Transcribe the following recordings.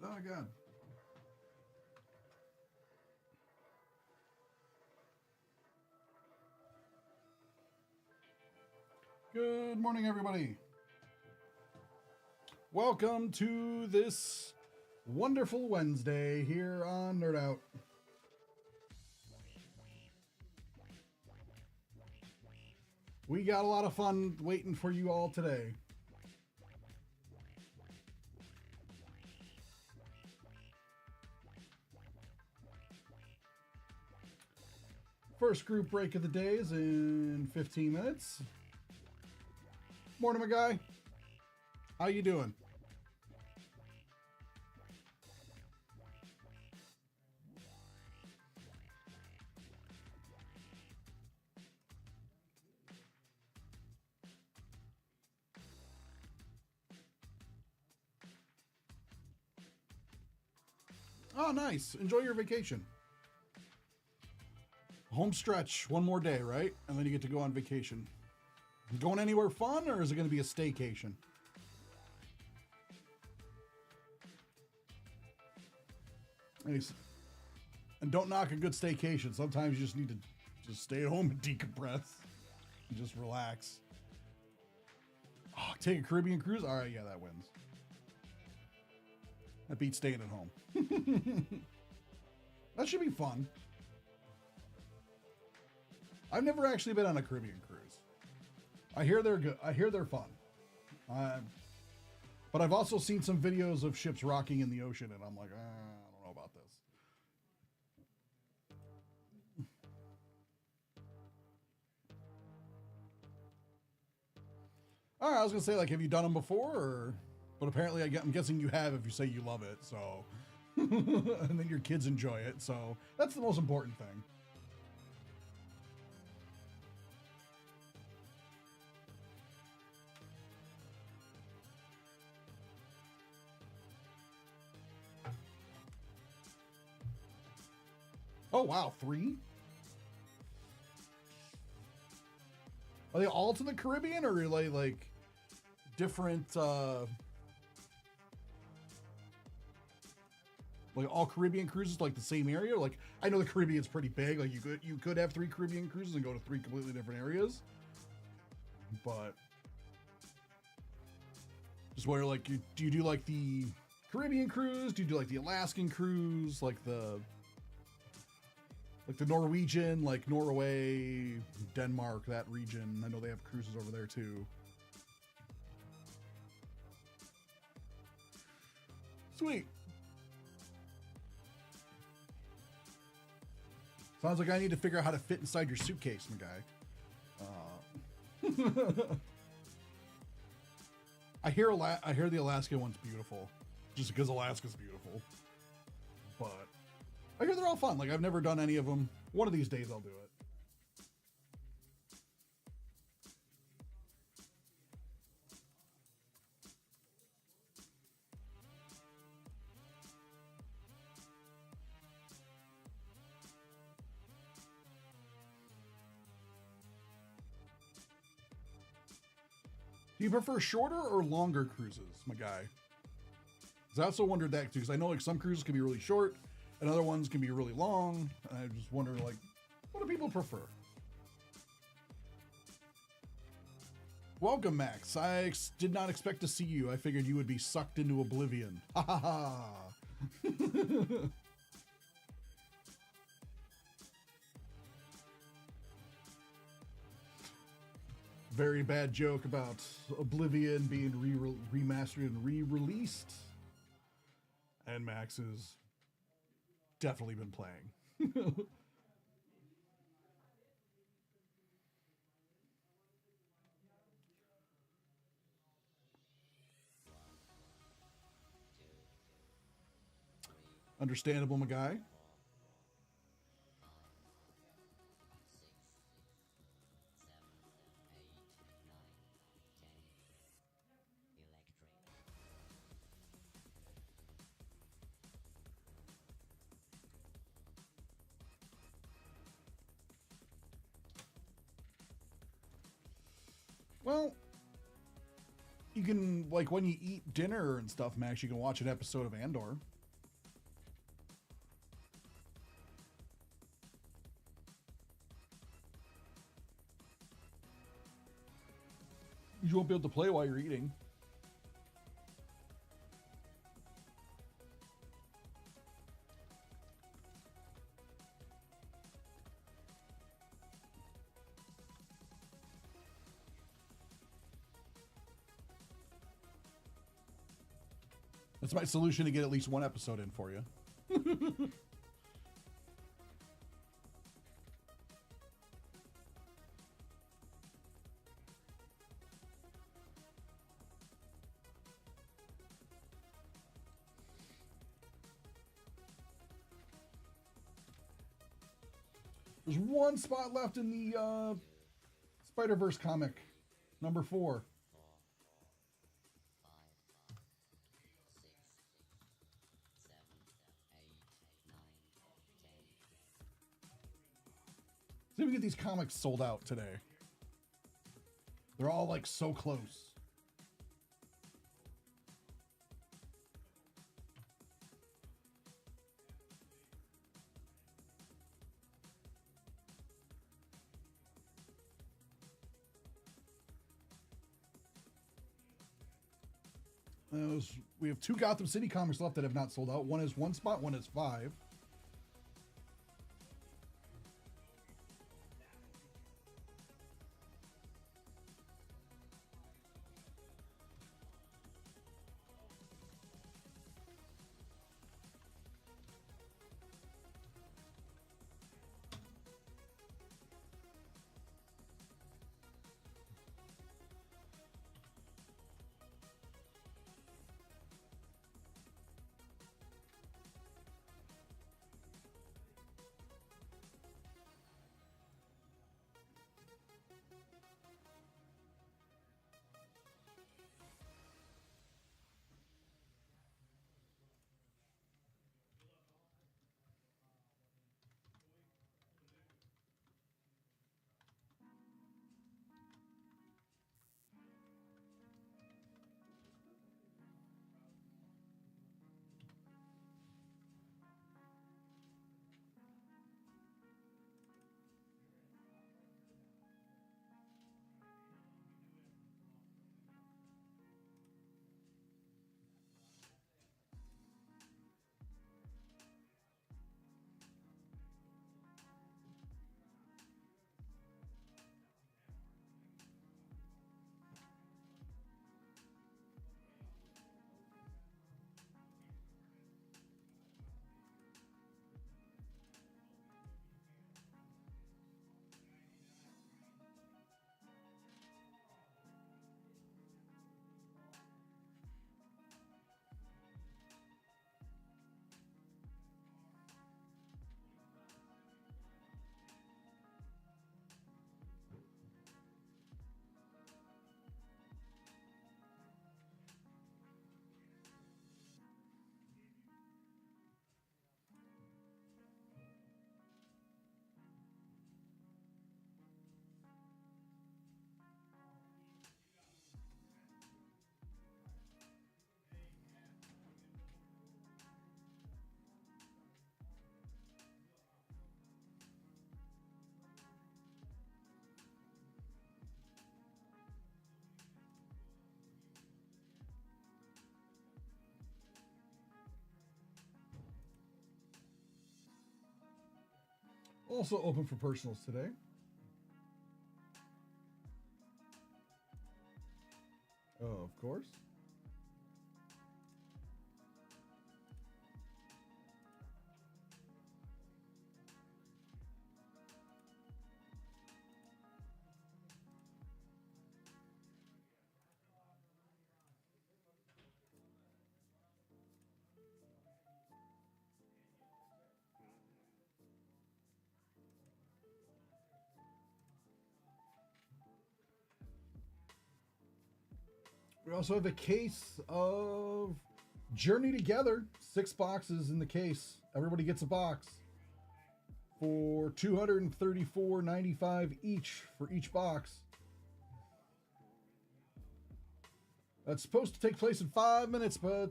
Oh my god. Good morning, everybody. Welcome to this wonderful Wednesday here on Nerd Out. We got a lot of fun waiting for you all today. First group break of the day is in 15 minutes. Morning, my guy. How you doing? Oh, nice. Enjoy your vacation. Home stretch, one more day, right? And then you get to go on vacation. Going anywhere fun, or is it going to be a staycation? Nice. And don't knock a good staycation. Sometimes you just need to just stay at home and decompress and just relax. Oh, take a Caribbean cruise? All right, yeah, that wins. That beats staying at home. That should be fun. I've never actually been on a Caribbean cruise. I hear they're good. I hear they're fun. But I've also seen some videos of ships rocking in the ocean, and I'm like, I don't know about this. All right, I was gonna say, like, have you done them before? Or, but apparently, I'm guessing you have if you say you love it. So, and then your kids enjoy it. So that's the most important thing. Oh wow, 3? Are they all to the Caribbean, or are they like different? Like all Caribbean cruises, like the same area? Like I know the Caribbean's pretty big. Like you could have 3 Caribbean cruises and go to 3 completely different areas. But just wonder, like, do you do like the Caribbean cruise? Do you do like the Alaskan cruise? Like the Norwegian, like Norway, Denmark, that region. I know they have cruises over there too. Sweet. Sounds like I need to figure out how to fit inside your suitcase, my guy. I hear the Alaska one's beautiful, just because Alaska's beautiful. But I hear they're all fun. Like I've never done any of them. One of these days I'll do it. Do you prefer shorter or longer cruises, my guy? Because I also wondered that too, because I know like some cruises can be really short and other ones can be really long. And I just wonder, like, what do people prefer? Welcome, Max. I did not expect to see you. I figured you would be sucked into oblivion. Ha ha ha. Very bad joke about Oblivion being remastered and re-released. And Max has definitely been playing. Understandable, my guy. Well, You can, like, when you eat dinner and stuff, Max, you can watch an episode of Andor. You won't be able to play while you're eating. That's my solution to get at least one episode in for you. There's one spot left in the Spider-Verse comic, number 4. See if we get these comics sold out today. They're all like so close. We have 2 Gotham City comics left that have not sold out. One is 1 spot, one is 5. Also open for personals today. Oh, of course. We also have a case of Journey Together. 6 boxes in the case. Everybody gets a box for $234.95 each for each box. That's supposed to take place in 5 minutes, but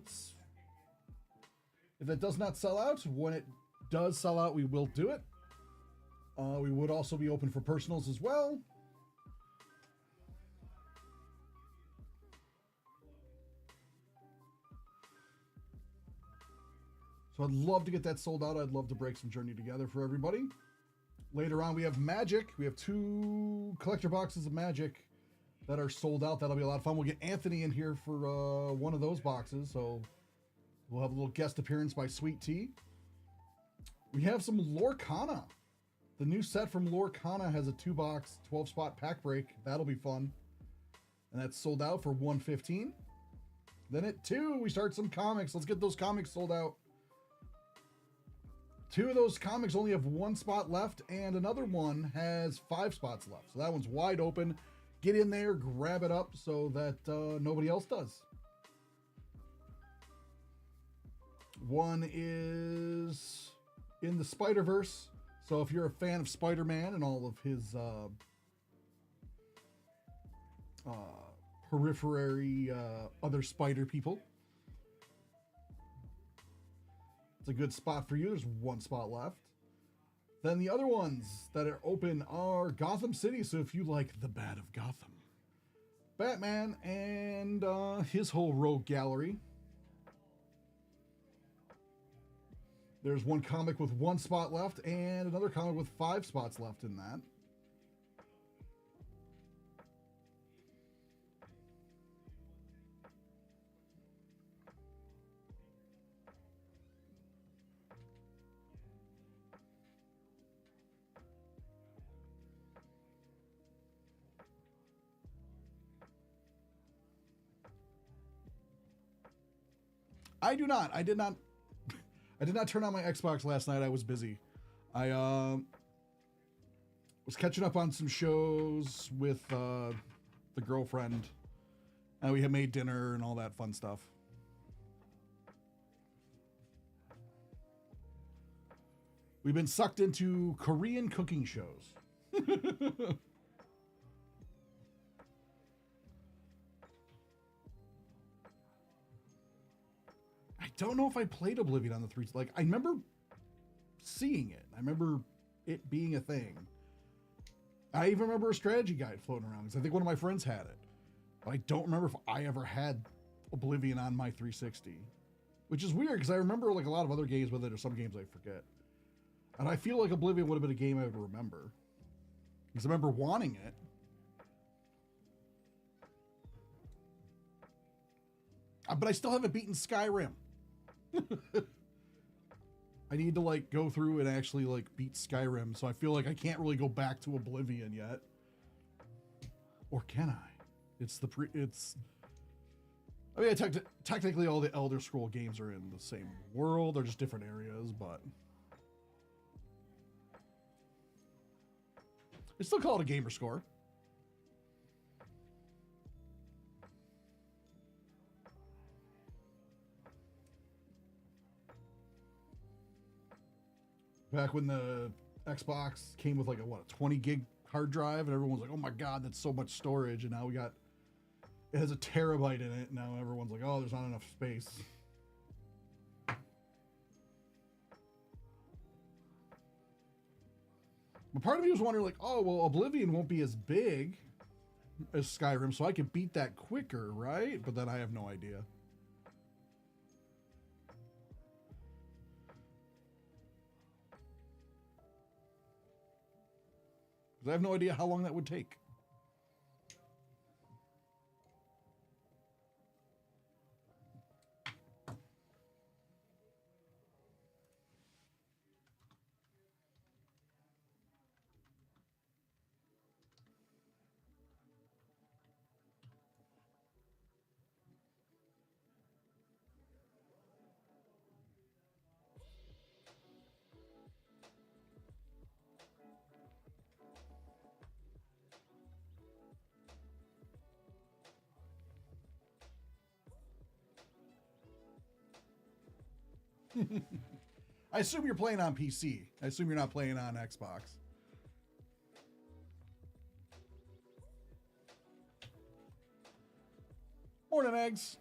if it does not sell out, when it does sell out, we will do it. We would also be open for personals as well. So I'd love to get that sold out. I'd love to break some Journey together for everybody. Later on, we have Magic. We have 2 collector boxes of Magic that are sold out. That'll be a lot of fun. We'll get Anthony in here for one of those boxes. So we'll have a little guest appearance by Sweet Tea. We have some Lorcana. The new set from Lorcana has a 2-box, 12-spot pack break. That'll be fun. And that's sold out for $115. Then at 2, we start some comics. Let's get those comics sold out. 2 of those comics only have 1 spot left, and another one has 5 spots left. So that one's wide open. Get in there, grab it up so that nobody else does. One is in the Spider-Verse. So if you're a fan of Spider-Man and all of his periphery other spider people, it's a good spot for you. There's 1 spot left. Then the other ones that are open are Gotham City. So if you like the Bat of Gotham, Batman and his whole rogue gallery. There's 1 comic with 1 spot left and another comic with 5 spots left in that. I do not. I did not turn on my Xbox last night. I was busy. I was catching up on some shows with the girlfriend. And we had made dinner and all that fun stuff. We've been sucked into Korean cooking shows. I don't know if I played Oblivion on the 3. Like, I remember seeing it. I remember it being a thing. I even remember a strategy guide floating around because I think one of my friends had it. But I don't remember if I ever had Oblivion on my 360. Which is weird because I remember like a lot of other games with it or some games I forget. And I feel like Oblivion would have been a game I would remember. Because I remember wanting it. But I still haven't beaten Skyrim. I need to like go through and actually like beat Skyrim, so I feel like I can't really go back to Oblivion yet. Or can I? I mean, technically all the Elder Scroll games are in the same world, they're just different areas, but I still call it a gamer score. Back when the Xbox came with like a 20 gig hard drive, and everyone's like, oh my God, that's so much storage. And now it has a terabyte in it. Now everyone's like, oh, there's not enough space. But part of me was wondering like, oh, well, Oblivion won't be as big as Skyrim, so I could beat that quicker, right? But then I have no idea. Because I have no idea how long that would take. I assume you're playing on PC. I assume you're not playing on Xbox. Morning, Eggs.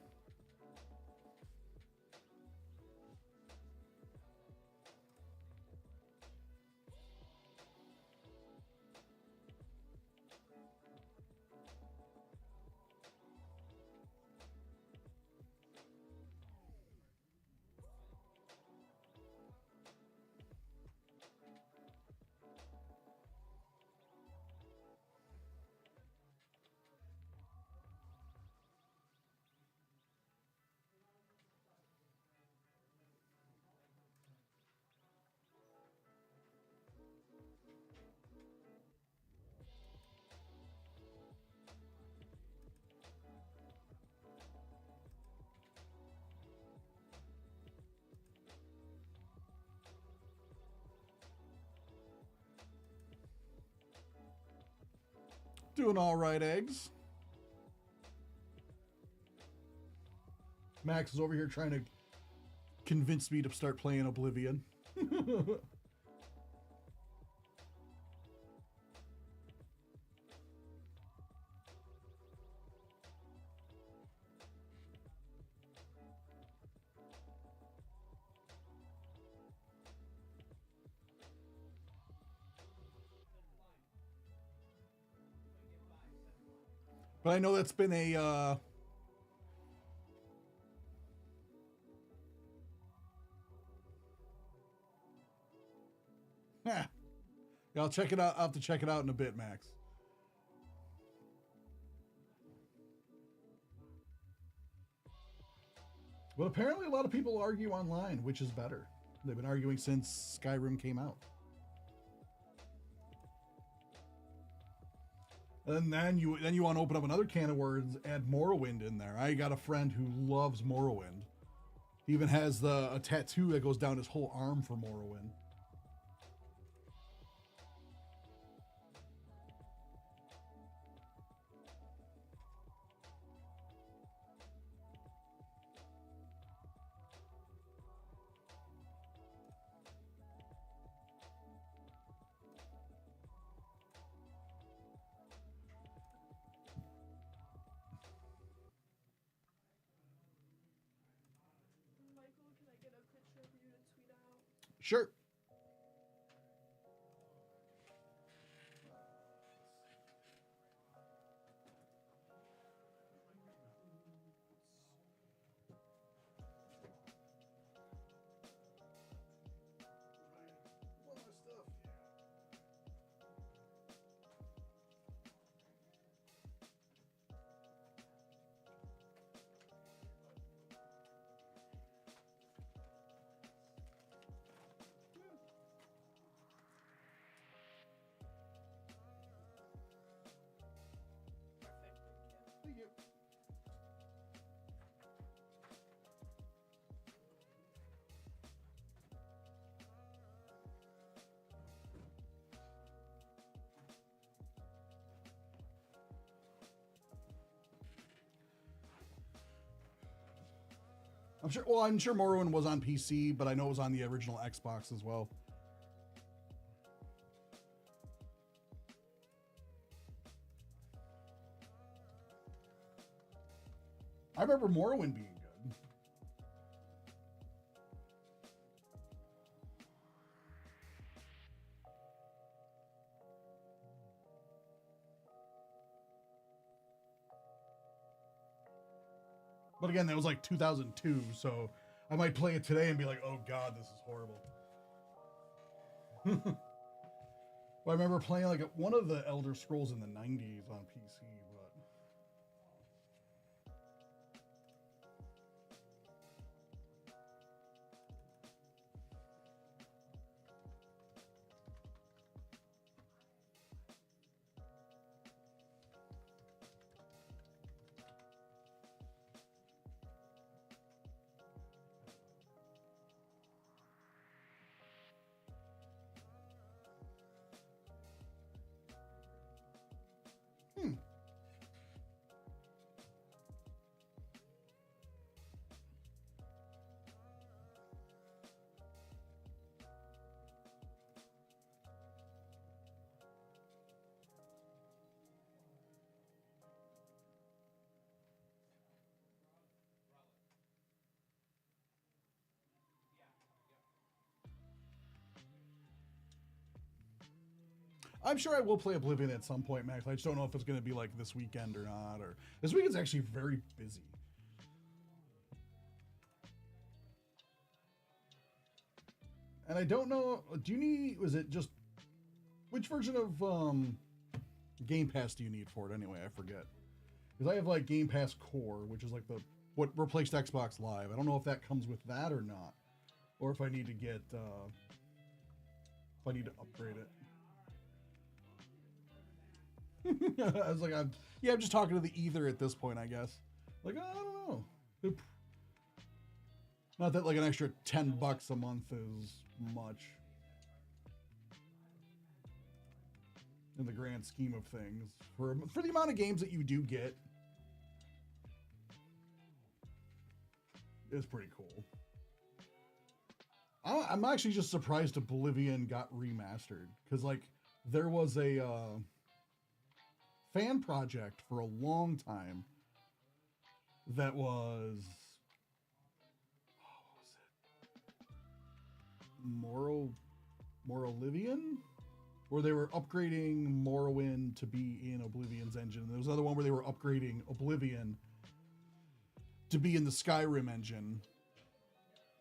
Doing all right, Eggs. Max is over here trying to convince me to start playing Oblivion. But I know that's been a yeah, I'll check it out. I'll have to check it out in a bit, Max. But apparently a lot of people argue online, which is better. They've been arguing since Skyrim came out. And then you want to open up another can of worms, add Morrowind in there. I got a friend who loves Morrowind. He even has a tattoo that goes down his whole arm for Morrowind. Sure. I'm sure. Well, I'm sure Morrowind was on PC, but I know it was on the original Xbox as well. I remember Morrowind being good. But again, that was like 2002, so I might play it today and be like, oh god, this is horrible. Well, I remember playing like one of the Elder Scrolls in the 90s on PC, but I'm sure I will play Oblivion at some point, Max. I just don't know if it's going to be like this weekend or not. Or this weekend's actually very busy. And I don't know. Do you need? Was it just which version of Game Pass do you need for it anyway? I forget. Because I have like Game Pass Core, which is like the what replaced Xbox Live. I don't know if that comes with that or not, or if I need to get if I need to upgrade it. I was like, I'm just talking to the ether at this point, I guess. Like, I don't know. Not that like an extra $10 a month is much in the grand scheme of things for the amount of games that you do get. It's pretty cool. I'm actually just surprised Oblivion got remastered because like there was a fan project for a long time that was Morrowind, where they were upgrading Morrowind to be in Oblivion's engine. And there was another one where they were upgrading Oblivion to be in the Skyrim engine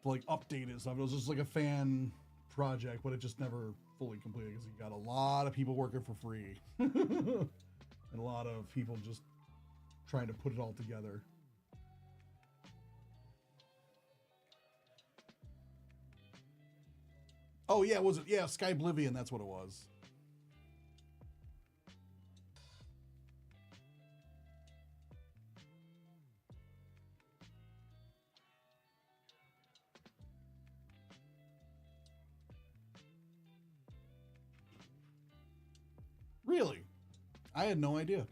to like update it and stuff. It was just like a fan project, but it just never fully completed because you got a lot of people working for free and a lot of people just trying to put it all together. Oh yeah, was it? Yeah, Sky Oblivion, that's what it was. Really? I had no idea.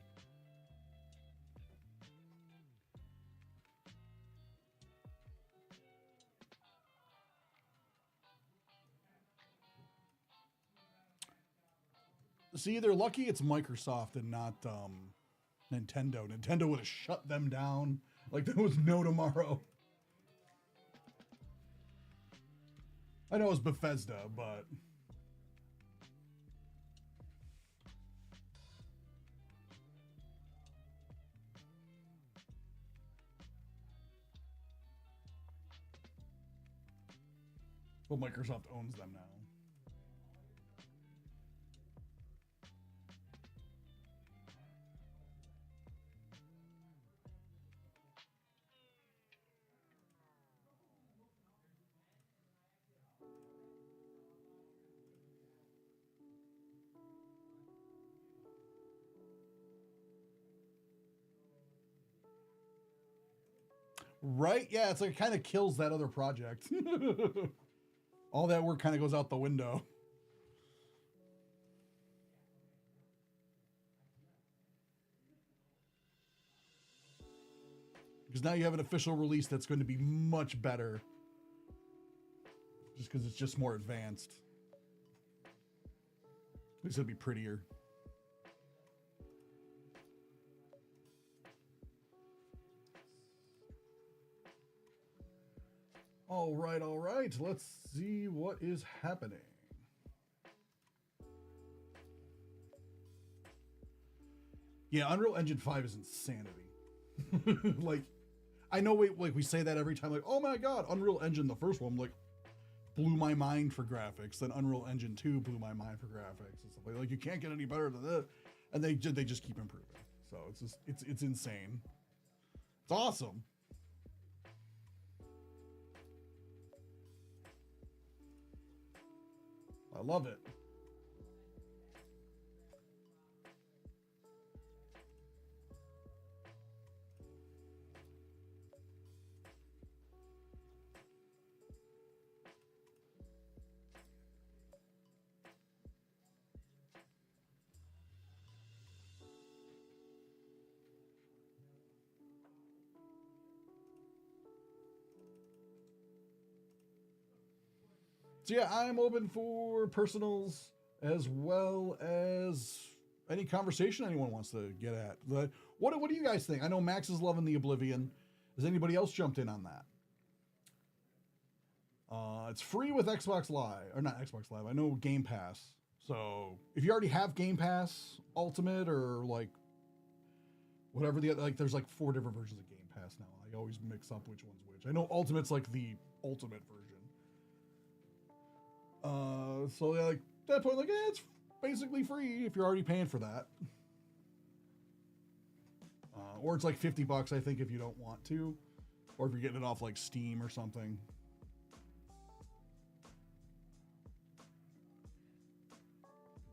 See, they're lucky it's Microsoft and not Nintendo. Nintendo would have shut them down like there was no tomorrow. I know it was Bethesda, but well, Microsoft owns them now. Right? Yeah, it's like it kind of kills that other project. All that work kind of goes out the window. Because now you have an official release that's going to be much better. Just because it's just more advanced. At least it'll be prettier. All right. Let's see what is happening. Yeah, Unreal Engine 5 is insanity. Like, I know we say that every time, like, oh my god, Unreal Engine, the first one, like, blew my mind for graphics. Then Unreal Engine 2 blew my mind for graphics and stuff like you can't get any better than this. And they just keep improving. So it's just it's insane. It's awesome. I love it. So yeah, I'm open for personals as well as any conversation anyone wants to get at. What do you guys think? I know Max is loving the Oblivion. Has anybody else jumped in on that? It's free with Xbox Live, or not Xbox Live. I know Game Pass. So if you already have Game Pass Ultimate or like whatever like there's like 4 different versions of Game Pass now. I always mix up which one's which. I know Ultimate's like the ultimate version. So yeah, like at that point, like it's basically free if you're already paying for that. Or it's like $50, I think, if you don't want to, or if you're getting it off like Steam or something.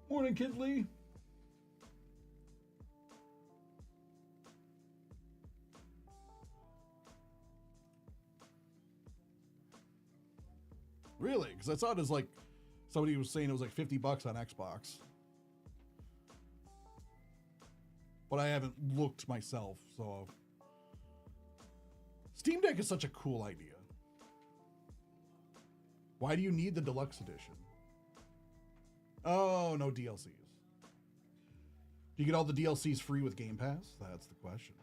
Morning, Kidley. Really? Because I saw it as like somebody was saying it was like $50 on Xbox. But I haven't looked myself, so. Steam Deck is such a cool idea. Why do you need the deluxe edition? Oh, no DLCs. Do you get all the DLCs free with Game Pass? That's the question.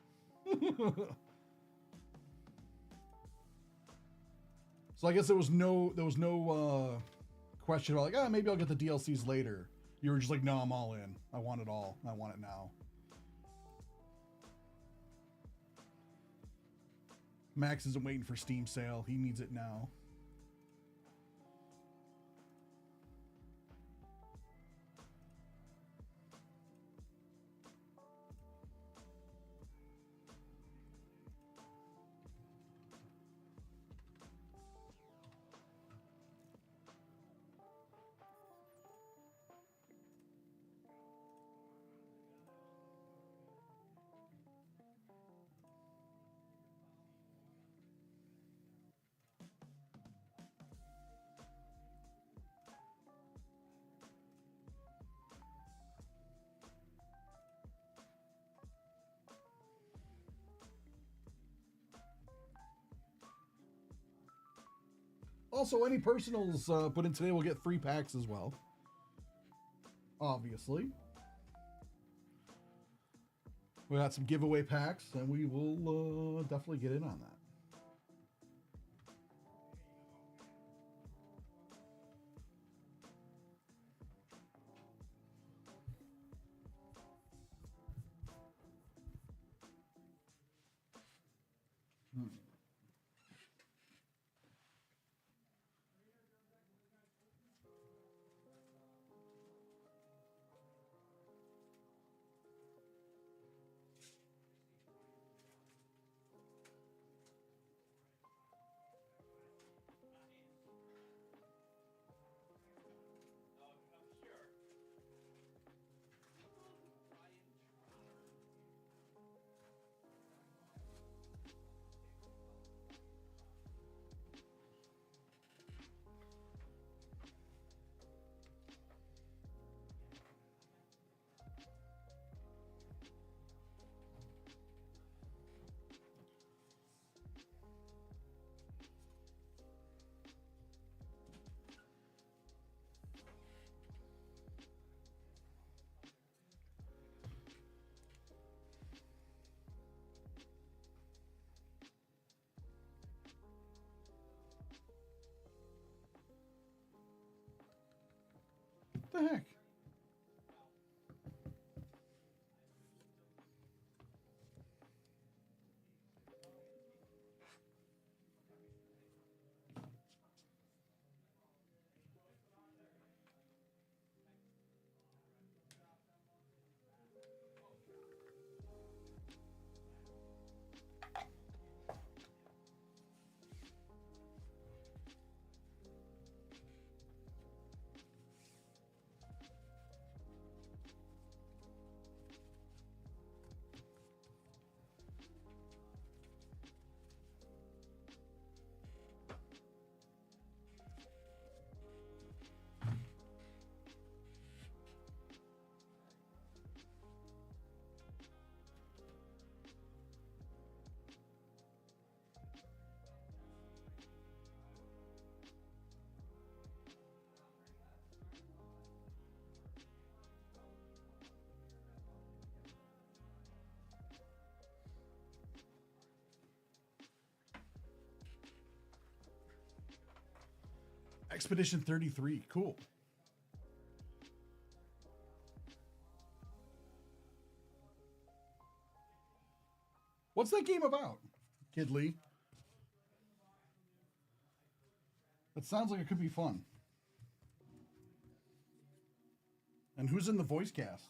So I guess there was no question about like, maybe I'll get the DLCs later. You were just like, no, I'm all in. I want it all. I want it now. Max isn't waiting for Steam sale. He needs it now. Also, any personals put in today will get free packs as well. Obviously. We got some giveaway packs, and we will definitely get in on that. What the heck? Expedition 33. Cool. What's that game about, Kid Lee? That sounds like it could be fun. And who's in the voice cast?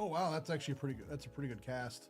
Oh wow, that's actually pretty good. That's a pretty good cast.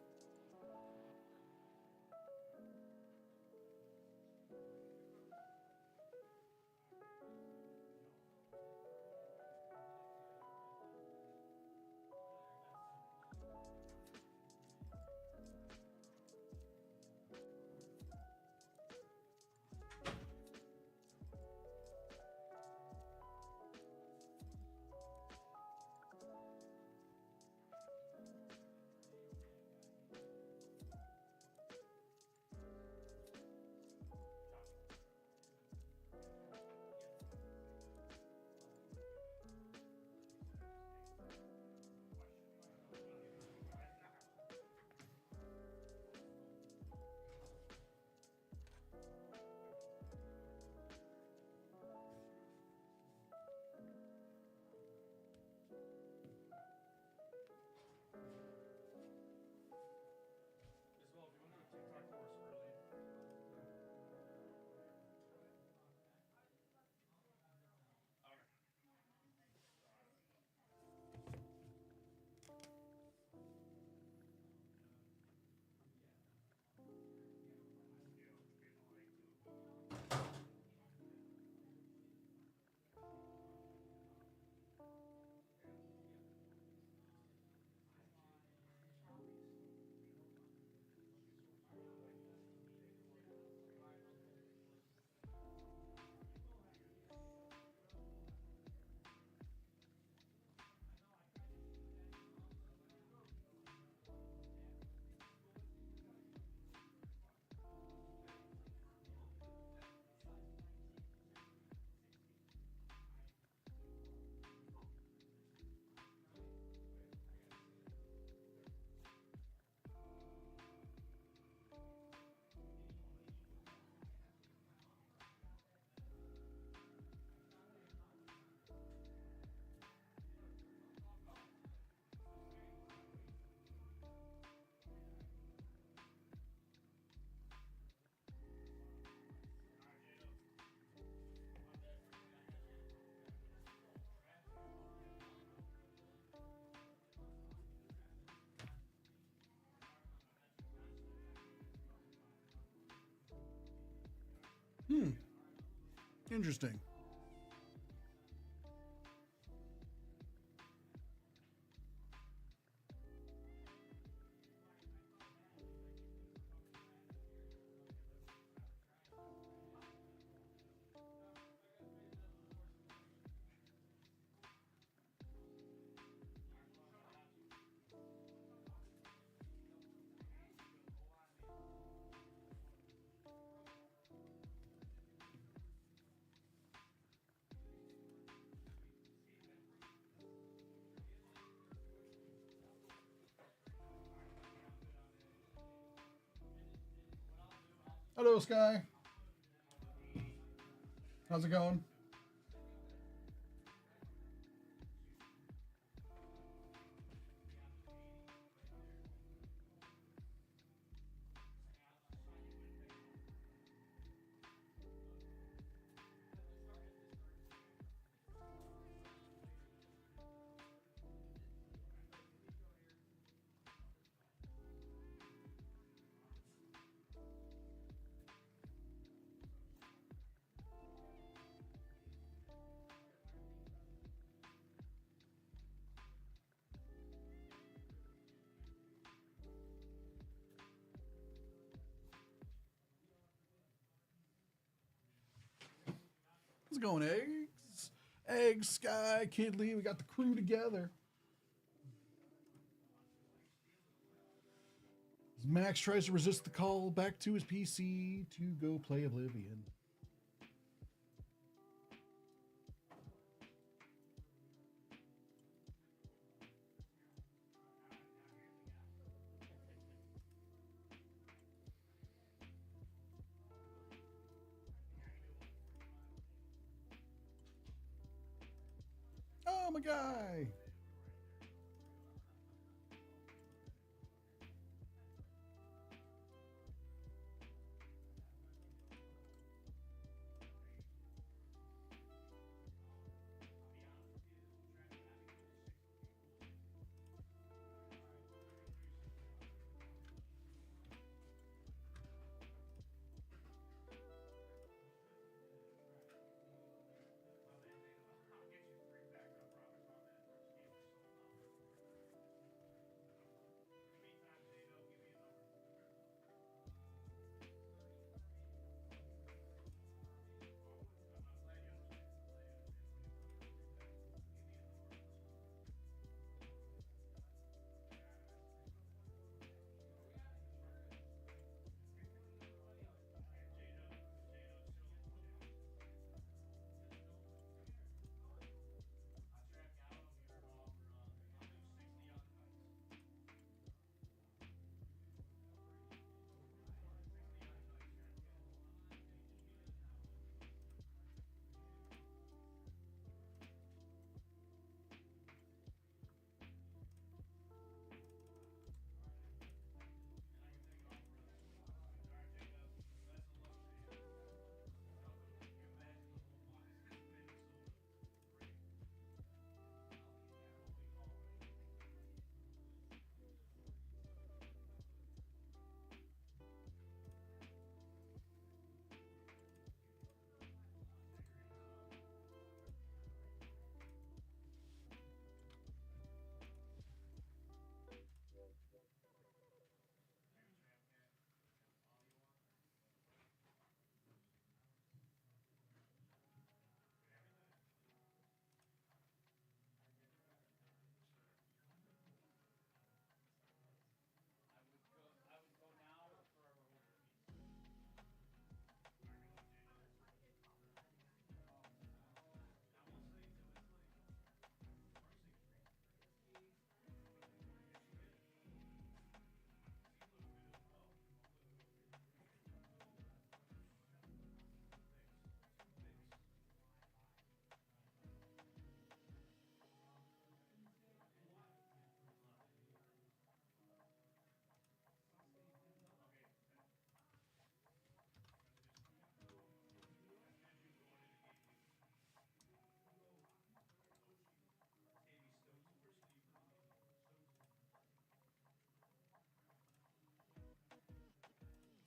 Hmm. Interesting. Hello, Sky. How's it going? How's it going, Eggs? Eggs, Sky, Kidley. We got the crew together. As Max tries to resist the call back to his PC to go play Oblivion. Oh, my guy.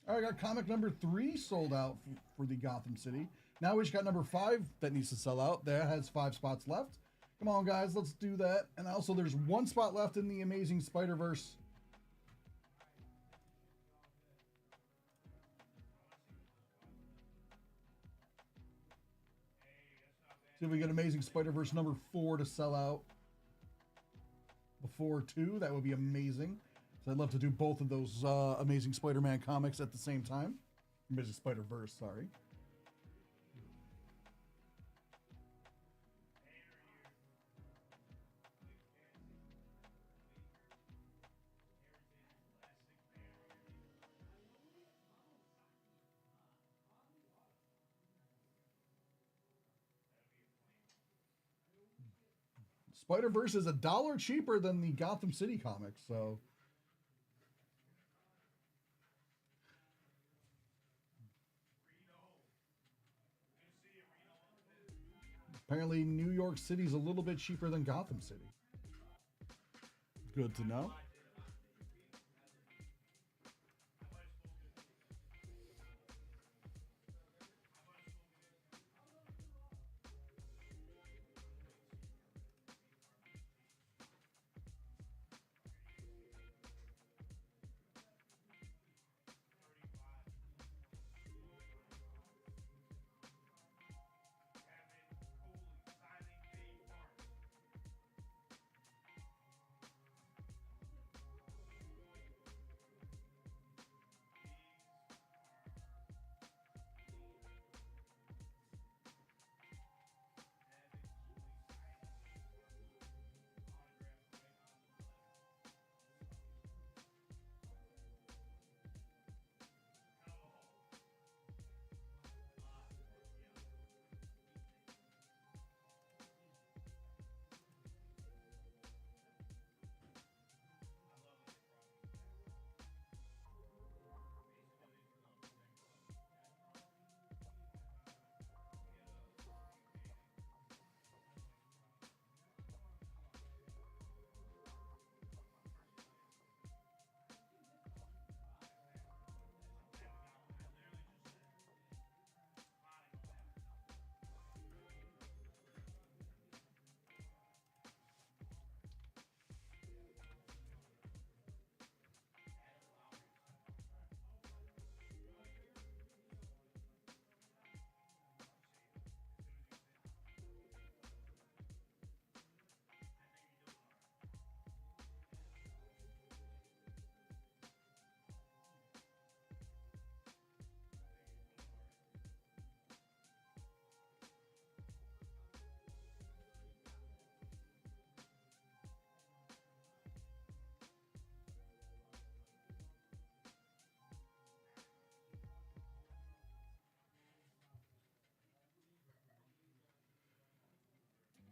All right, I got comic number 3 sold out for the Gotham City. Now we just got number 5 that needs to sell out. That has 5 spots left. Come on, guys, let's do that. And also, there's 1 spot left in the Amazing Spider-Verse. See if we get Amazing Spider-Verse number 4 to sell out before 2. That would be amazing. So I'd love to do both of those Amazing Spider-Man comics at the same time. Amazing Spider-Verse, sorry. Spider-Verse is $1 cheaper than the Gotham City comics, so... Apparently, New York City's a little bit cheaper than Gotham City. Good to know.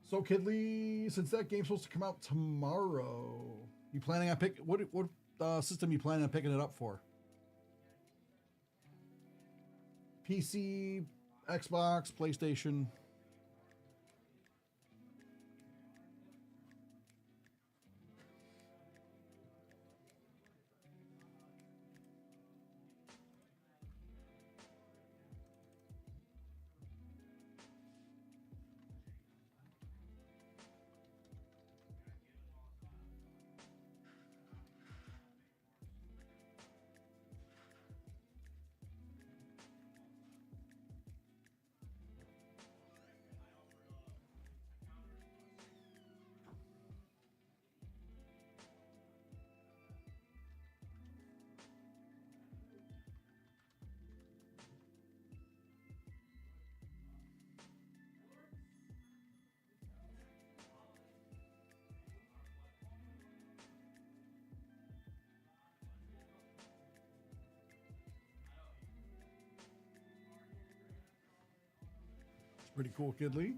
So, Kidley, since that game's supposed to come out tomorrow, you planning on what system you planning on picking it up for? PC, Xbox, PlayStation? It's pretty cool, Kidley.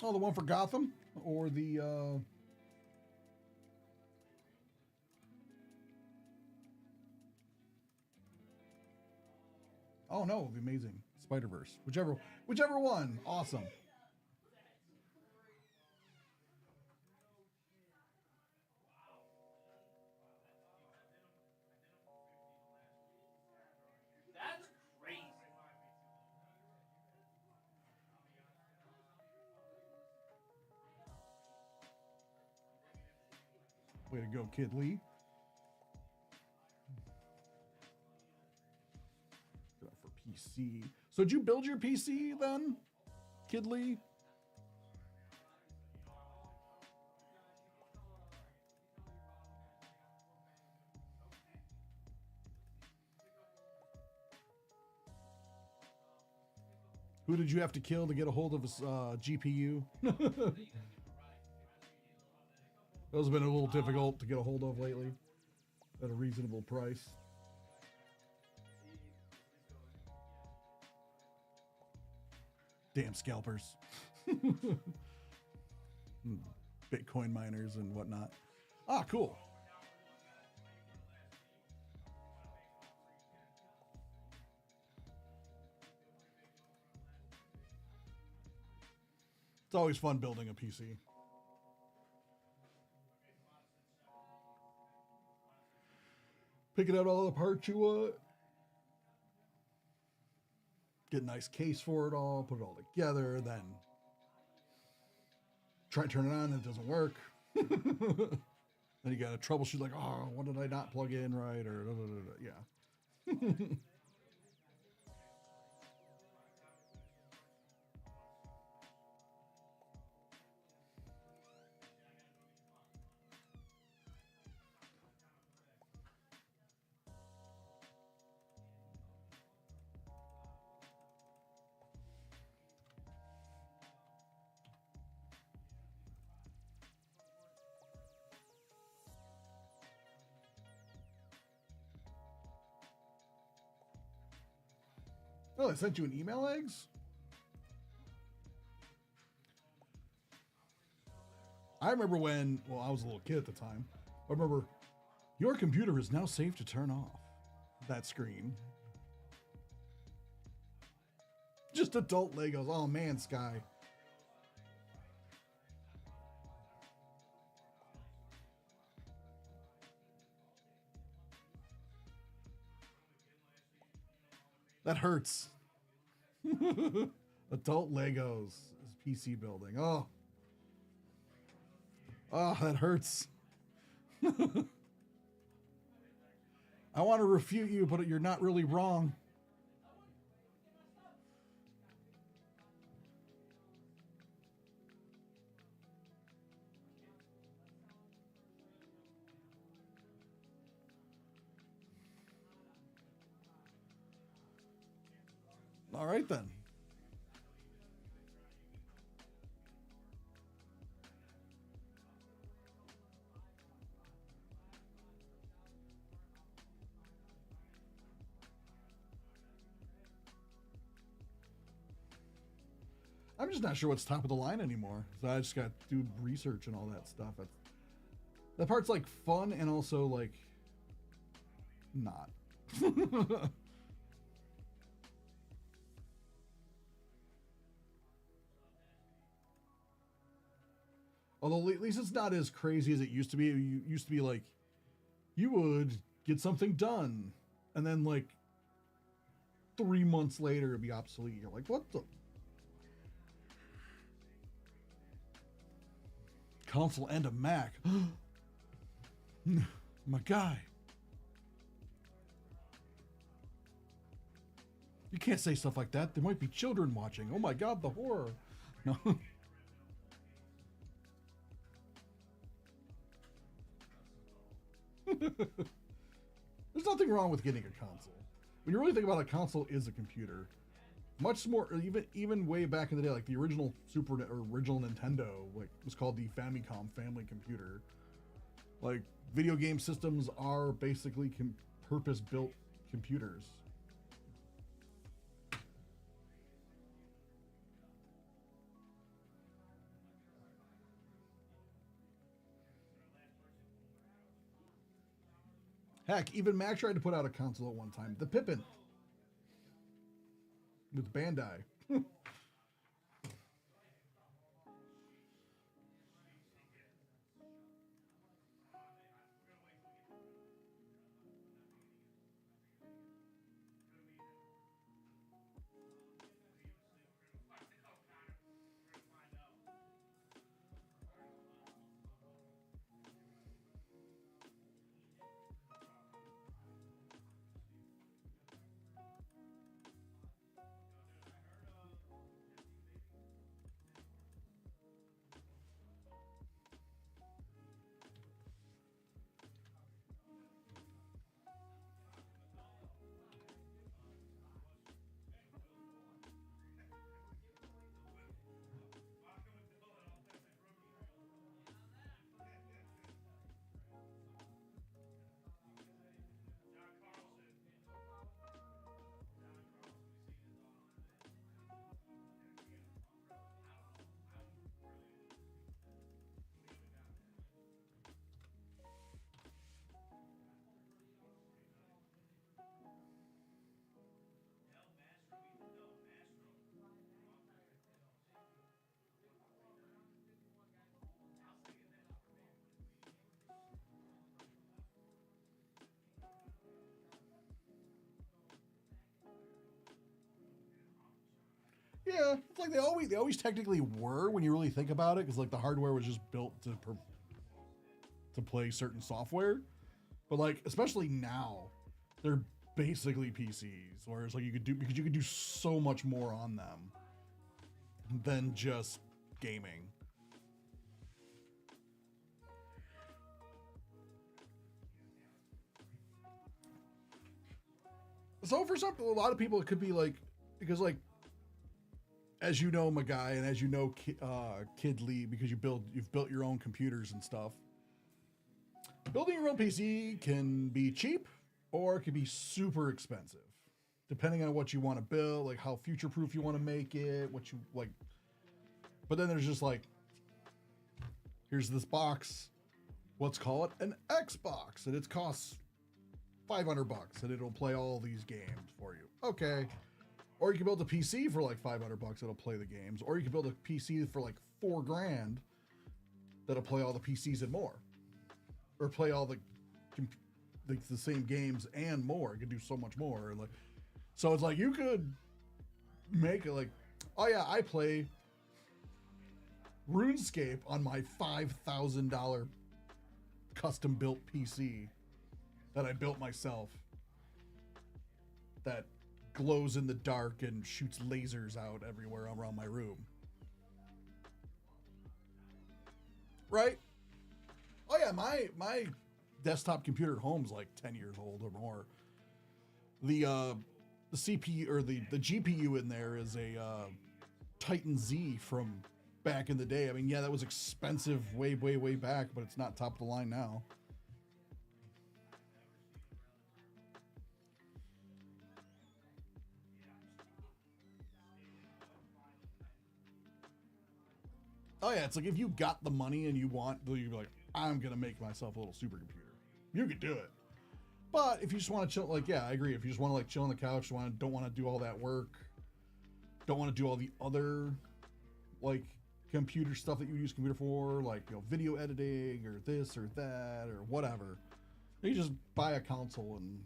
Oh, the one for Gotham or the oh no, the Amazing Spider-Verse. Whichever one. Awesome. That's crazy. Way to go, Kid Lee. For PC. So did you build your PC then, Kid Lee? Who did you have to kill to get a hold of his GPU? Those have been a little difficult to get a hold of lately at a reasonable price. Damn scalpers. Bitcoin miners and whatnot. Ah, cool. It's always fun building a PC. Picking out all the parts you want. Get a nice case for it all, put it all together, then try to turn it on and it doesn't work. Then you gotta troubleshoot like, oh, what did I not plug in right? Or yeah. Oh, they sent you an email, Eggs? I remember when, well, I was a little kid at the time. I remember, your computer is now safe to turn off. That screen. Just adult Legos. Oh man, Sky. That hurts. Adult Legos is PC building. Oh. Oh, that hurts. I want to refute you, but you're not really wrong. All right, then. I'm just not sure what's top of the line anymore. So I just got to do research and all that stuff. That part's like fun and also like not. Although at least it's not as crazy as it used to be. It used to be like you would get something done and then like 3 months later it'd be obsolete. You're like, what the? Console and a Mac. My guy. You can't say stuff like that. There might be children watching. Oh my God, the horror. No. There's nothing wrong with getting a console. When you really think about it, a console is a computer. Much more, even way back in the day, like the original original Nintendo, like was called the Famicom Family Computer. Like video game systems are basically purpose-built computers. Heck, even Mac tried to put out a console at one time. The Pippin with Bandai. Yeah, it's like they always technically were when you really think about it, because like the hardware was just built to play certain software. But like especially now, they're basically PCs, whereas like you could do so much more on them than just gaming. So for a lot of people, it could be like because like as you know, my guy, and as you know, Kid Lee, because you've built your own computers and stuff. Building your own PC can be cheap, or it can be super expensive, depending on what you want to build, like how future-proof you want to make it, what you like. But then there's just like, here's this box. Let's call it an Xbox, and it costs $500, and it'll play all these games for you. Okay. Or you can build a PC for like $500 that'll play the games. Or you can build a PC for like $4,000 that'll play all the PCs and more. Or play all the same games and more. You can do so much more. Like, so it's like you could make it like, oh yeah, I play RuneScape on my $5,000 custom built PC that I built myself. That glows in the dark and shoots lasers out everywhere around my room. Right? Oh yeah, my desktop computer at home is like 10 years old or more. The CPU or the GPU in there is a Titan Z from back in the day. I mean, yeah, that was expensive way back, but it's not top of the line now. Oh yeah, it's like if you got the money and you want, you're like, I'm gonna make myself a little supercomputer. You could do it. But if you just want to chill, like, yeah, I agree. If you just want to like chill on the couch, don't want to do all that work, don't want to do all the other like computer stuff that you use computer for, like, you know, video editing or this or that or whatever, you just buy a console and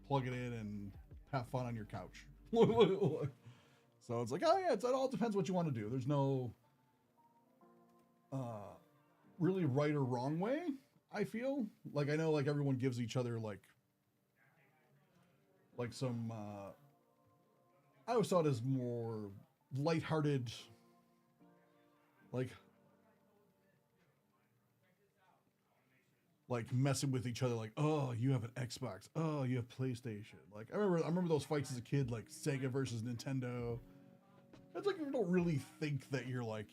plug it in and have fun on your couch. So it's like, oh yeah, it all depends what you want to do. There's no really right or wrong way. I feel like I know like everyone gives each other like some I always thought as more lighthearted, like messing with each other, like, oh, you have an Xbox, oh, you have PlayStation. Like I remember those fights as a kid, like Sega versus Nintendo. It's like you don't really think that you're like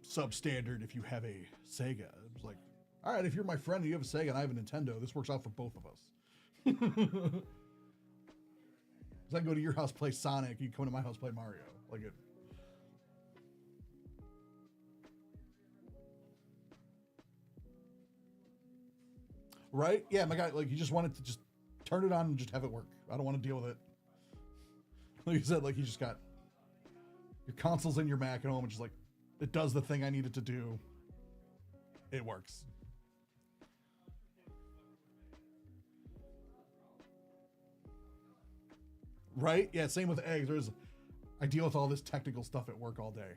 substandard if you have a Sega. It's like, all right, if you're my friend and you have a Sega and I have a Nintendo, this works out for both of us. I can go to your house, play Sonic, you come to my house, play Mario. Like it. Right? Yeah, my guy, like, he just wanted to just turn it on and just have it work. I don't want to deal with it. Like you said, like, you just got your console's in your Mac at home and just like, it does the thing I need it to do. It works. Right? Yeah, same with eggs. I deal with all this technical stuff at work all day.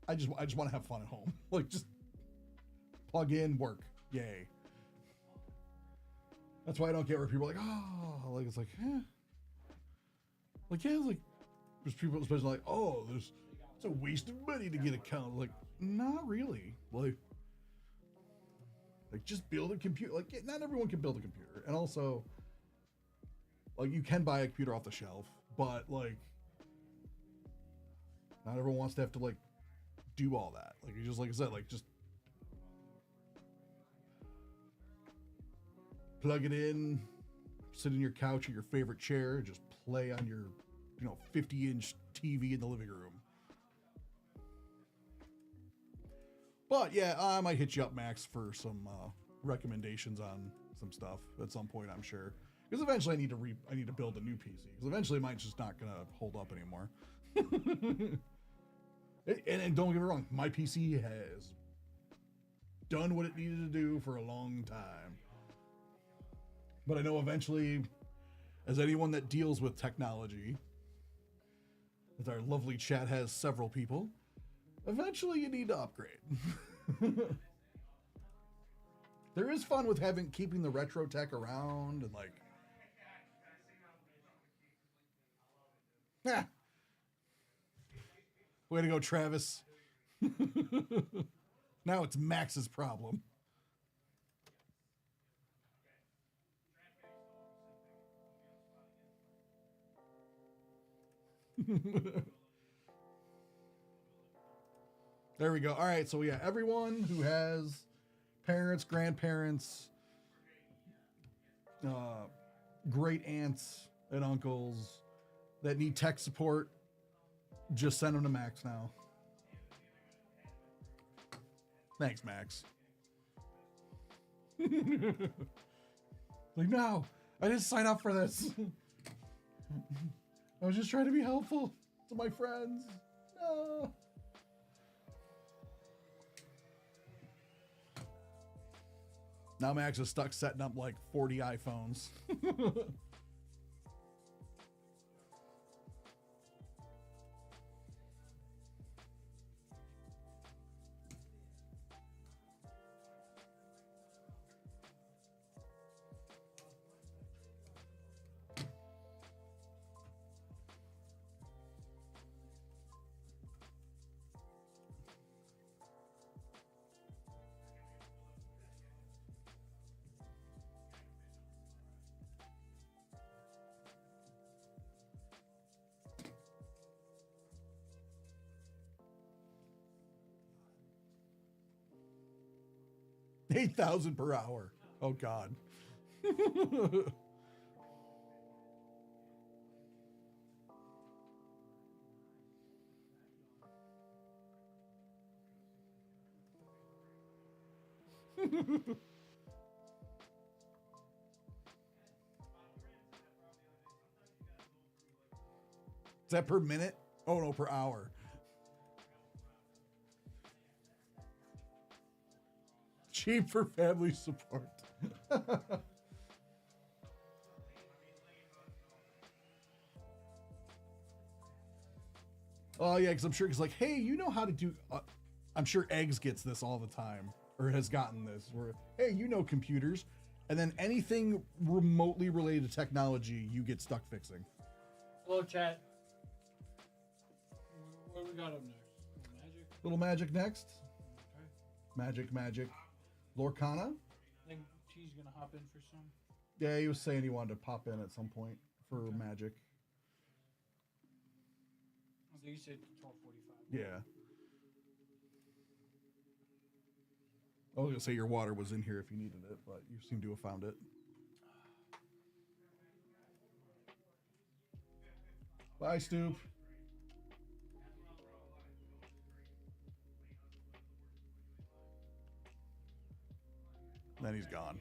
I just want to have fun at home. Like, just plug in, work. Yay. That's why I don't get where people are like, oh, like, it's like, eh. Like, yeah, like, there's people especially like, oh, it's a waste of money to get a count. Like, not really. Like, just build a computer. Like, yeah, not everyone can build a computer. And also, like, you can buy a computer off the shelf, but, like, not everyone wants to have to, like, do all that. Like, you just, like I said, like, just plug it in, sit in your couch or your favorite chair, and just play on your, 50-inch TV in the living room. But yeah, I might hit you up, Max, for some recommendations on some stuff at some point, I'm sure. Because eventually I need to build a new PC. Because eventually mine's just not gonna hold up anymore. and don't get me wrong, my PC has done what it needed to do for a long time. But I know eventually, as anyone that deals with technology, as our lovely chat has several people, eventually you need to upgrade. There is fun with keeping the retro tech around and like, way to go, Travis. Now it's Max's problem. There we go. All right, so yeah, everyone who has parents, grandparents, great aunts and uncles that need tech support, just send them to Max now. Thanks, Max. Like, no, I didn't sign up for this. I was just trying to be helpful to my friends. No. Now Max is stuck setting up like 40 iPhones. $8,000 per hour. Oh God. Is that per minute? Oh no, per hour. Cheap for family support. Oh yeah, because I'm sure it's like, hey, you know how to do. I'm sure Eggs gets this all the time, or has gotten this. Where, hey, you know computers, and then anything remotely related to technology, you get stuck fixing. Hello, chat. What do we got up next? Magic? Little magic next. Okay. Magic. Lorcana? I think T's gonna hop in for some. Yeah, he was saying he wanted to pop in at some point for magic. I think you said 12:45. Yeah. I was gonna say your water was in here if you needed it, but you seem to have found it. Bye, Stoop. Then he's gone.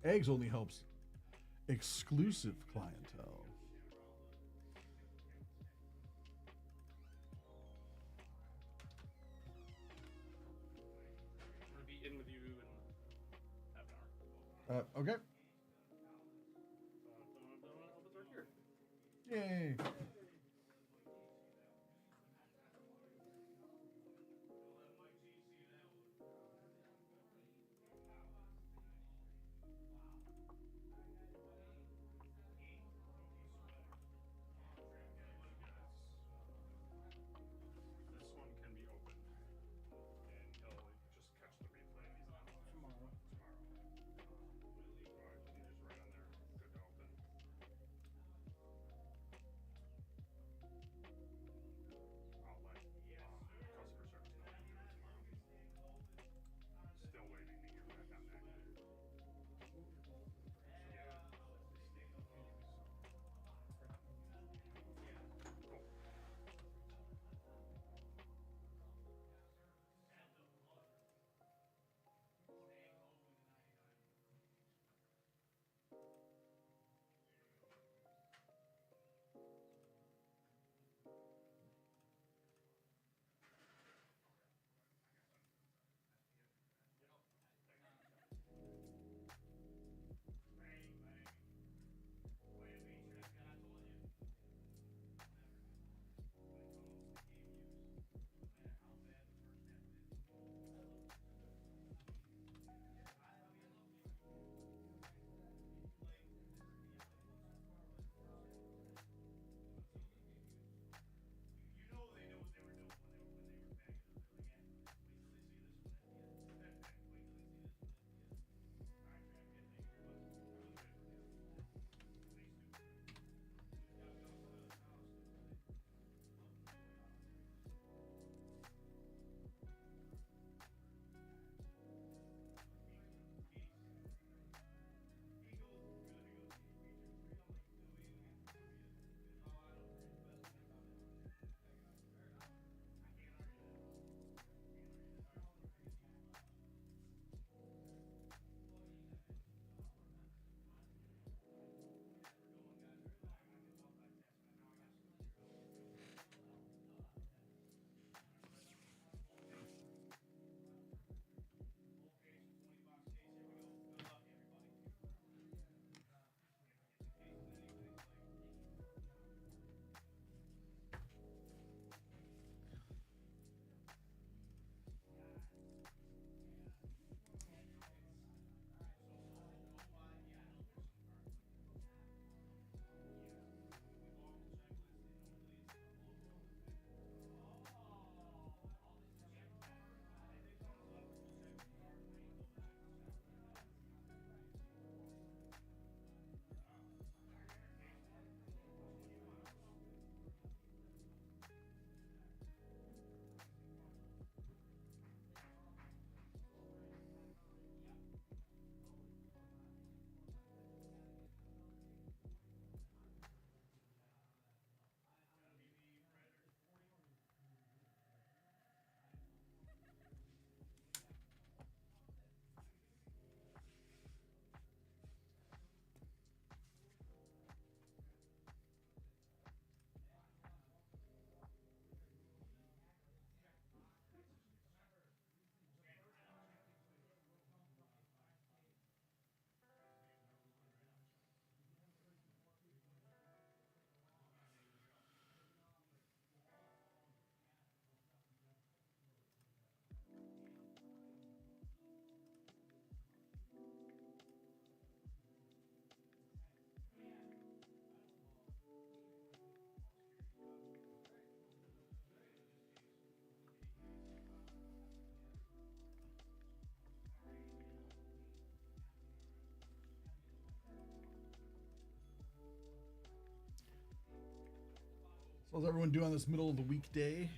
Eggs only helps exclusive clientele. I'm gonna be in with you in half an hour. Okay. Opens right here. Yay. This one can be opened, and he'll just catch the replay if he's on Tomorrow. tomorrow. Alright, you just right on there. Good to open. I'll let customer service know to do it tomorrow. Still waiting to hear back on that. Yeah. Cool. So how's everyone doing on this middle of the weekday?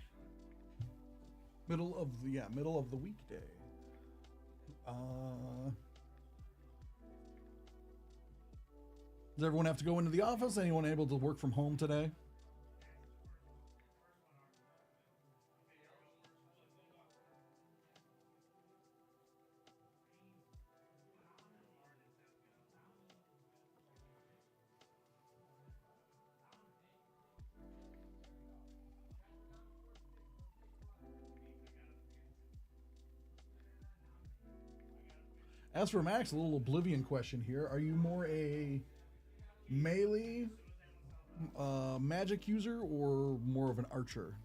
Middle of the weekday. Does everyone have to go into the office? Anyone able to work from home today? As for Max, a little Oblivion question here. Are you more a melee magic user or more of an archer?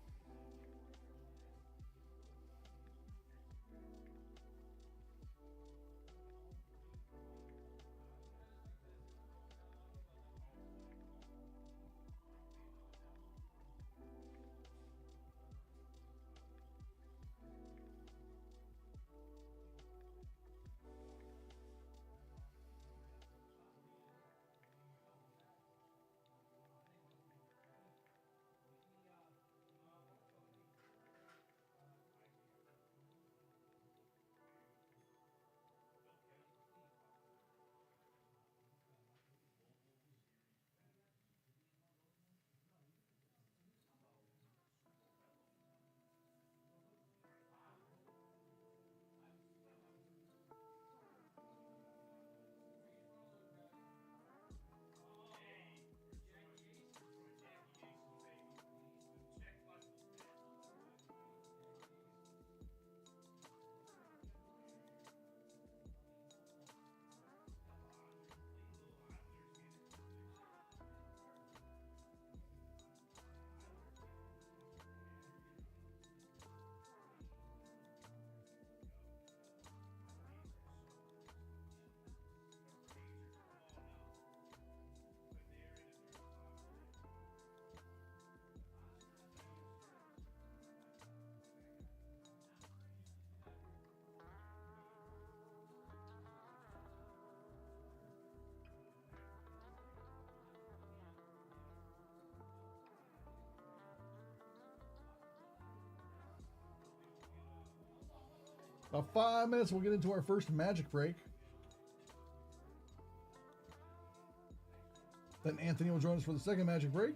About 5 minutes, we'll get into our first magic break. Then Anthony will join us for the second magic break.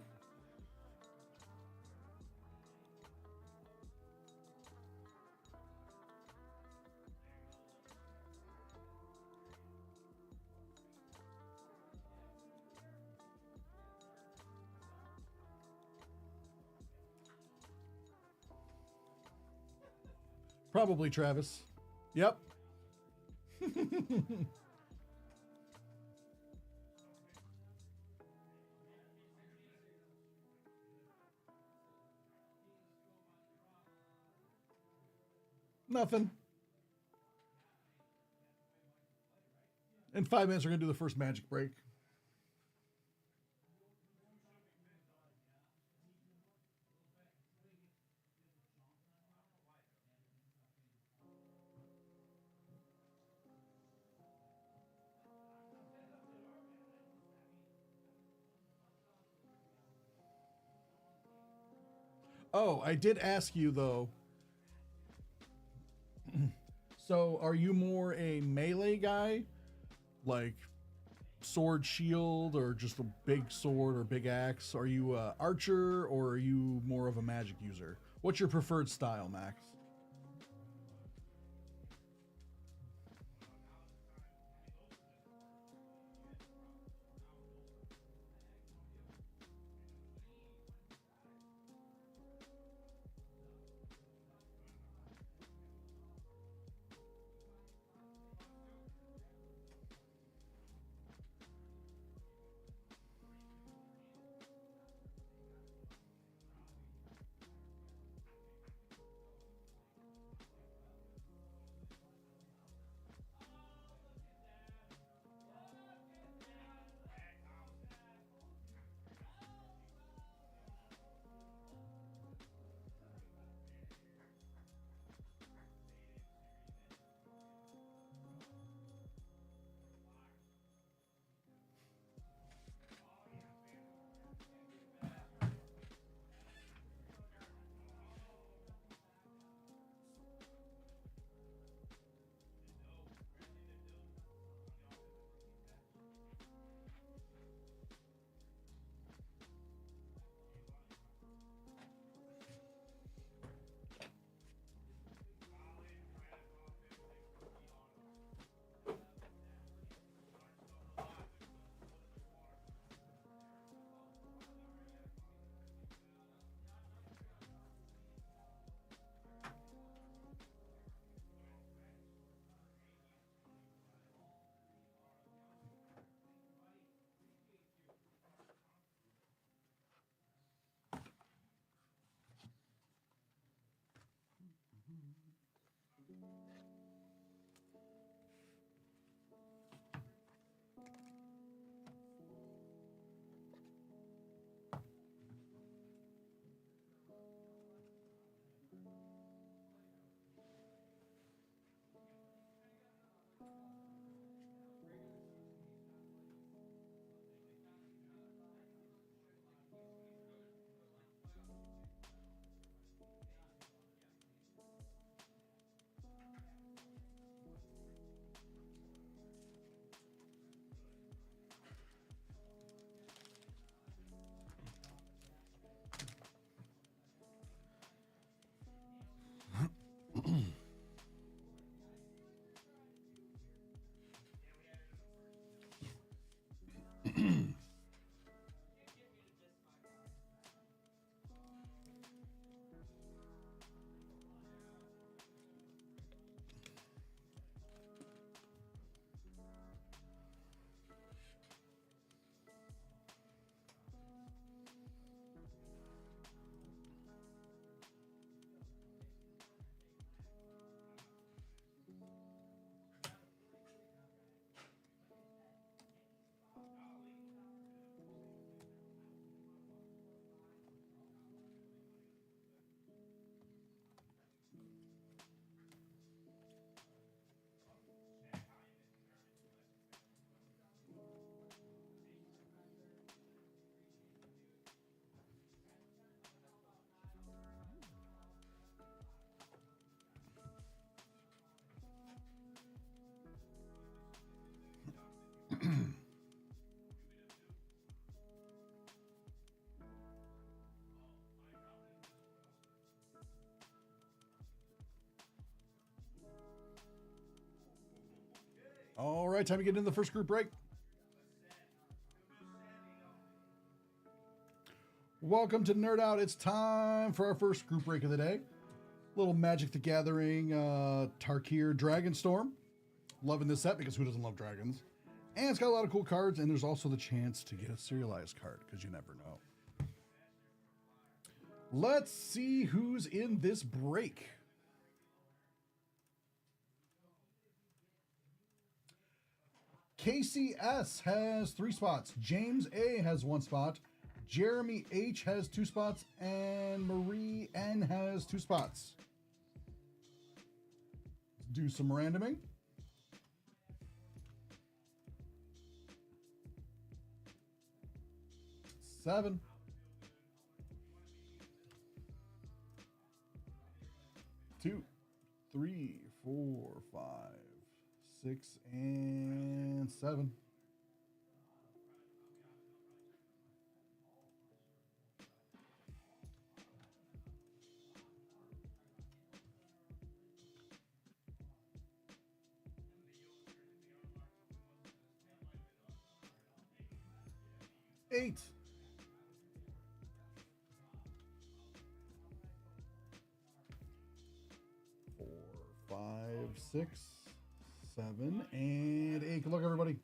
Probably Travis. Yep. Nothing. In 5 minutes, we're going to do the first magic break. Oh, I did ask you though. So, are you more a melee guy, like sword, shield, or just a big sword or big axe? Are you a archer, or are you more of a magic user? What's your preferred style, Max? All right, time to get into the first group break. Welcome to Nerd Out. It's time for our first group break of the day. Little Magic the Gathering Tarkir Dragonstorm. Loving this set because who doesn't love dragons? And it's got a lot of cool cards, and there's also the chance to get a serialized card because you never know. Let's see who's in this break. KCS has 3 spots. James A has 1 spot. Jeremy H has 2 spots. And Marie N has 2 spots. Do some randoming. Seven. 2, 3, 4, 5, 6, and 7. Eight. 4, 5, 6, 7, and 8. Good luck, everybody.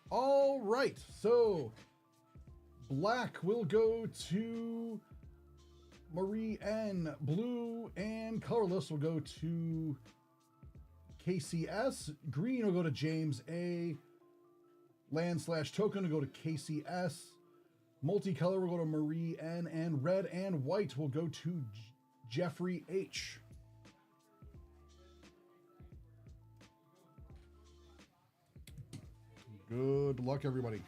All right, so black will go to Marie N. Blue and colorless will go to KCS. Green will go to James A. Land/token will go to KCS. Multicolor will go to Marie N. And red and white will go to Jeffrey H. Good luck, everybody.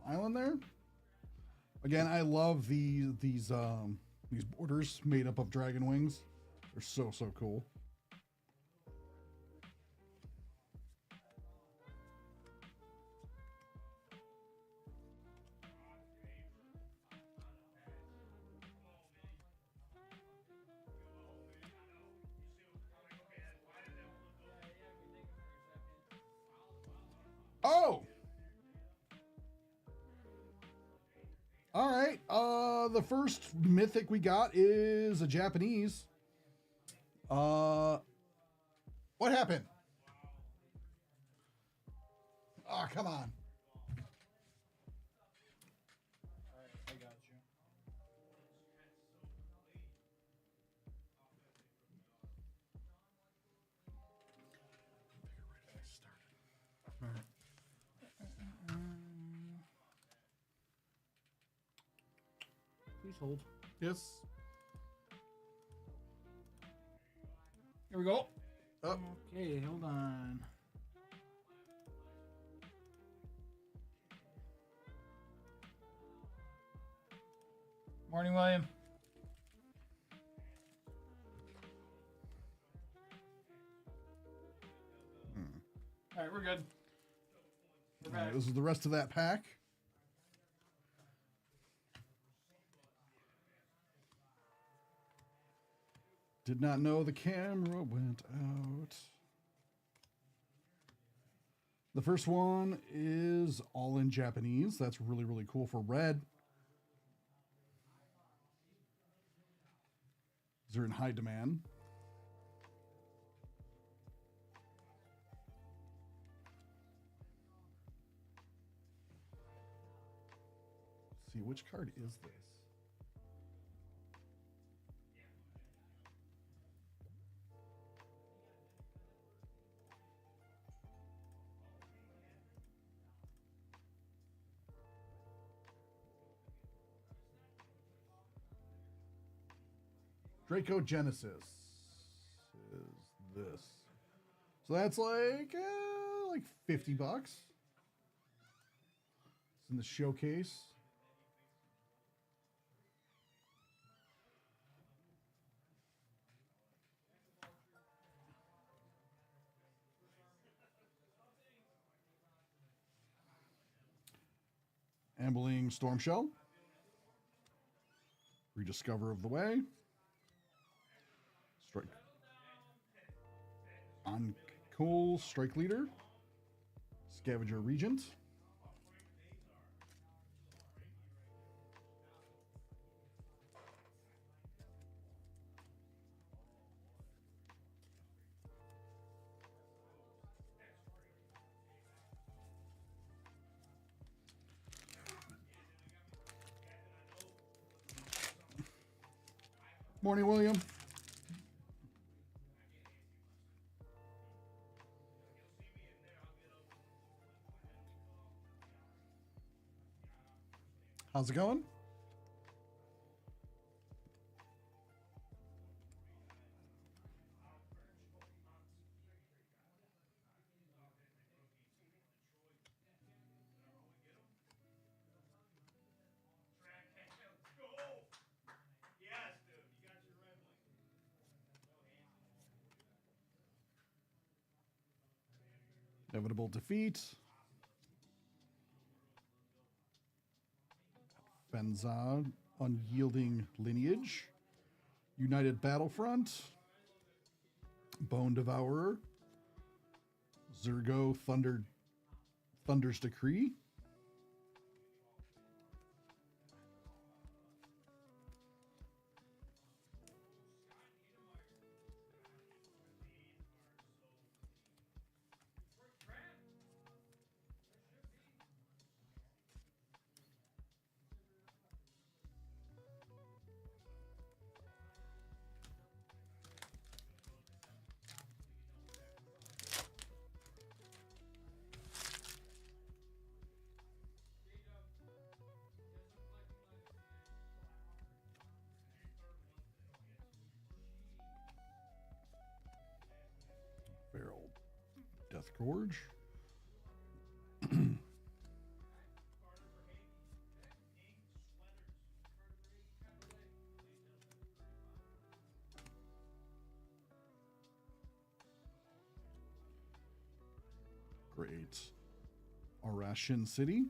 Island there. Again, I love these borders made up of dragon wings. They're so cool. Oh! All right. The first mythic we got is a Japanese. What happened? Oh, come on. Alright, I got you. Please hold. Yes. Here we go. Up. Okay, hold on. Morning, William. All right, we're good. We're All right, back. this is the rest of that pack. Did not know the camera went out. The first one is all in Japanese. That's really, really cool for red. They're in high demand. Let's see, which card is this? Draco Genesis is this. So that's like $50. It's in the showcase. Ambling Stormshell. Rediscover of the Way. Strike. On Cole, Strike Leader. Scavenger Regent. Morning, William. How's it going? Inevitable Defeat. Fenzad, Unyielding Lineage. United Battlefront. Bone Devourer. Zergo Thunder's Decree. Feral Death Gorge. Great. Arashin City.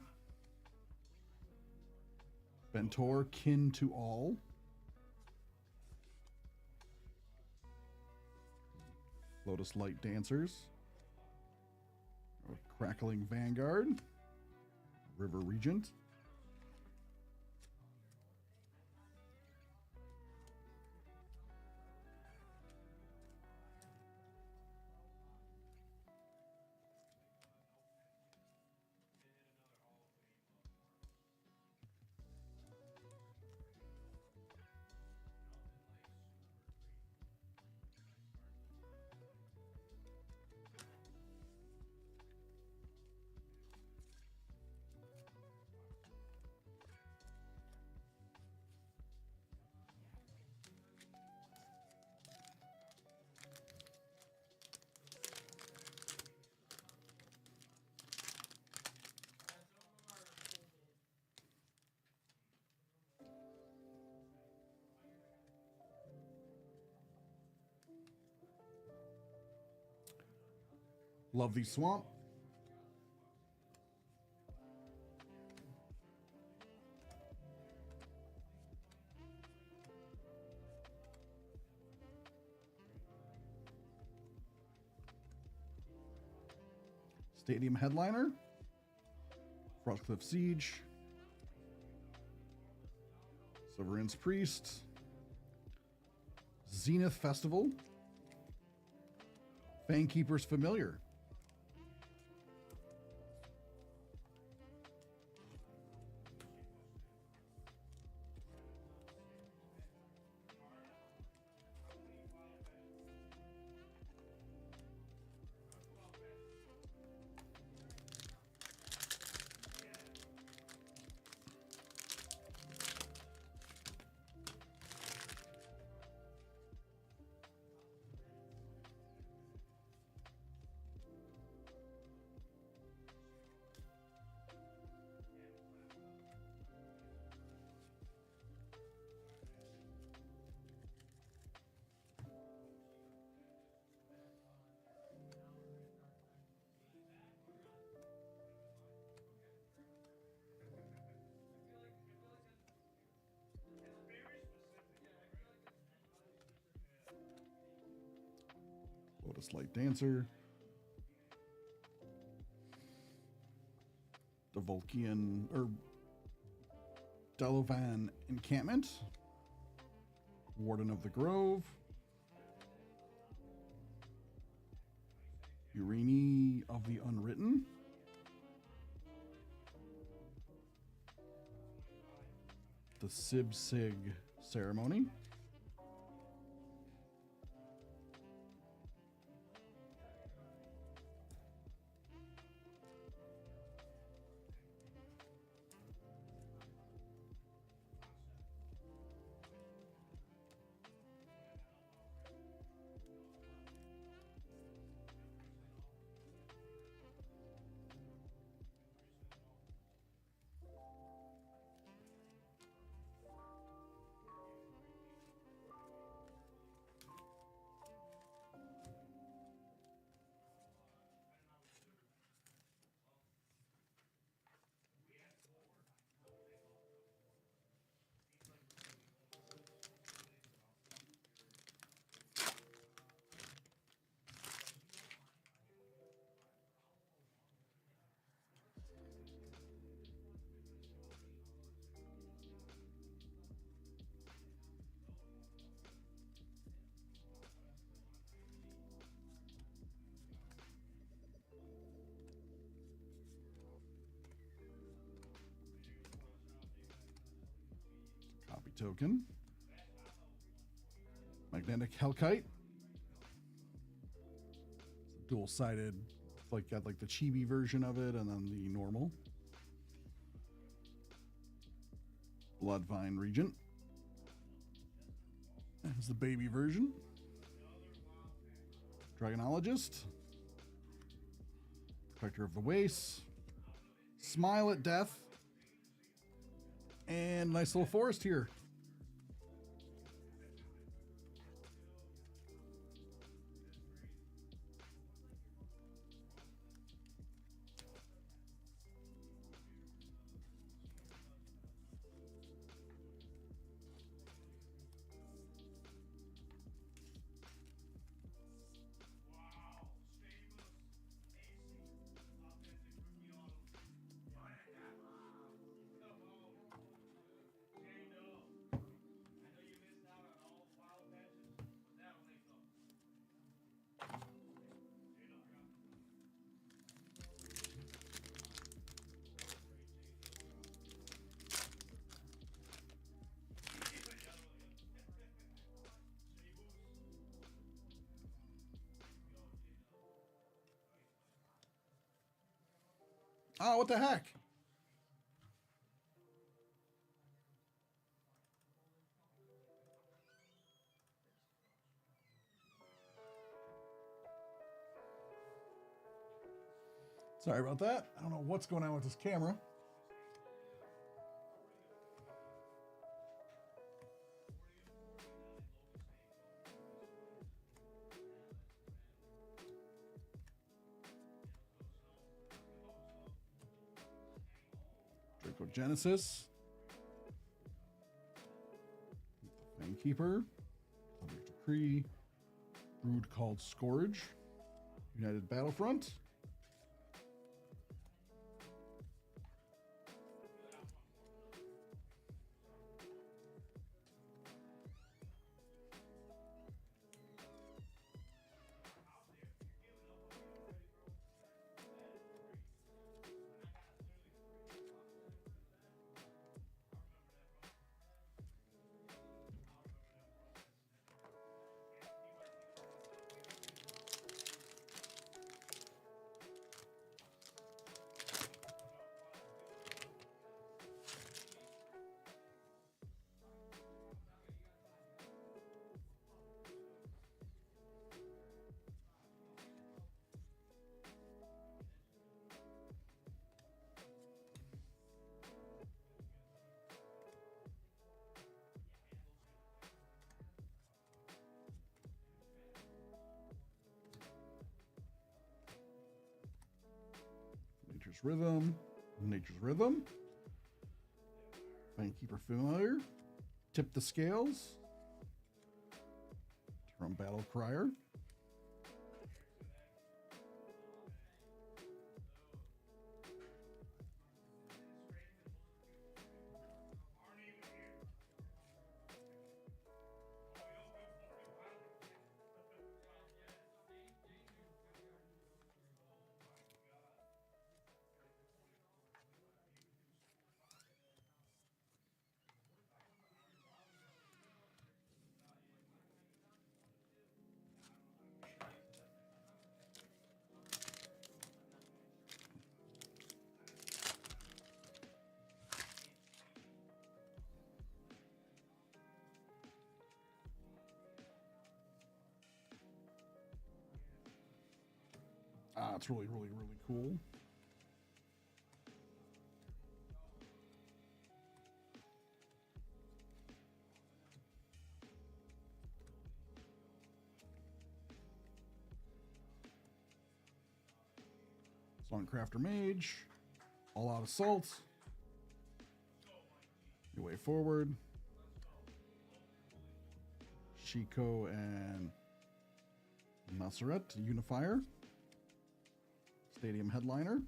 Bentor, Kin to All. Lotus Light Dancers. Crackling Vanguard. River Regent. Love the swamp. Stadium Headliner. Frostcliff Siege. Sovereign's Priest. Zenith Festival. Fangkeeper's Familiar. Lotus Light Dancer. The Volkian or Delovan Encampment. Warden of the Grove. Urini of the Unwritten. The Sib Sig Ceremony. Copy token. Magnetic Hellkite. Dual-sided, like got like the chibi version of it and then the normal. Bloodvine Regent. There's the baby version. Dragonologist. Protector of the Waste. Smile at Death. And nice little forest here. Oh, what the heck? Sorry about that. I don't know what's going on with this camera. Genesis. Fangkeeper. Thunder's Decree. Brood called Scourge. United Battlefront. Nature's Rhythm, Fangkeeper Familiar, Tip the Scales, From Battle Crier, it's really, really, really cool. Songcrafter Mage, All Out Assault, Your Way Forward, Shiko and Maseret, Unifier, Stadium Headliner,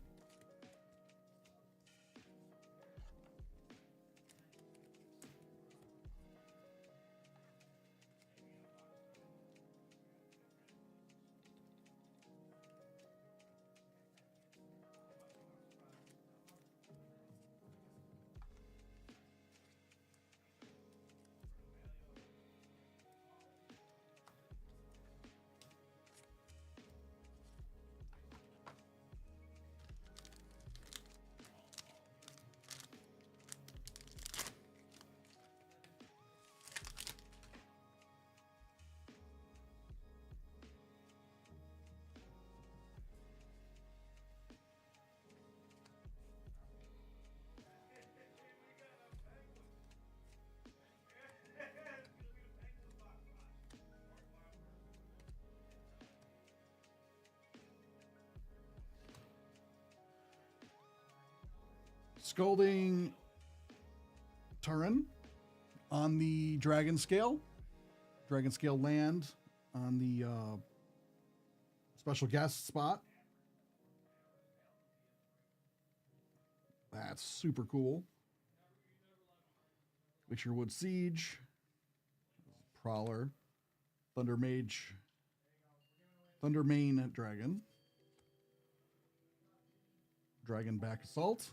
Scalding Turin on the Dragon Scale land on the special guest spot. That's super cool. Glacier Siege, Prowler, Thundermane Dragon, Dragonback Assault,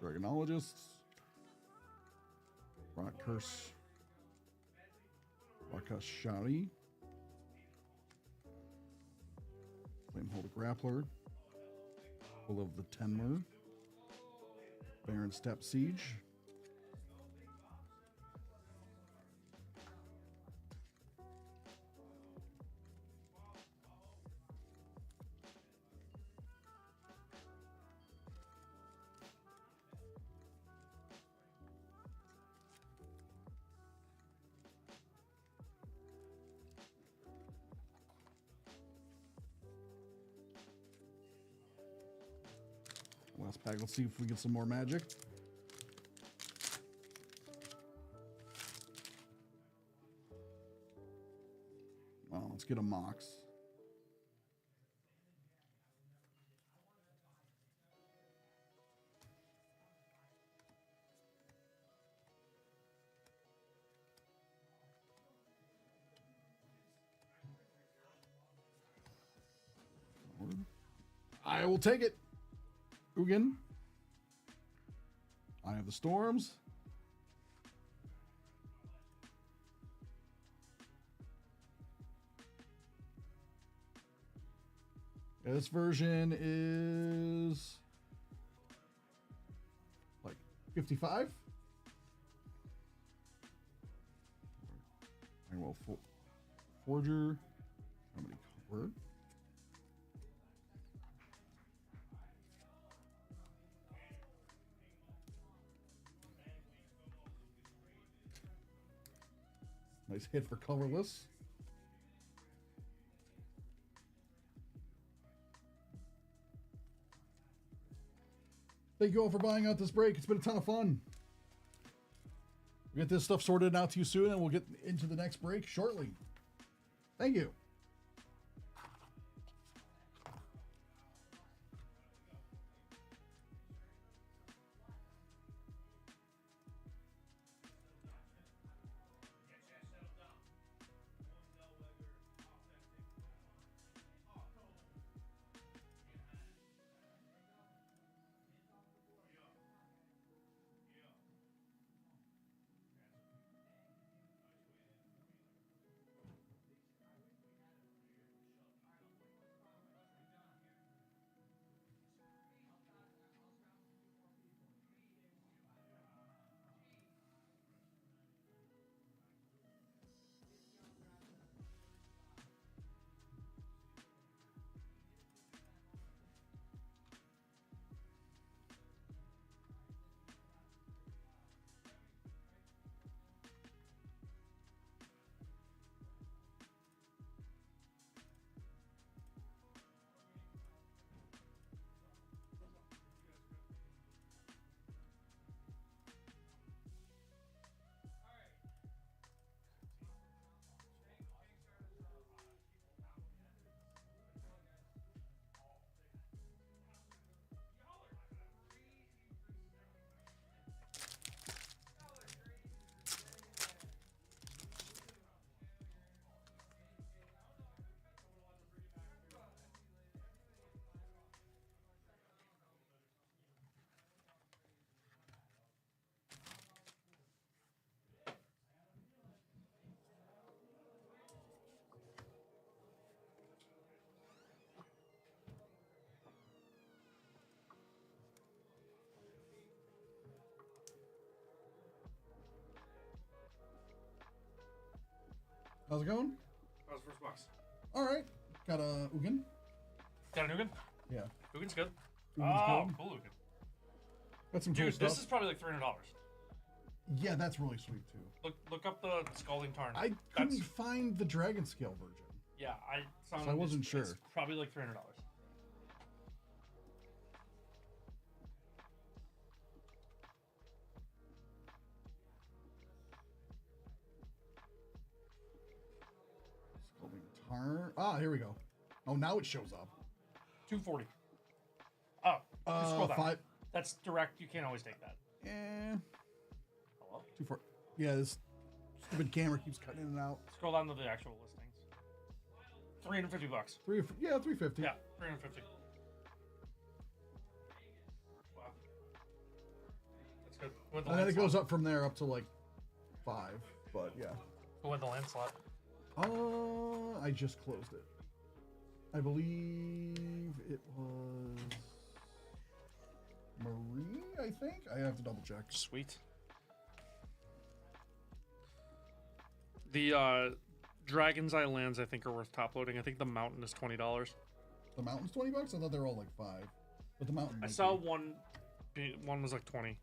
Dragonologists. Rock Curse. Rakashari. Flamehold Grappler. Will of the Tenmer. Baron Step Siege. Last pack. Let's see if we get some more magic. Well, let's get a Mox. I will take it. Ugin. Eye of the Storms. Yeah, this version is like 55. Well, Forger. How many covered? Nice hit for colorless. Thank you all for buying out this break. It's been a ton of fun. We'll get this stuff sorted out to you soon, and we'll get into the next break shortly. Thank you. How's it going? That was the first box. All right. Got a Ugin. Got an Ugin? Yeah. Ugin's good. Ugin's good. Cool Ugin. Got some cool Dude, stuff. this is probably like $300. Yeah, that's really sweet too. Look up the Scalding Tarn. I couldn't find the Dragon Scale version. Yeah, So I wasn't sure. It's probably like $300. Scalding Tarn. Ah, here we go. Oh, now it shows up. 240. Oh, just scroll down. 5. That's direct. You can't always take that. Hello? 240. Yeah, this stupid camera keeps cutting in and out. Scroll down to the actual listings. $350. 350. Yeah, 350. Wow. With the And then it goes landslide. up from there up to like 5. But yeah. With the landslide. I just closed it. I believe it was Marie, I think. I have to double check. Sweet. The Dragon's Eye lands, I think, are worth top loading. I think the mountain is $20. The mountain's $20? I thought they were all like 5. But the mountain I might saw be. one was like 20.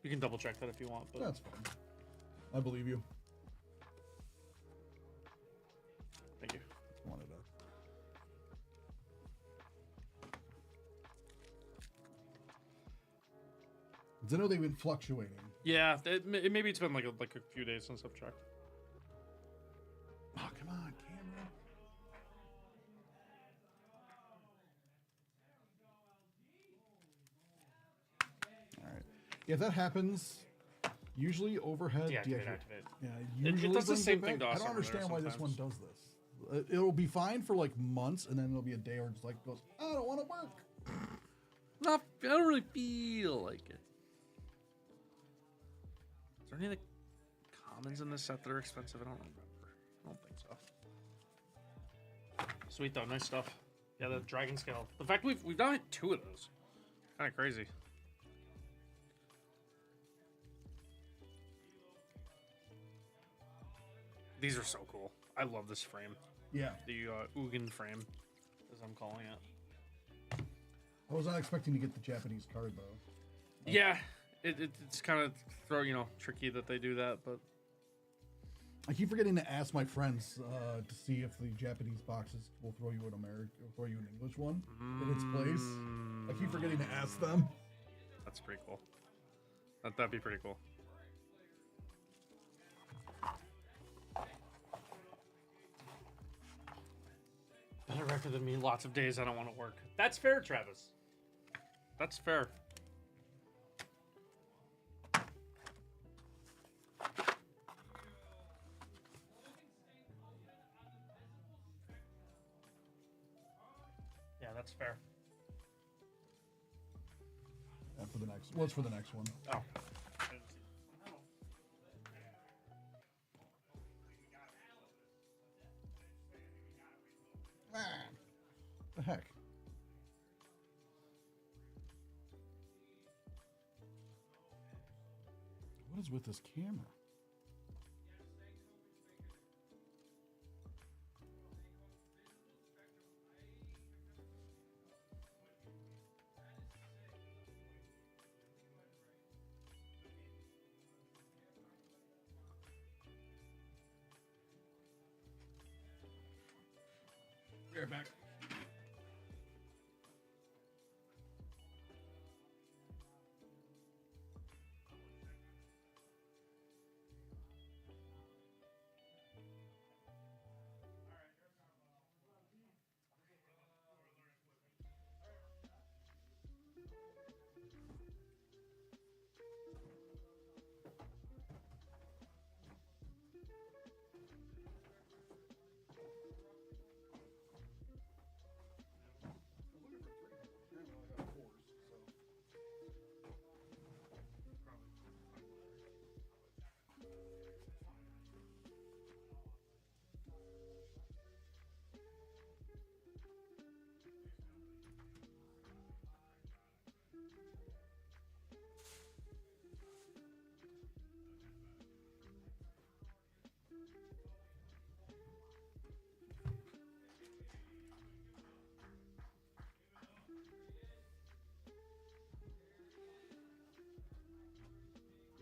You can double check that if you want. But That's fine. I believe you. thank you. Wanted to. I know they've been fluctuating. Yeah, maybe it's been like a few days since I've checked. Oh, come on, camera. All right. Yeah, if that happens, usually overhead Deactivate, deactivate. activate. Yeah, It usually does the brings same it thing back. to us I don't over there understand why this one sometimes. does this. It'll be fine for like months, and then there'll be a day where it's like goes, I don't want to work. I don't really feel like it. Is there any of the commons in this set that are expensive? I don't remember. I don't think so. Sweet though, nice stuff. Yeah, the dragon scale. The fact we've done 2 of those, kind of crazy. These are so cool. I love this frame. Yeah, The Ugin frame, as I'm calling it. I was not expecting to get the Japanese card though. Yeah, it's kind of tricky that they do that, but I keep forgetting to ask my friends to see if the Japanese boxes will throw you an English one in its place. I keep forgetting to ask them. that's pretty cool. That'd be pretty cool. Better record than me. Lots of days I don't want to work. That's fair, Travis. That's fair. Yeah, that's fair. For the next, what's for the next one? Oh. The heck? What is with this camera? Be right back.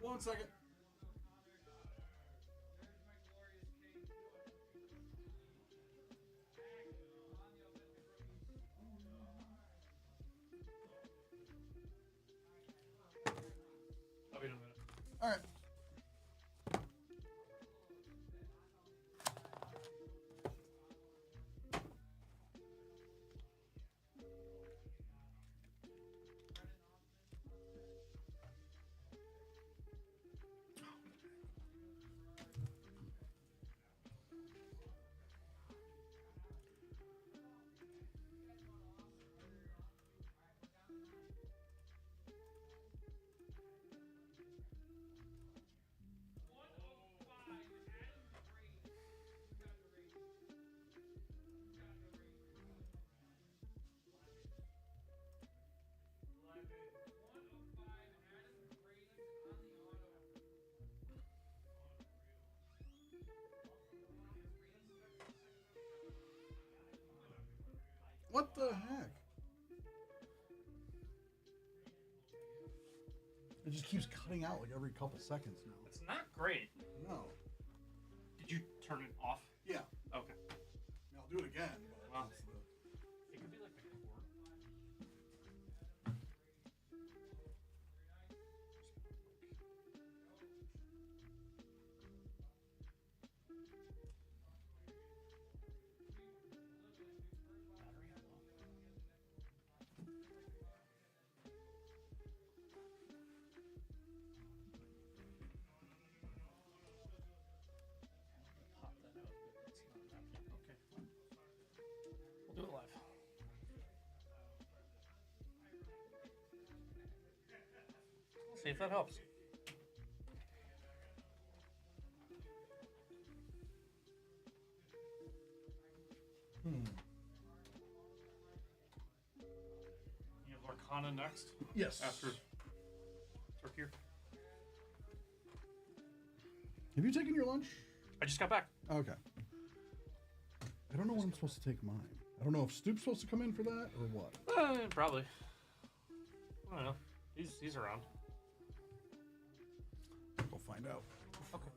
One second. I'll be in a minute. All right. What the heck? It just keeps cutting out like every couple seconds now. It's not great. No. Did you turn it off? Yeah. Okay. I'll do it again. But Well, it's it could be like the cord. Pop that out, but it's not happening. Okay, fine. We'll do it live. We'll see if that helps. You have Lorcana next yes. after Turkey. Have you taken your lunch? I just got back. Okay. I don't know when I'm supposed to take mine. I don't know if Stoop's supposed to come in for that or what. Probably. I don't know. He's around. We'll find out. Okay.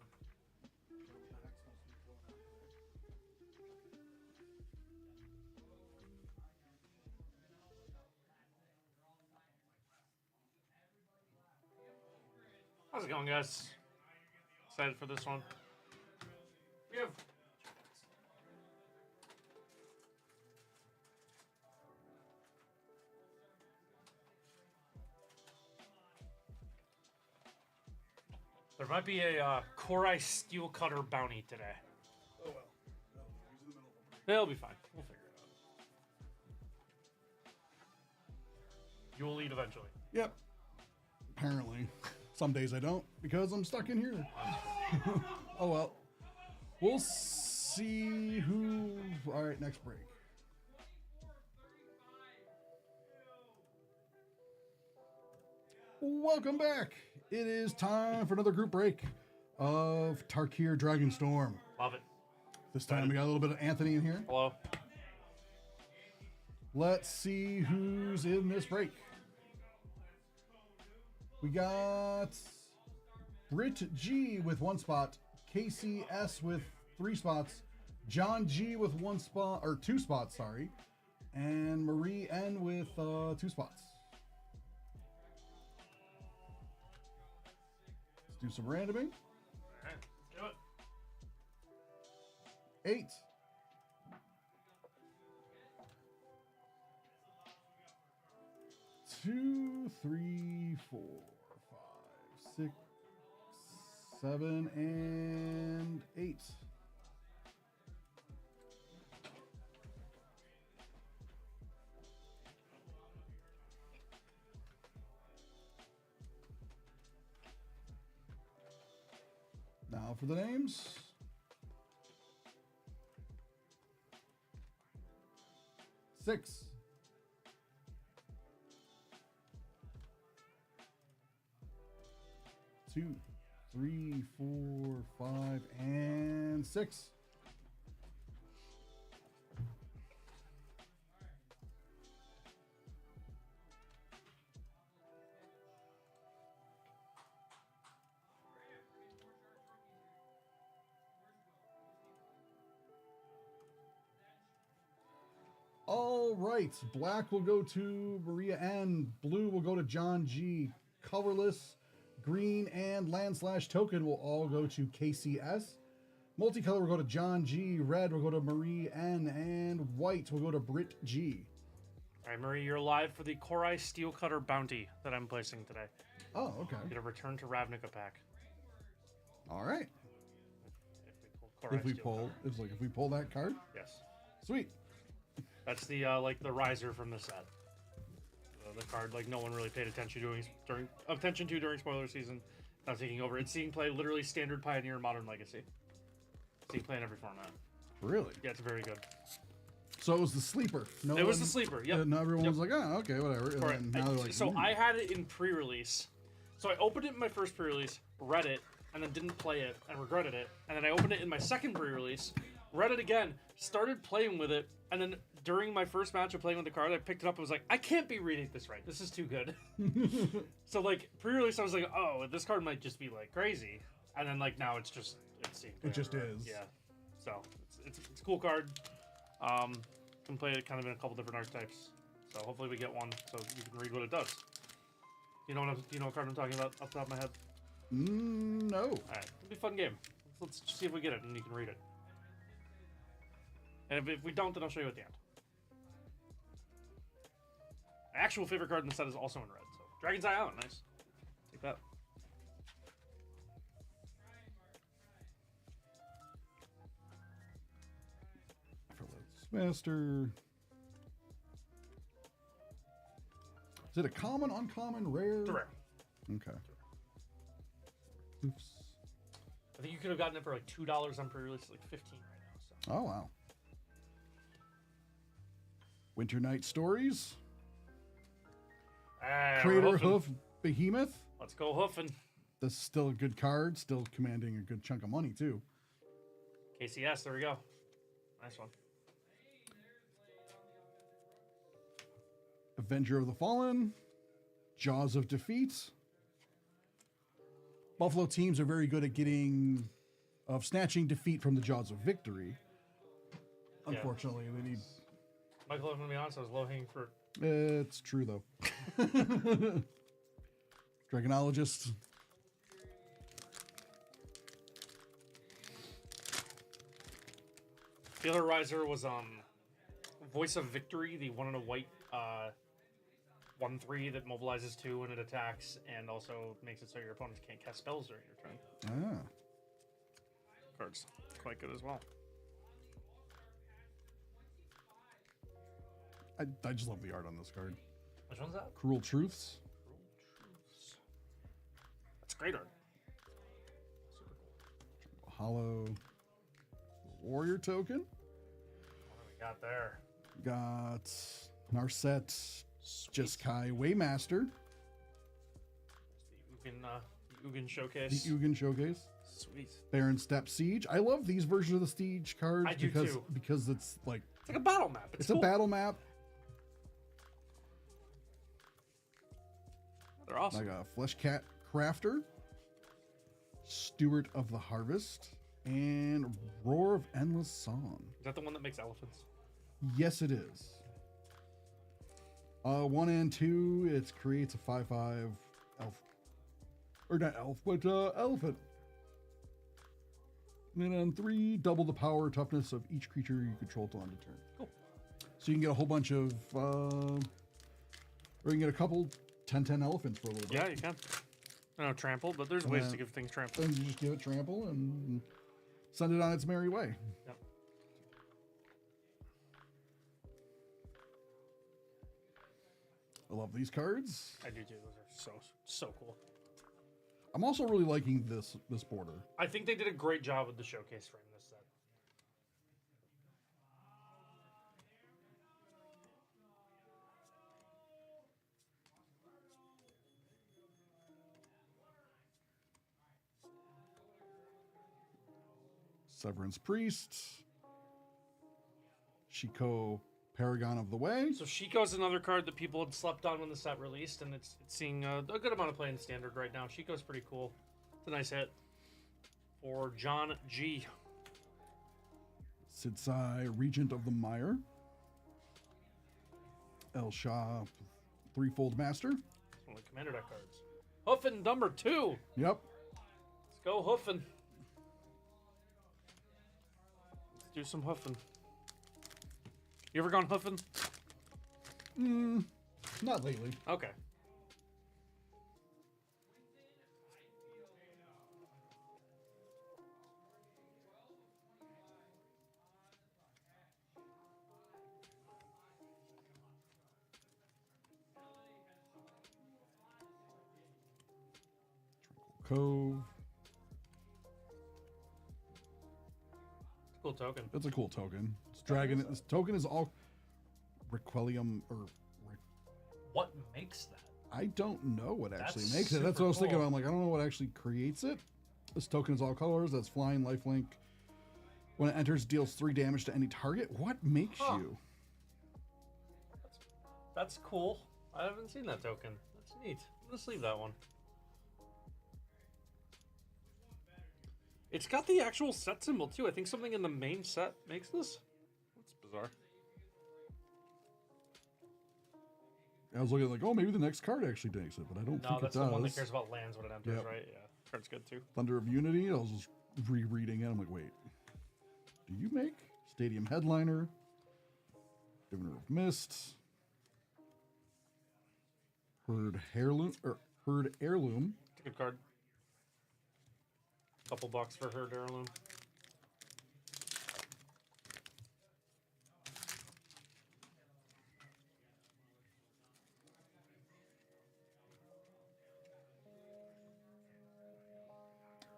How's it going, guys? Excited for this one? We have. There might be a Korai Steel Cutter bounty today. Oh well. They'll be fine. We'll figure it out. You will eat eventually. Yep. Apparently. Some days I don't because I'm stuck in here. Oh well. We'll see who. All right, next break. Welcome back. It is time for another group break of Tarkir Dragonstorm. Love it. This time we got a little bit of Anthony in here. Hello. Let's see who's in this break. We got Britt G with 1 spot, KCS with 3 spots, John G with 1 spot, or 2 spots, sorry, and Marie N with 2 spots. Let's do some randoming. Alright, do it. 8. 2, 3, 4, 5, 6, 7, and 8. Now for the names. Six. 2, 3, 4, 5, and 6. All right, black will go to Maria N. Blue will go to John G. Colorless, green, and land / token will all go to KCS. Multicolor will go to John G. Red will go to Marie N. And white will go to Britt G. All right, Marie, you're live for the Korai Steel Cutter bounty that I'm placing today. Oh, okay. Get a return to Ravnica pack. All right. If we pull Korai Steel Cutter. If we pull that card, Yes. sweet. That's the like the riser from the set. The card like no one really paid attention to during spoiler season. Now taking over. It's seeing play literally standard Pioneer and Modern Legacy. Seeing play in every format. Really? Yeah, it's very good. So it was the sleeper. It was the sleeper. Yep. And everyone was like, oh, okay, whatever. And Correct. then now they're like, So "Ooh." I had it in pre-release. So I opened it in my first pre-release, read it, and then didn't play it and regretted it. And then I opened it in my second pre-release, read it again, started playing with it, and then during my first match of playing with the card, I picked it up. I was like, I can't be reading this right. This is too good. So like pre-release, I was like, oh, this card might just be like crazy, and then like now it's just It just is. Yeah. So it's a cool card. Can play it kind of in a couple different archetypes. So hopefully we get one so you can read what it does. You know what card I'm talking about off the top of my head? No. All right, it'll be a fun game. Let's see if we get it and you can read it. And if we don't, then I'll show you at the end. My actual favorite card in the set is also in red. So Dragon's Eye out, nice. Take that. Master. Is it a common, uncommon, rare? It's a rare. Okay. Oops. I think you could have gotten it for like $2 on pre-release, like $15 right now. So. Oh, wow. Winter Night Stories. Crater Hoof Behemoth. Let's go hoofing. This is still a good card, still commanding a good chunk of money, too. KCS, there we go. Nice one. Avenger of the Fallen. Jaws of Defeat. Buffalo teams are very good at snatching defeat from the jaws of victory. Unfortunately, they need... Michael, I'm going to be honest, I was low-hanging fruit. It's true, though. Dragonologist. The other riser was Voice of Victory, the 1 and a white 1/3 that mobilizes 2 when it attacks, and also makes it so your opponents can't cast spells during your turn. Ah. Card's quite good as well. I just love the art on this card. Which one's that? Cruel Truths. Cruel Truths. That's great art. Super cool. Hollow Warrior token. What do we got there? Got Narset Jeskai Waymaster. The Ugin Showcase. The Ugin Showcase. Sweet. Baron Step Siege. I love these versions of the Siege cards I do too. because it's like a battle map. It's a cool. battle map. They're awesome. Like a Flesh Cat Crafter, Steward of the Harvest, and Roar of Endless Song. Is that the one that makes elephants? Yes, it is. 1 and 2, it creates a 5/5 elf. Or not elf, but elephant. And then on 3, double the power toughness of each creature you control till end of turn. Cool. So you can get a whole bunch of, or you can get a couple 10/10 elephants for a little bit. Yeah, you can. I know trample, but there's ways to give things trample. And you just give it trample and send it on its merry way. Yep. I love these cards. I do too. Those are so cool. I'm also really liking this border. I think they did a great job with the showcase frame this set. Severance Priest. Shiko, Paragon of the Way. So Shiko's another card that people had slept on when the set released, and it's seeing a good amount of play in Standard right now. Shiko's pretty cool. It's a nice hit for John G. Sidsai, Regent of the Mire. El Shah, Threefold Master. It's one of the commander deck cards. Hoofin' number 2. Yep. Let's go hoofin'. Let's do some hoofin'. You ever gone hoofing? Not lately. Okay. Cove. Cool token. It's a cool token. It's dragon. This token is all Requiem or What makes that? I don't know what actually That's makes it. That's super what I was thinking cool. about. I'm like, I don't know what actually creates it. This token is all colors. That's flying, lifelink. When it enters, deals 3 damage to any target. What makes you? That's cool. I haven't seen that token. That's neat. I'm gonna sleeve that one. It's got the actual set symbol too. I think something in the main set makes this. That's bizarre. I was looking like, oh, maybe the next card actually takes it, but I don't No, think it that's does. the one that cares about lands when it enters, Yep. right? Yeah, card's good too. Thunder of Unity. I was just rereading it. I'm like, wait, do you make Stadium Headliner, Diviner of Mist, Herd Heirloom? It's a good card. Couple bucks for Herd Heirloom.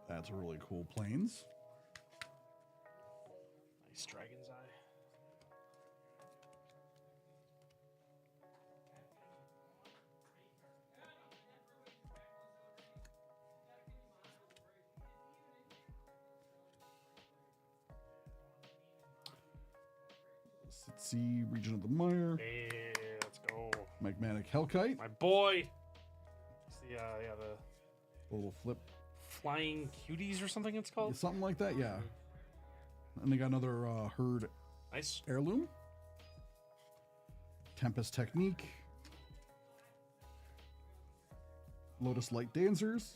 That's a really cool planes. Nice Dragon's Eye. See Region of the Mire, Hey, let's go. Magmatic Hellkite, My boy. It's the the little flip, flying cuties or something it's called. something like that, yeah. And they got another Herd Nice. Heirloom, Tempest Technique, Lotus Light Dancers,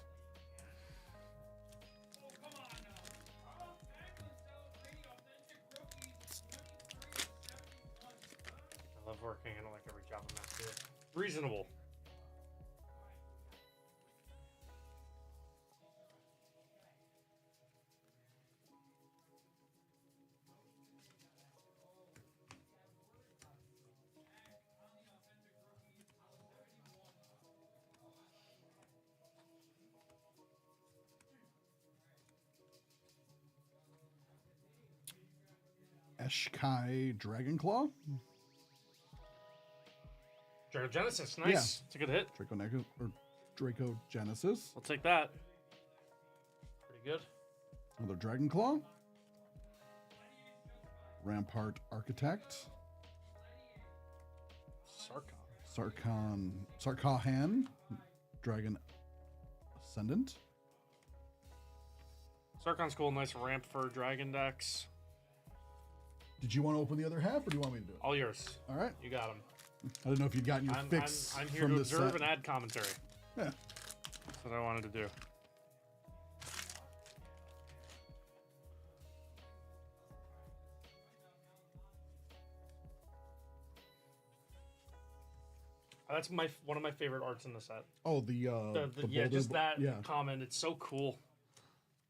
I love working. I don't like every job I'm at too. Reasonable. Eshkai Dragonclaw, Draco Genesis, nice. Yeah. It's a good hit. Draco Genesis, I'll take that. Pretty good. another Dragonclaw, Rampart Architect, Sarkhan Dragon Ascendant, Sarkon's cool. Nice ramp for Dragon decks. Did you want to open the other half, or do you want me to do it? All yours. All right. You got them. I don't know if you'd gotten your I'm fix here from to this observe set. and add commentary. Yeah. That's what I wanted to do. That's one of my favorite arts in the set. Oh, the Yeah, boulder just that yeah. comment. It's so cool.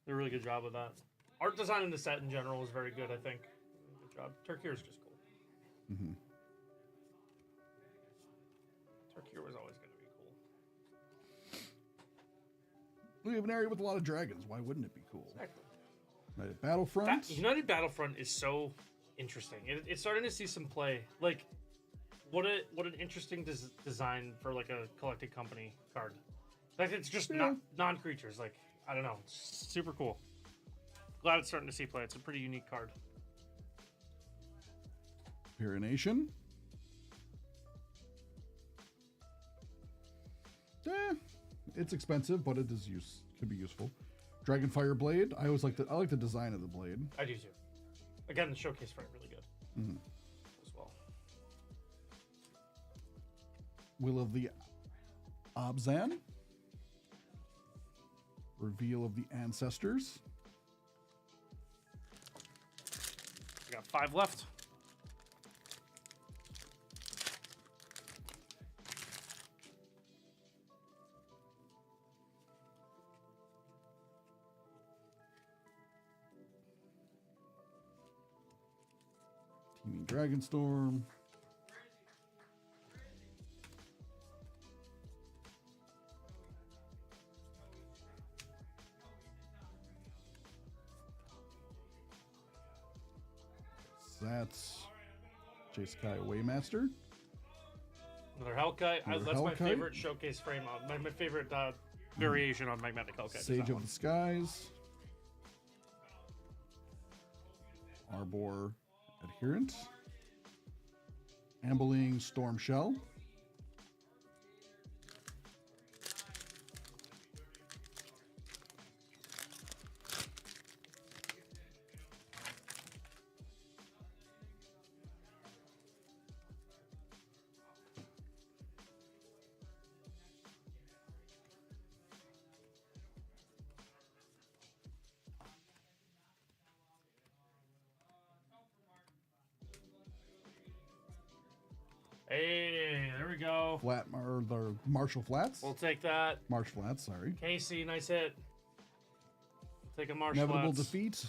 They did a really good job with that. Art design in the set in general is very good, I think. Good job. Turkey is just cool. Mm-hmm. Turkey was always going to be cool. We have an area with a lot of dragons. Why wouldn't it be cool? Exactly. Right, Battlefront. United Battlefront is so interesting. It's starting to see some play. Like, what an interesting design for like a collected company card. Like, it's just not non-creatures. Like, I don't know. It's super cool. Glad it's starting to see play. It's a pretty unique card. Pyronation. It's expensive, but it is can be useful. Dragonfire Blade. I like the design of the blade. I do too. Again, the showcase frame really good Mm-hmm. as well. Will of the Abzan. Reveal of the Ancestors. We got 5 left. Teeming Dragonstorm. That's J-Sky Waymaster. Another Hellkite. Another That's my Hellkite. favorite showcase frame. My favorite variation on Magmatic Hellkite. is Sage that of one. the Skies. Arbor Adherent. Ambling Storm Shell. no. or the Marshall Flats. We'll take that. Marsh Flats, sorry. Casey, nice hit. Take a Marsh Inevitable Flats. Defeat.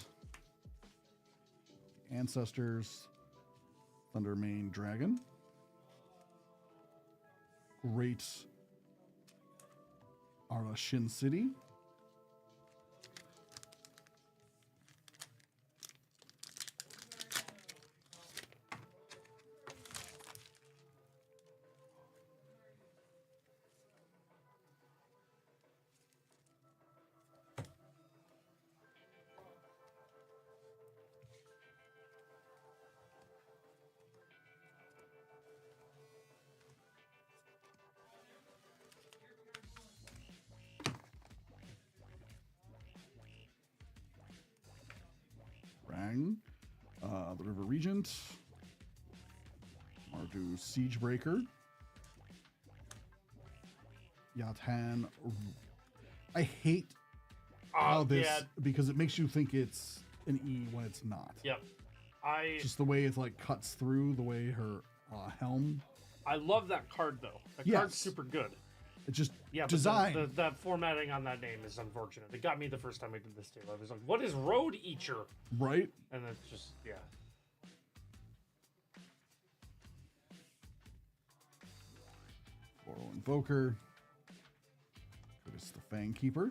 Ancestors. Thundermane Dragon. Great Arla Shin City. Rang, the River Regent, Mardu Siegebreaker, Yatan. I hate how this Yeah. because it makes you think it's an E when it's not. Yep. Just the way it like cuts through the way her helm. I love that card though. That Yes. card's super good. It's just Yeah, but design. the formatting on that name is unfortunate. It got me the first time I did this too. I was like, "What is Road Eater?" Right? And it's just Floral Invoker. Curtis the Fang Keeper.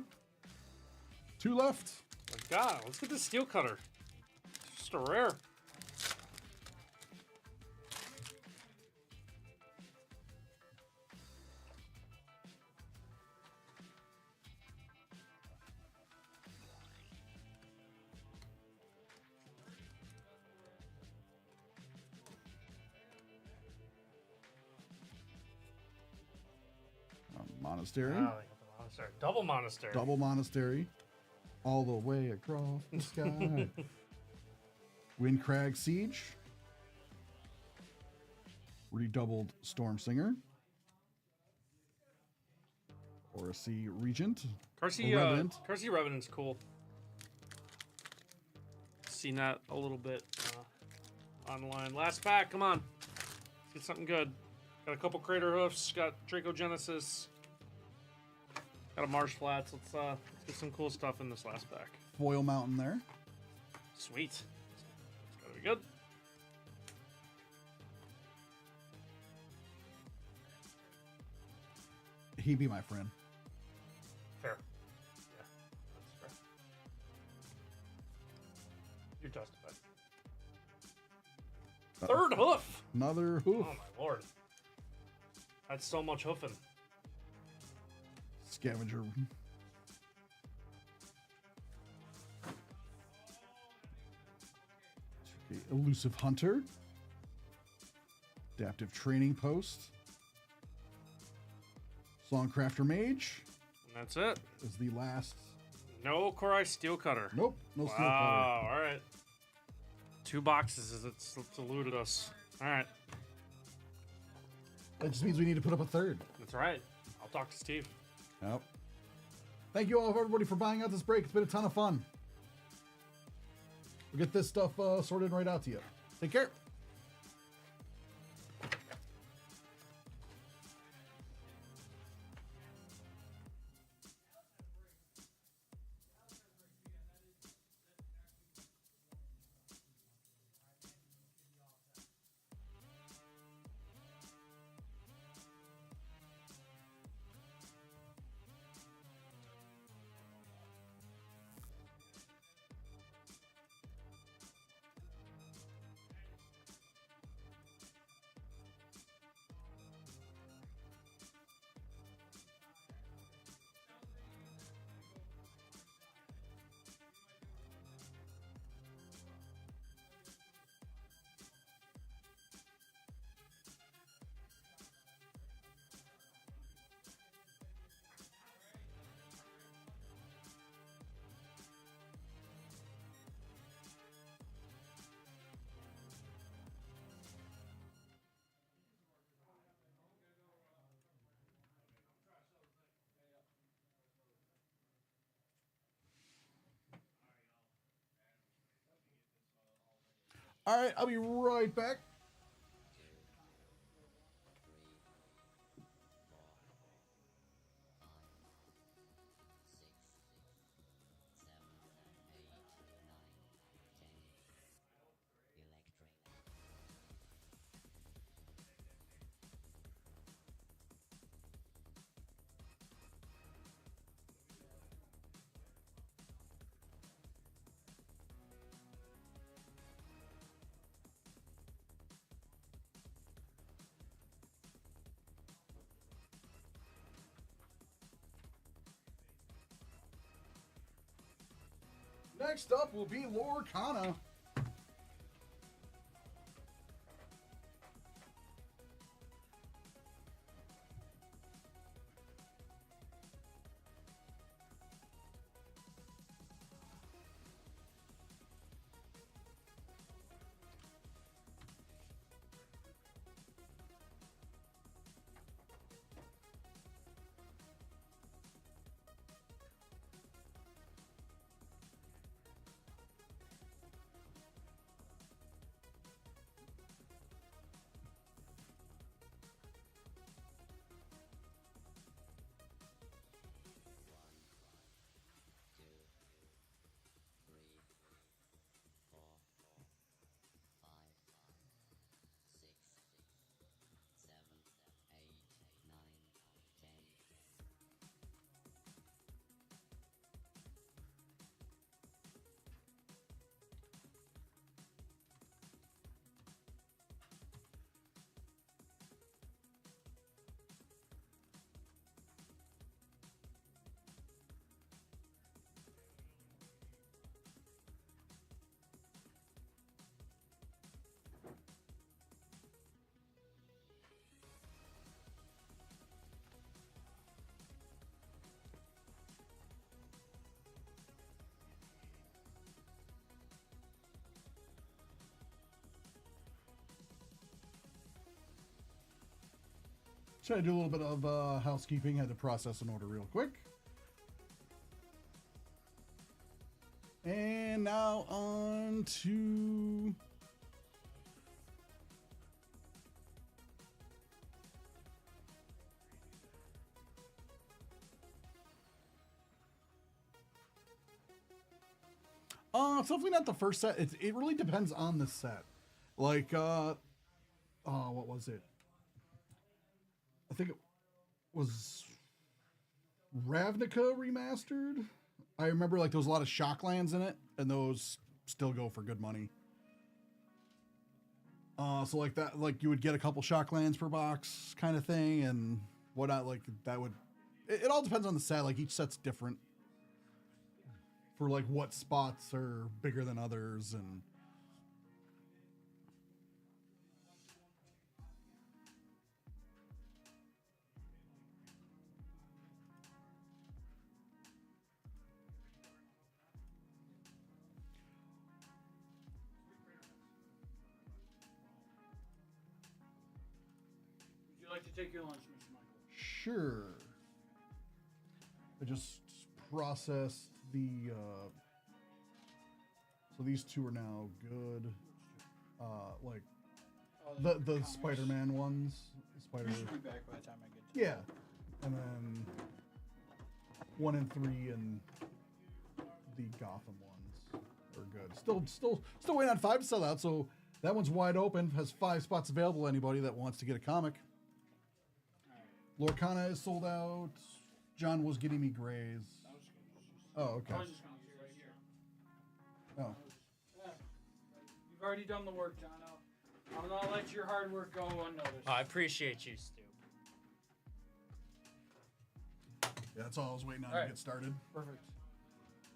2 left. My God, let's get the Steel Cutter. It's just a rare. Monastery. Oh, they got the Monastery. Double Monastery. Double Monastery. All the way across the sky. Windcrag Siege. Redoubled Storm Singer. Oracy Regent. Carsey, Or Revenant. Carsey Revenant's cool. Seen that a little bit online. Last pack, come on. Let's get something good. Got a couple Crater Hoofs, got Draco Genesis, got a Marsh Flats. Let's get some cool stuff in this last pack. Foil Mountain there. Sweet. It's gotta be good. He be my friend. Fair. Yeah, that's fair. You're justified. Third hoof! Another hoof. Oh my lord. That's so much hoofing. Scavenger. Okay, Elusive Hunter. Adaptive Training Post. Songcrafter Mage And that's it. is the last. No Korai Steel Cutter. Nope, no Steel Cutter. Wow, alright. 2 boxes as it's eluded us. Alright, That just means we need to put up a third. that's right. I'll talk to Steve. Yep. Thank you all, everybody, for buying out this break. It's been a ton of fun. We'll get this stuff sorted right out to you. Take care. All right, I'll be right back. Next up will be Lorcana. Should I do a little bit of housekeeping? Had to process an order real quick. And now on to it's definitely not the first set. It really depends on the set. Like what was it? I think it was Ravnica remastered. I remember like there was a lot of Shocklands in it, and those still go for good money. So like that, like you would get a couple Shocklands per box kind of thing, and whatnot. Like that would, it all depends on the set. Like each set's different for like what spots are bigger than others, and Would you like to take your lunch, Mr. Michael? sure. I just processed the so these two are now good. Like the comics. Spider-Man ones. Spider. You should be back by the time I get to Yeah. And then 1 and 3 and the Gotham ones are good. Still waiting on 5 to sell out, so that one's wide open. Has 5 spots available. Anybody that wants to get a comic. Lorcana is sold out. John was getting me Grays. Oh, okay. I was just going to use it right here. Oh. Yeah. You've already done the work, John. I'm not let your hard work go unnoticed. I appreciate you, Stu. Yeah, that's all I was waiting on All right. to get started. Perfect.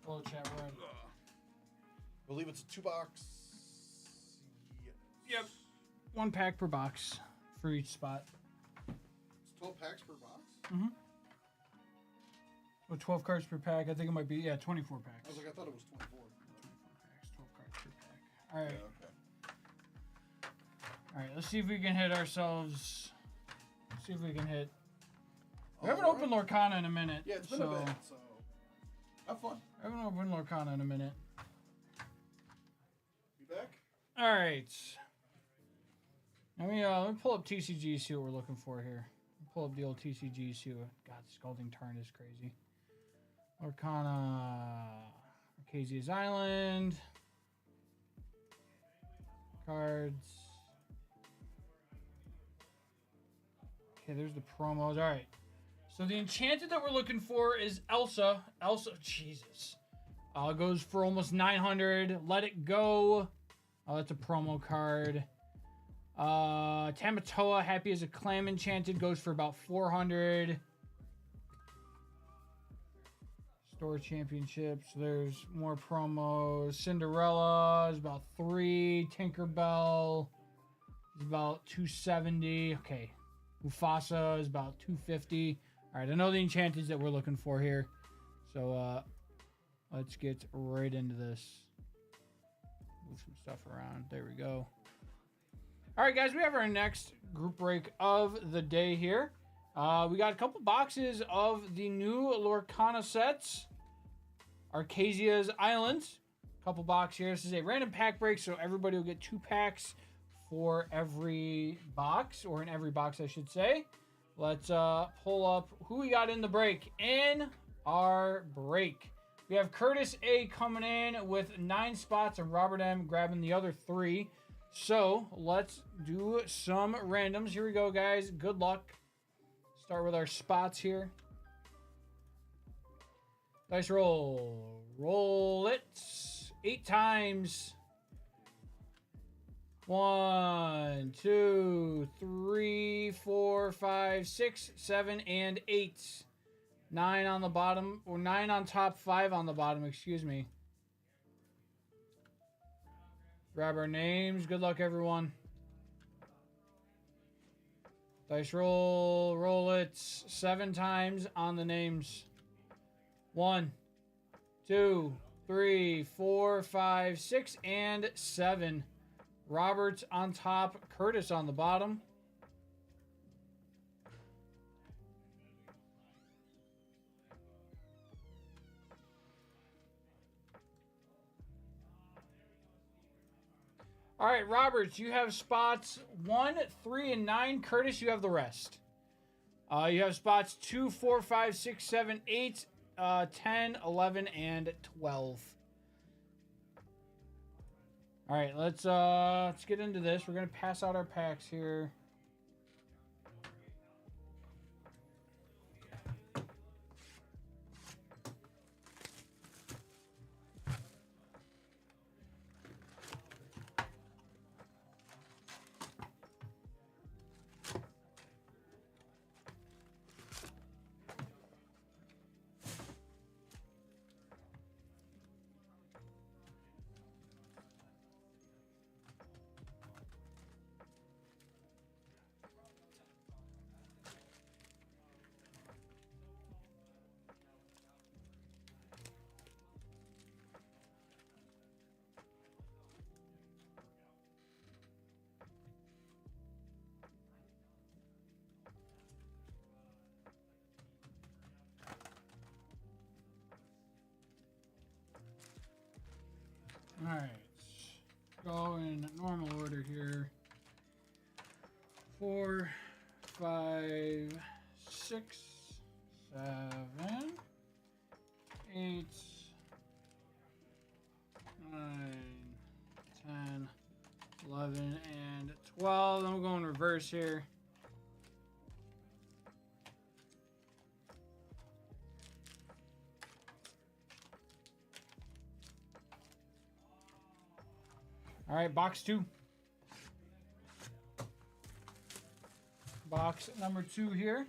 Hello, chat room. I believe it's a 2-box. Yep. 1 pack per box for each spot. It's 12 packs per box? Mm-hmm. With 12 cards per pack, I think it might be, 24 packs. I was like, I thought it was 24. 24 packs, 12 cards per pack. All right. Yeah, okay. All right, let's see if we can hit ourselves. Let's see if we can hit. We haven't All opened Lorcana in a minute. Yeah, it's been so a bit, so have fun. I haven't opened Lorcana in a minute. Be back? All right. Let me pull up TCG, see what we're looking for here. Pull up the old TCG, see what. God, Scalding Tarn is crazy. Lorcana, Arcasia's Island. Cards. Okay, there's the promos. All right. So the enchanted that we're looking for is Elsa. Elsa, Jesus. Goes for almost 900. Let It Go. Oh, that's a promo card. Tamatoa, Happy as a Clam Enchanted, goes for about 400. Store championships. There's more promos. Cinderella is about 3. Tinkerbell is about 270. Okay. Mufasa is about 250. All right, I know the enchanteds that we're looking for here. So let's get right into this. Move some stuff around. There we go. All right, guys, we have our next group break of the day here. We got a couple boxes of the new Lorcana sets. Arcasia's Islands. A couple boxes here. This is a random pack break, so everybody will get 2 packs for every box, or in every box, I should say. Let's pull up who we got in the break. In our break, we have Curtis A coming in with 9 spots and Robert M grabbing the other 3. So let's do some randoms. Here we go, guys. Good luck. Start with our spots here. Dice roll. Roll it 8 times. 1, 2, 3, 4, 5, 6, 7, and 8. 9 on the bottom, or 9 on top, 5 on the bottom, excuse me. Grab our names. Good luck, everyone. Dice roll. Roll it 7 times on the names. 1, 2, 3, 4, 5, 6, and 7. Roberts on top, Curtis on the bottom. All right, Roberts, you have spots 1, 3, and 9. Curtis, you have the rest. You have spots 2, 4, 5, 6, 7, 8, 10, 11, and 12. All right, let's get into this. We're gonna pass out our packs here. All right, go in normal order here. 4, 5, 6, 7, 8, 9, 10, 11, and 12. Then we'll go in reverse here. All right, box 2. Box number 2 here.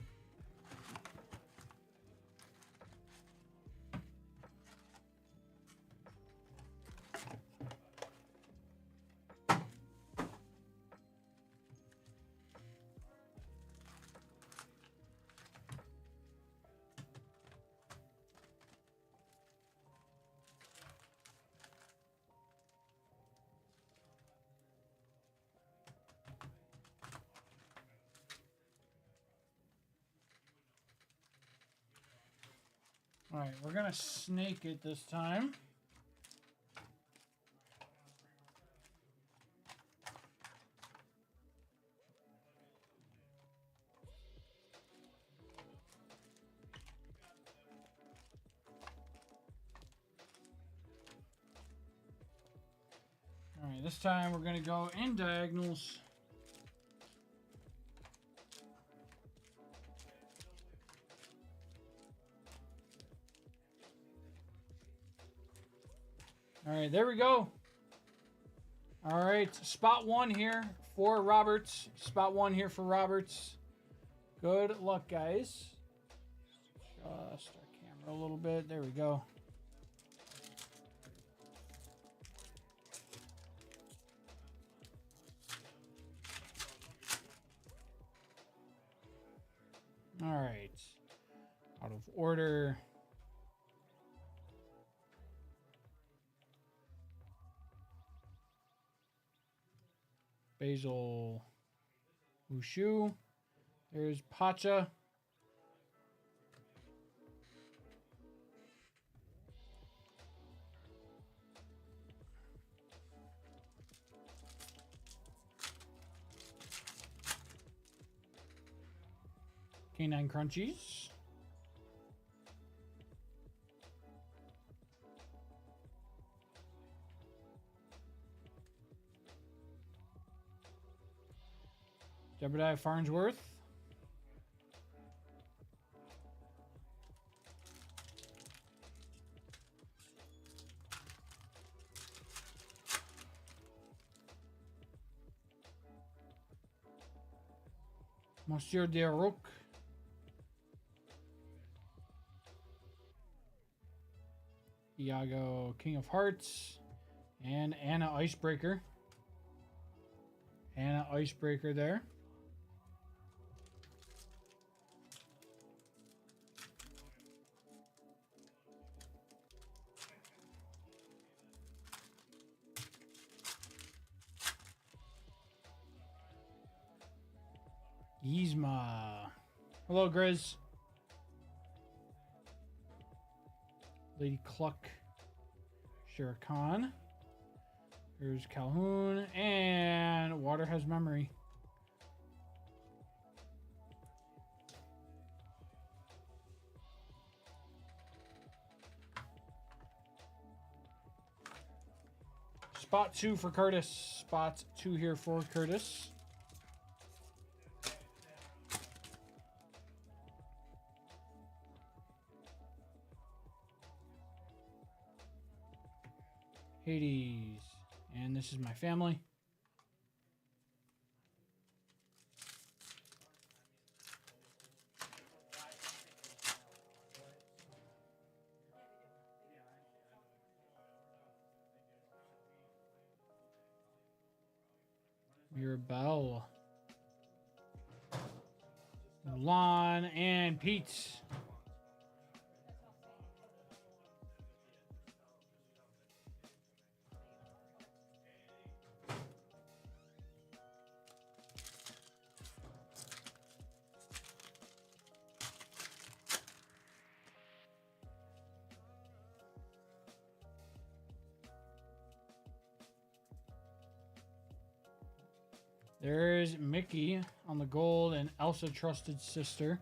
All right, we're gonna snake it this time. All right, this time we're gonna go in diagonals. All right, there we go. All right, spot 1 here for Roberts. Spot 1 here for Roberts. Good luck, guys. Just our a little bit. There we go. All right. Out of order. Basil Wushu. There's Pacha. Canine Crunchies. Jebediah Farnsworth. Monsieur Derouk. Iago King of Hearts. And Anna Icebreaker. Anna Icebreaker there. Yzma. Hello, Grizz. Lady Cluck. Shere Khan. Here's Calhoun. And Water Has Memory. Spot 2 for Curtis. Spot 2 here for Curtis. Hades. And this is my family. Mirabelle. Mulan and Pete. There's Mickey on the gold and Elsa Trusted Sister.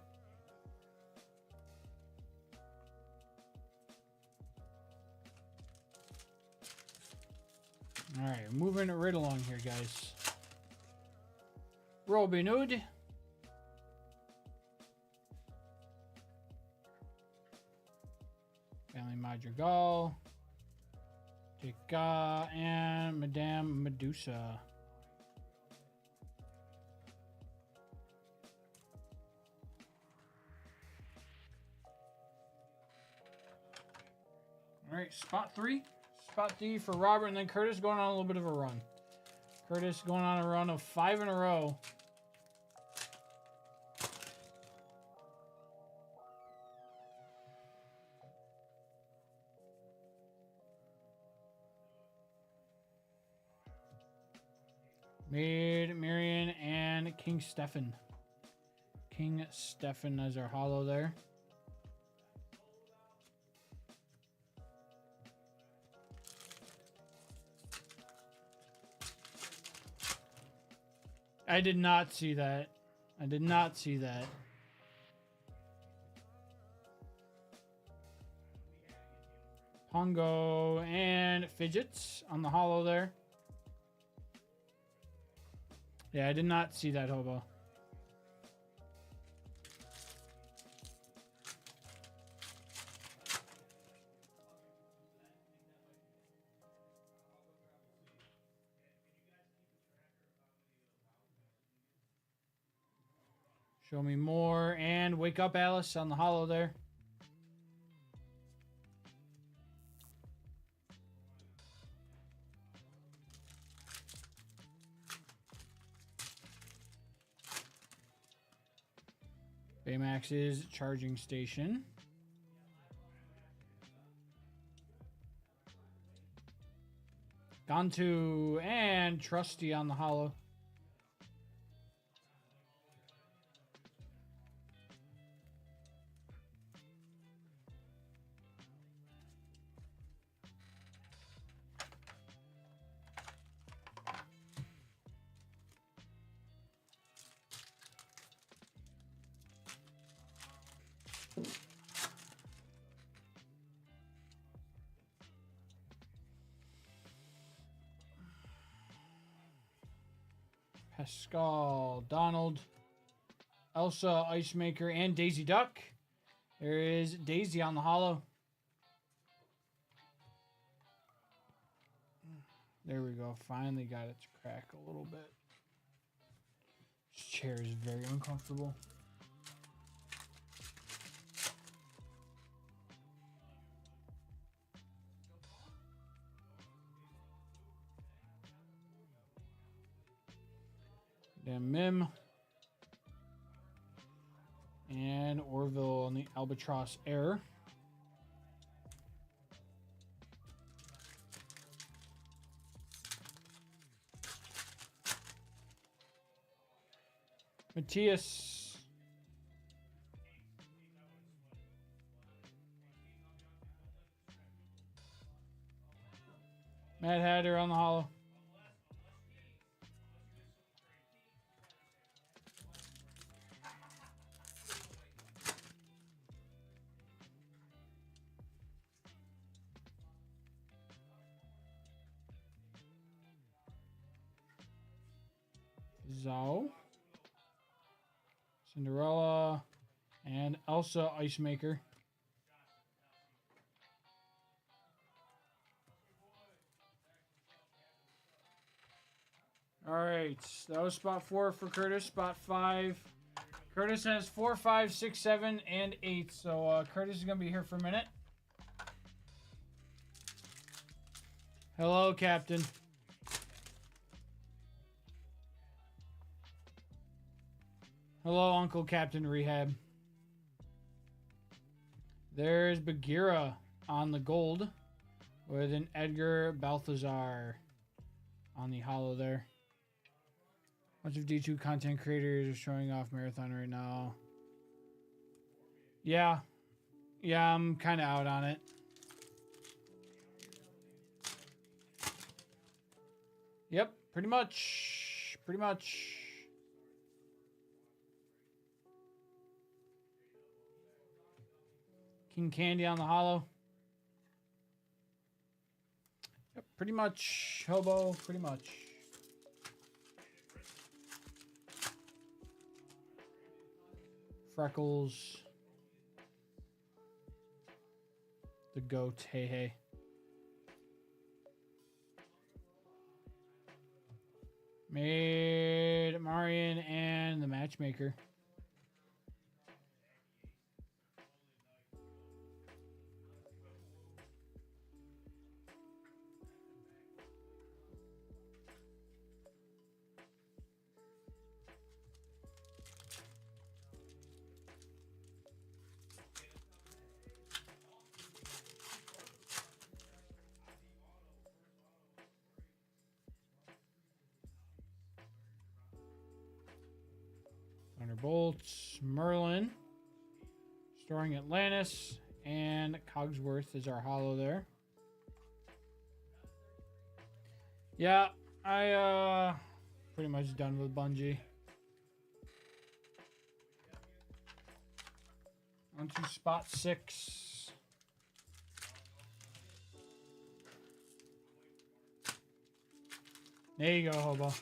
All right, moving right along here, guys. Robin Hood. Family Madrigal. Tika and Madame Medusa. All right, spot 3. Spot 3 for Robert, and then Curtis going on a little bit of a run. Curtis going on a run of 5 in a row. Maid Marian and King Stefan. King Stefan as our holo there. I did not see that. I did not see that. Pongo and Fidgets on the holo there. Yeah, I did not see that, Hobo. Show me more. And Wake Up Alice on the holo there. Baymax's charging station. Gantu and Trusty on the hollow. Pascal, Donald, Elsa, Ice Maker, and Daisy Duck. There is Daisy on the hollow. There we go. Finally got it to crack a little bit. This chair is very uncomfortable. Then Mim. And Orville on the Albatross Air. Matthias. Mad Hatter on the hollow. Zhao. Cinderella. And Elsa Ice Maker. All right, that was spot 4 for Curtis. Spot 5. Curtis has 4, 5, 6, 7, and 8. So Curtis is gonna be here for a minute. Hello, Captain. Hello, Uncle Captain Rehab. There's Bagheera on the gold with an Edgar Balthazar on the hollow there. Bunch of D2 content creators are showing off Marathon right now. Yeah, I'm kind of out on it. Yep, pretty much. King Candy on the hollow. Yep, pretty much. Hobo, pretty much. Freckles. The goat, hey. Made Marion and the matchmaker. Thunderbolts, Merlin, storing Atlantis, and Cogsworth is our hollow there. Yeah, I pretty much done with Bungie. On to spot 6. There you go, Hobo.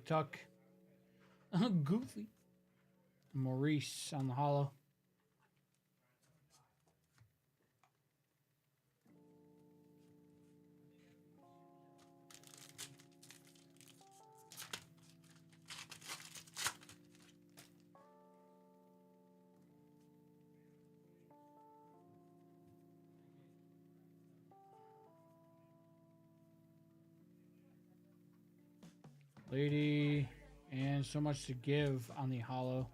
Tuck. Goofy. Maurice on the hollow. Lady, and so much to give on the hollow.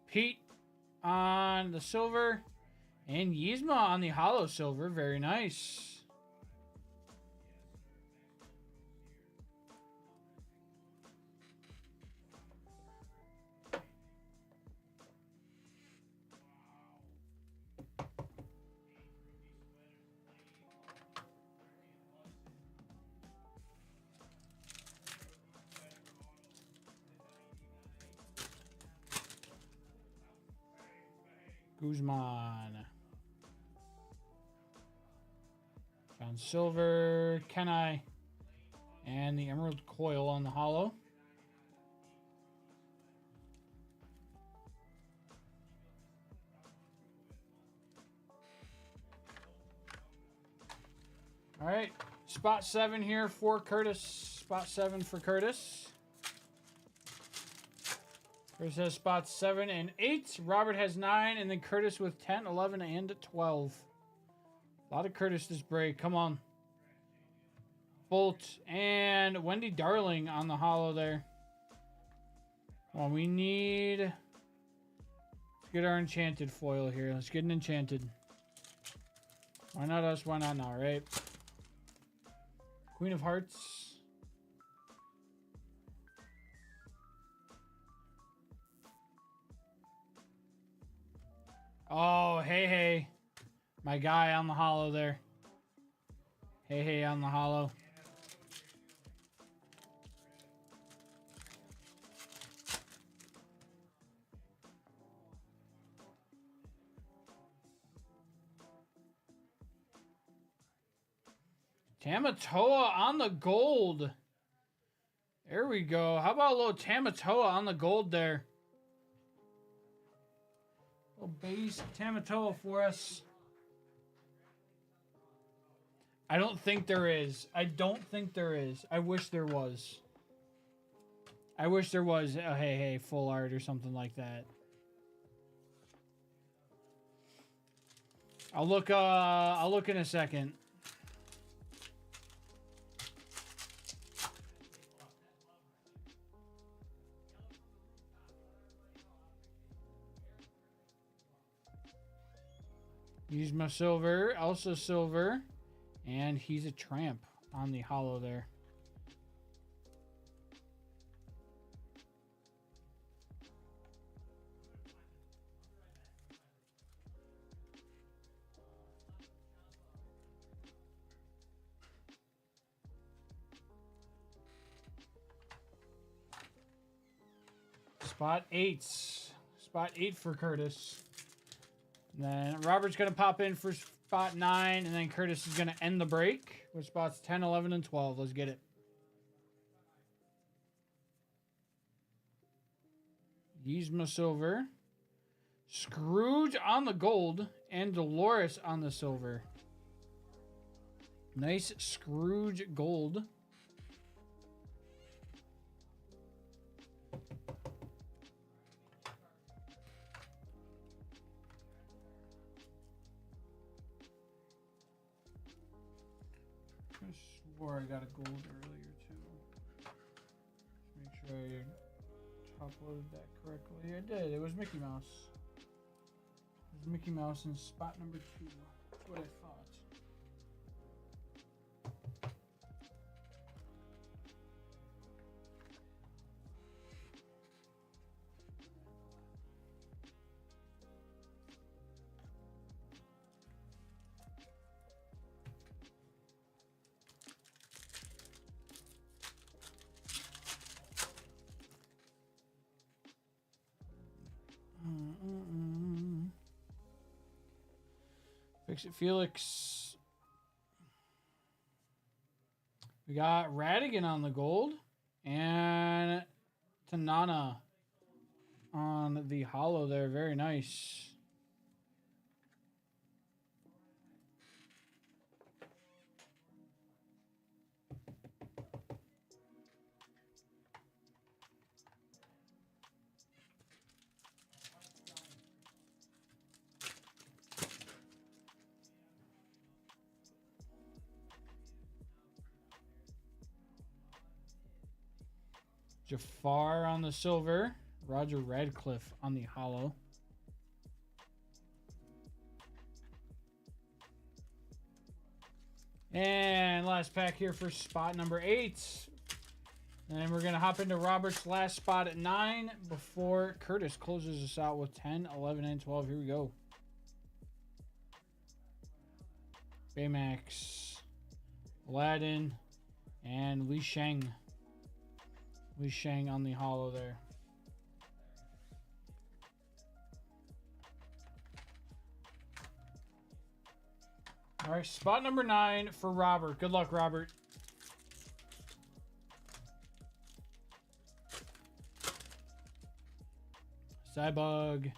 Pete on the silver, and Yzma on the hollow silver. Very nice. Guzman. John Silver, Kenai, and the Emerald Coil on the hollow. All right, spot 7 here for Curtis. Spot 7 for Curtis. Curtis has spots 7 and 8. Robert has 9, and then Curtis with 10, 11, and 12. A lot of Curtis this break. Come on. Bolt and Wendy Darling on the hollow there. Well, we need... Let's get our enchanted foil here. Let's get an enchanted. Why not us? Why not now, right? Queen of Hearts. Oh, hey. My guy on the hollow there. Hey on the hollow. Tamatoa on the gold. There we go. How about a little Tamatoa on the gold there? A little base Tamatoa for us. I don't think there is. I don't think there is. I wish there was. I wish there was a hey full art or something like that. I'll look in a second. Use my silver, Elsa silver, and he's a tramp on the hollow there. Spot 8. Spot 8 for Curtis. And then Robert's going to pop in for spot 9, and then Curtis is going to end the break with spots 10, 11, and 12. Let's get it. Yzma silver. Scrooge on the gold, and Dolores on the silver. Nice Scrooge gold. I swore I got a gold earlier too. Just make sure I top loaded that correctly. I did. It was Mickey Mouse. It was Mickey Mouse in spot number 2. That's what I thought. Fix it, Felix. We got Radigan on the gold and Tanana on the hollow there. Very nice. Jafar on the silver. Roger Radcliffe on the hollow. And last pack here for spot number 8. And we're going to hop into Robert's last spot at 9 before Curtis closes us out with 10, 11, and 12. Here we go. Baymax, Aladdin, and Li Sheng. Li Sheng on the hollow there. All right, spot number 9 for Robert. Good luck, Robert. Cybug.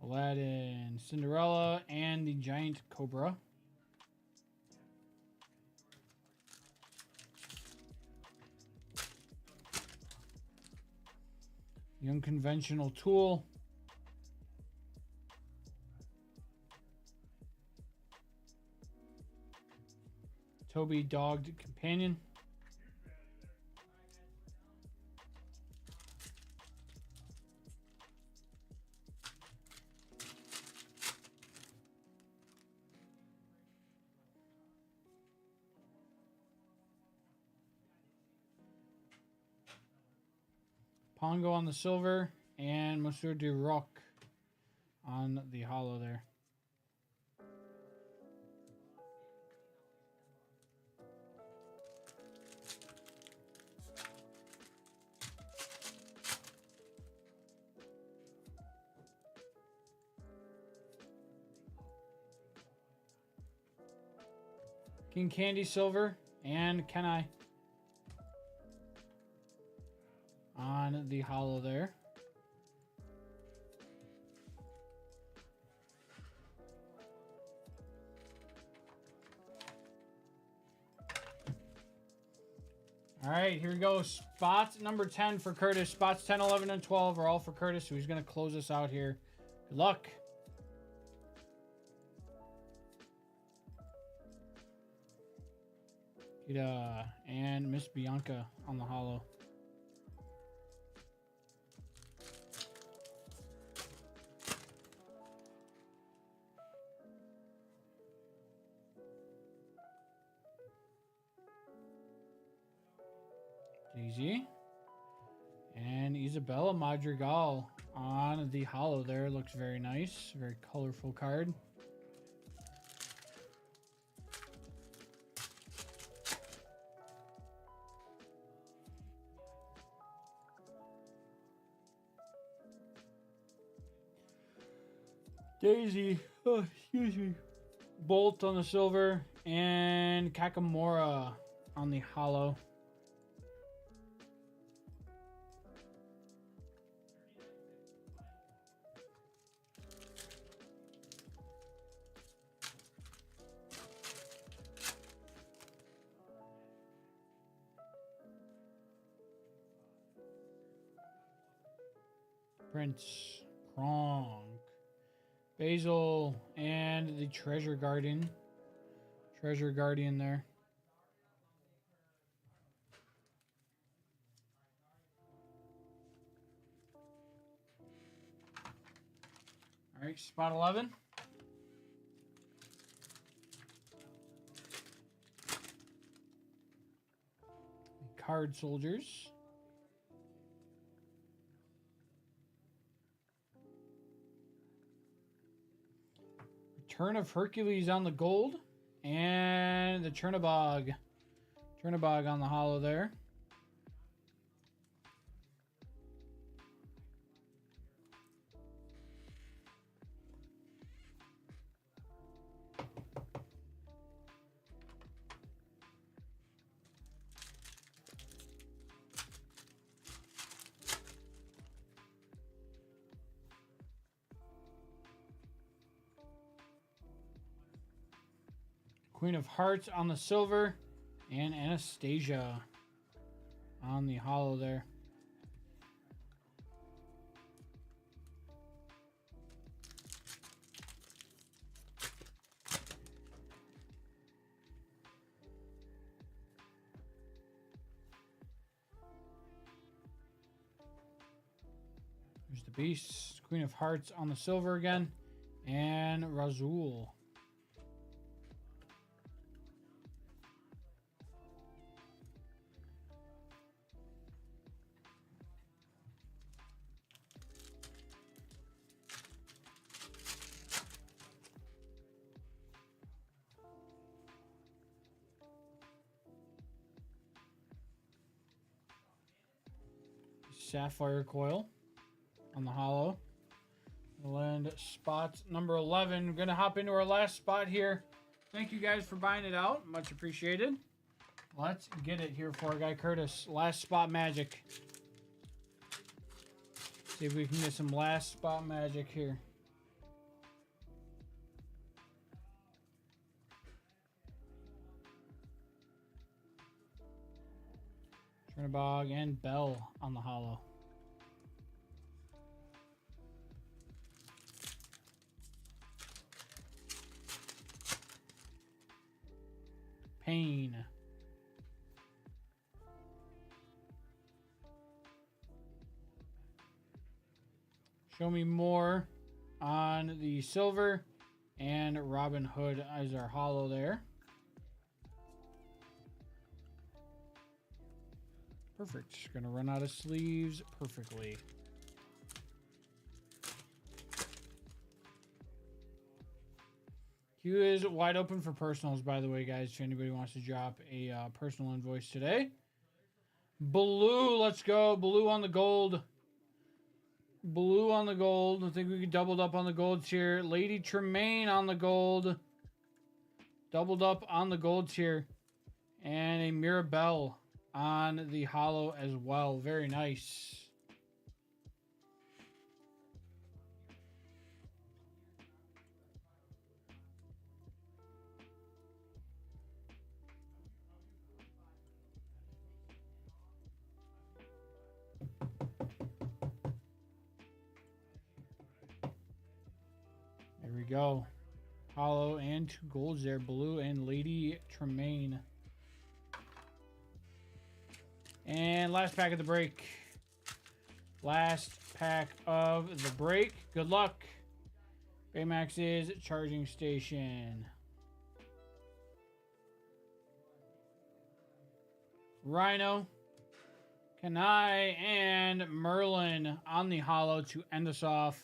Aladdin, Cinderella, and the Giant Cobra. The Unconventional Tool. Toby Dogged Companion. Pongo on the silver, and Monsieur du Roc on the hollow there. King Candy silver, and Kenai on the hollow there. All right, here we go. Spot number 10 for Curtis. Spots 10, 11, and 12 are all for Curtis, so he's going to close us out here. Good luck. And Miss Bianca on the hollow. Daisy. And Isabella Madrigal on the hollow there. Looks very nice. Very colorful card. Daisy. Oh, excuse me. Bolt on the silver. And Kakamora on the hollow. Prince, Kronk, Basil, and the Treasure Guardian. Treasure Guardian there. All right, spot 11. The Card Soldiers. Return of Hercules on the gold, and the Chernabog. Chernabog on the hollow there. Queen of Hearts on the silver, and Anastasia on the hollow there. There's the Beast. Queen of Hearts on the silver again. And Razul. Sapphire Coil on the hollow. Land spot number 11. We're going to hop into our last spot here. Thank you guys for buying it out. Much appreciated. Let's get it here for our guy Curtis. Last spot magic. See if we can get some last spot magic here. Chernabog and Bell on the hollow. Pain. Show me more on the silver, and Robin Hood as our hollow there. Perfect. Gonna run out of sleeves perfectly. Queue is wide open for personals, by the way, guys. If anybody wants to drop a personal invoice today. Blue, let's go. Blue on the gold. Blue on the gold. I think we could doubled up on the golds here. Lady Tremaine on the gold. Doubled up on the golds here. And a Mirabelle on the hollow as well. Very nice. There we go. Hollow and 2 golds there. Blue and Lady Tremaine. And last pack of the break. Last pack of the break. Good luck. Baymax's charging station. Rhino, Kanai, and Merlin on the hollow to end us off.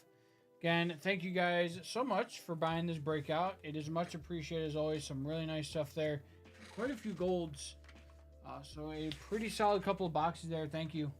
Again, thank you guys so much for buying this breakout. It is much appreciated as always. Some really nice stuff there. Quite a few golds. So a pretty solid couple of boxes there. Thank you.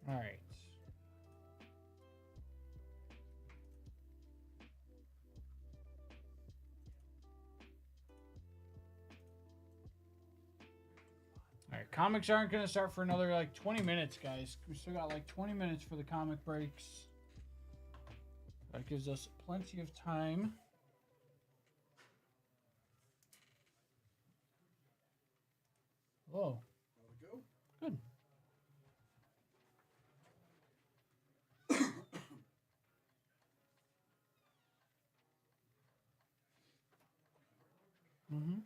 All right. All right, comics aren't going to start for another like 20 minutes, guys. We still got like 20 minutes for the comic breaks. That gives us plenty of time. Whoa. Go. Good. Mm-hmm.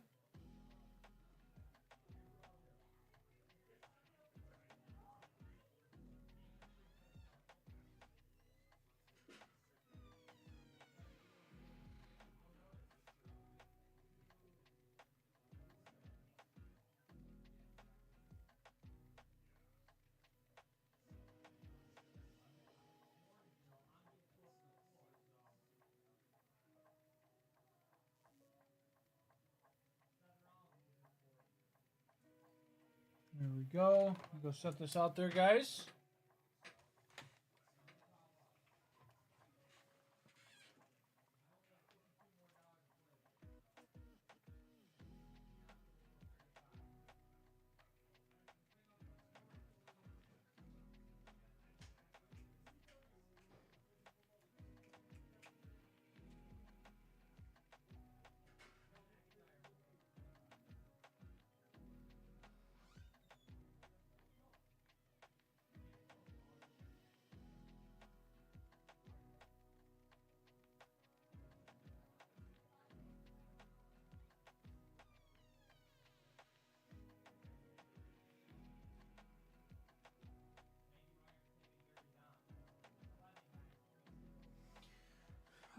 There we go. Go set this out there, guys.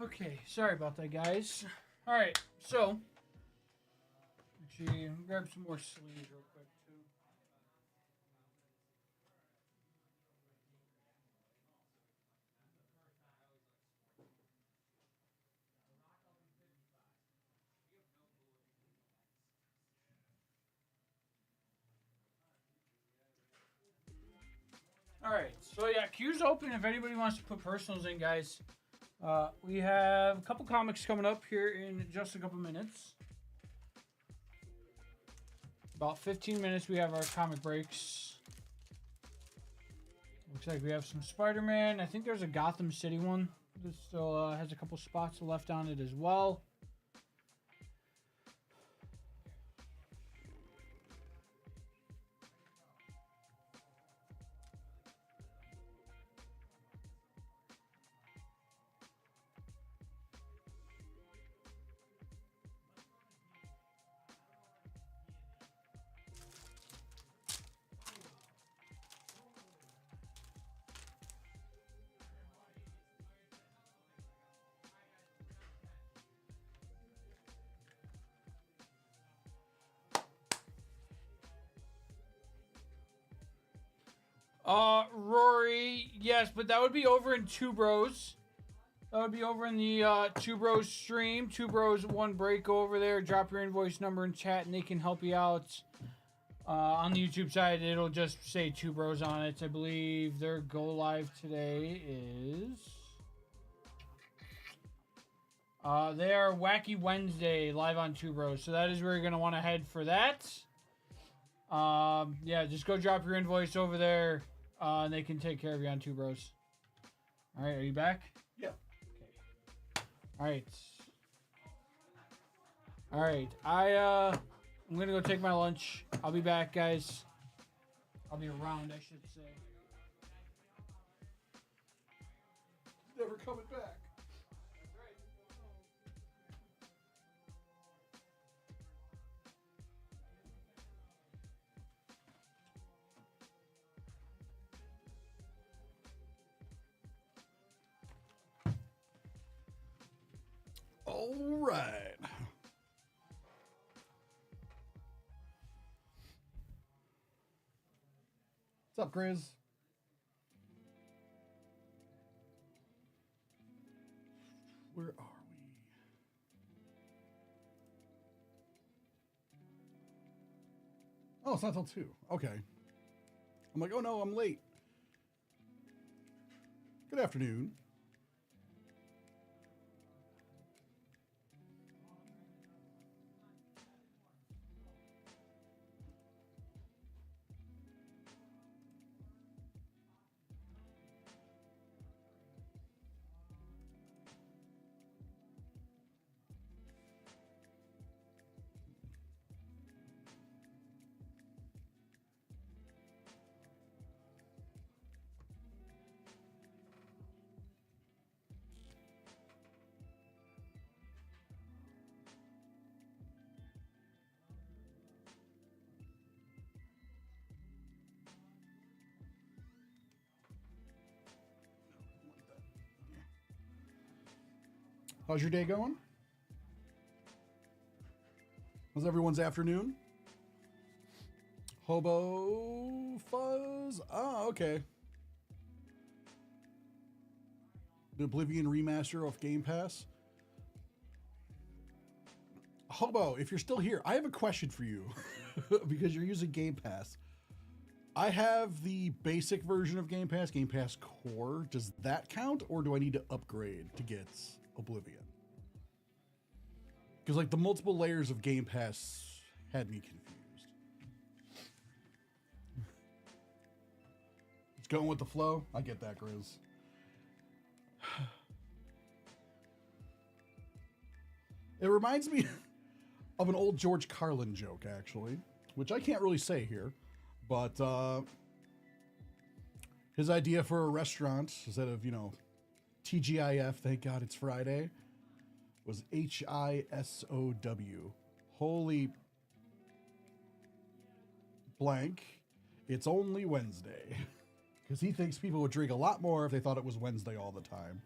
Okay, sorry about that, guys. All right, so actually, grab some more sleeves real quick too. All right, so yeah, queue's open if anybody wants to put personals in, guys. We have a couple comics coming up here in just a couple minutes. About 15 minutes, we have our comic breaks. Looks like we have some Spider-Man. I think there's a Gotham City one that still has a couple spots left on it as well. Rory, yes, but that would be over in Two Bros. That would be over in the Two Bros stream. Two Bros One Break over there. Drop your invoice number in chat and they can help you out. On the YouTube side, it'll just say Two Bros on it. I believe their go live today is... they are Wacky Wednesday live on Two Bros. So that is where you're going to want to head for that. Yeah, just go drop your invoice over there. And they can take care of you on Two Bros. All right, are you back? Yeah. Okay. All right. All right. I'm gonna go take my lunch. I'll be back, guys. I'll be around, I should say. Never coming back. All right. What's up, Grizz? Where are we? Oh, it's not till 2. Okay. I'm like, oh no, I'm late. Good afternoon. How's your day going? How's everyone's afternoon? Hobo Fuzz? Oh, okay. The Oblivion remaster off Game Pass. Hobo, if you're still here, I have a question for you because you're using Game Pass. I have the basic version of Game Pass Core. Does that count, or do I need to upgrade to get Oblivion? Because like the multiple layers of Game Pass had me confused. It's going with the flow. I get that, Grizz. It reminds me of an old George Carlin joke, actually, which I can't really say here, but his idea for a restaurant, instead of, you know, TGIF, thank God it's Friday, was HISOW. Holy blank, it's only Wednesday. Because he thinks people would drink a lot more if they thought it was Wednesday all the time.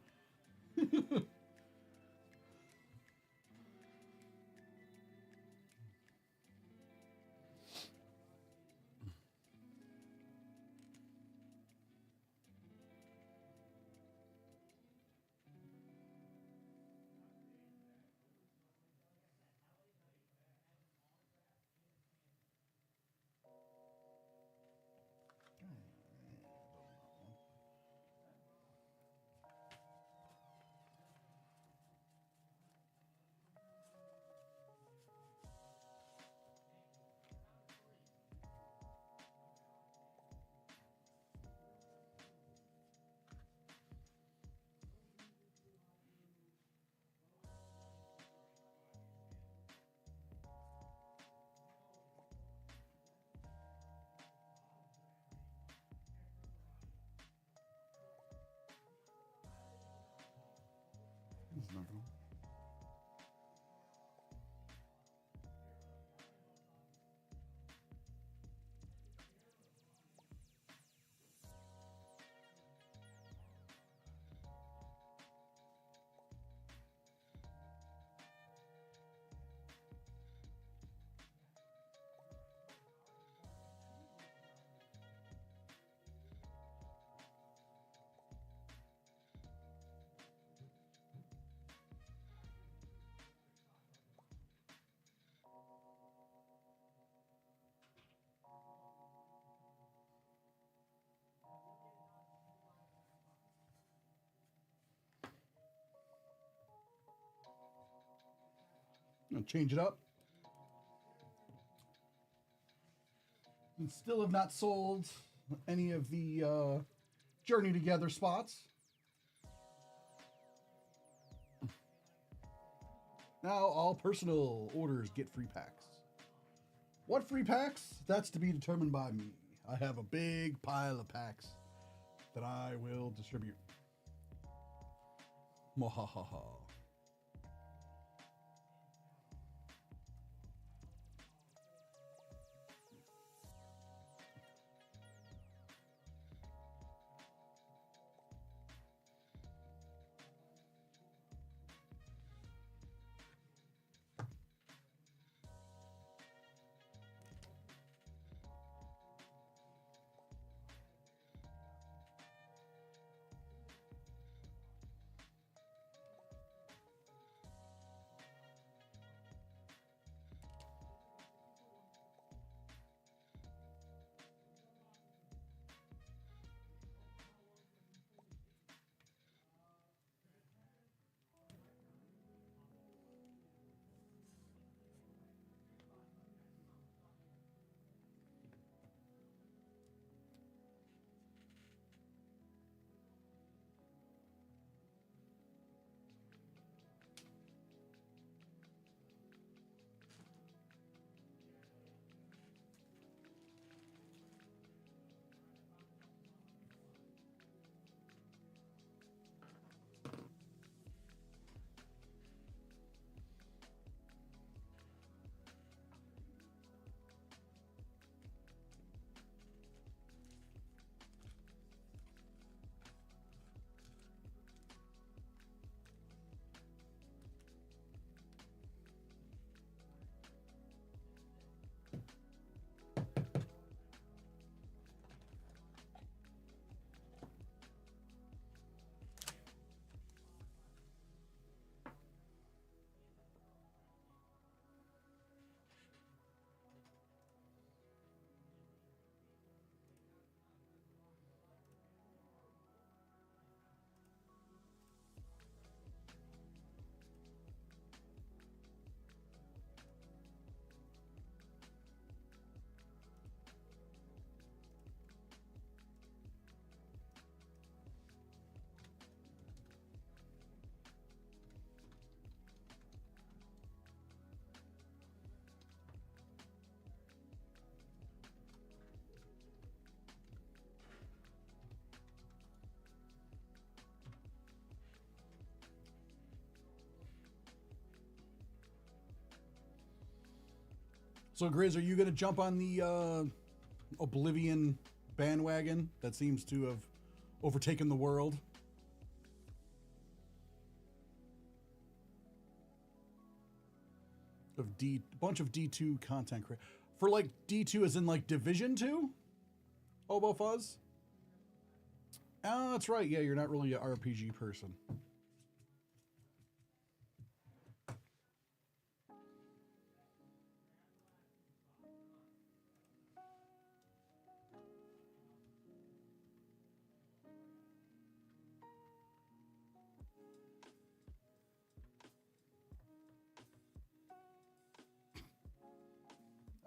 Nothing. I'll change it up. And still have not sold any of the Journey Together spots. Now all personal orders get free packs. What free packs? That's to be determined by me. I have a big pile of packs that I will distribute. Mwahaha. So, Grizz, are you going to jump on the Oblivion bandwagon that seems to have overtaken the world? Of bunch of D2 content for like D2 as in like Division 2? Obo Fuzz? Oh, that's right. Yeah, you're not really an RPG person.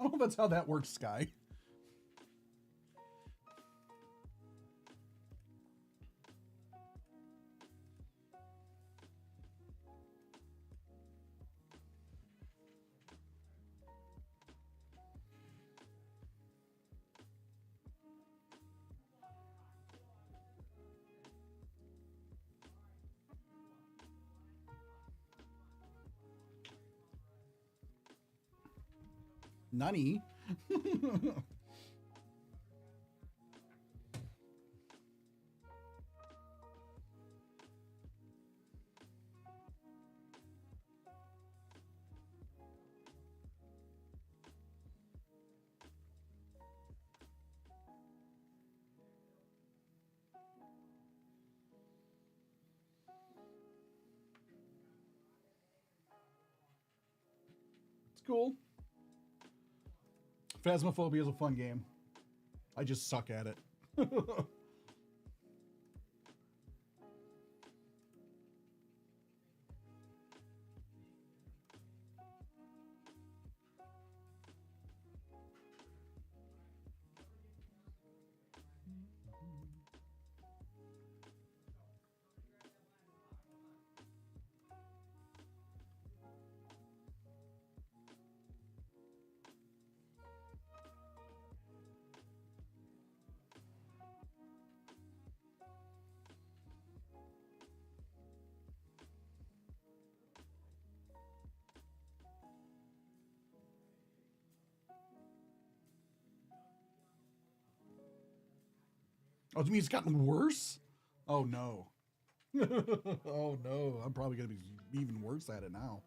I don't know if that's how that works, Sky. Nani? It's cool. Phasmophobia is a fun game. I just suck at it. Oh, to me, it's gotten worse? Oh, no. Oh, no. I'm probably going to be even worse at it now.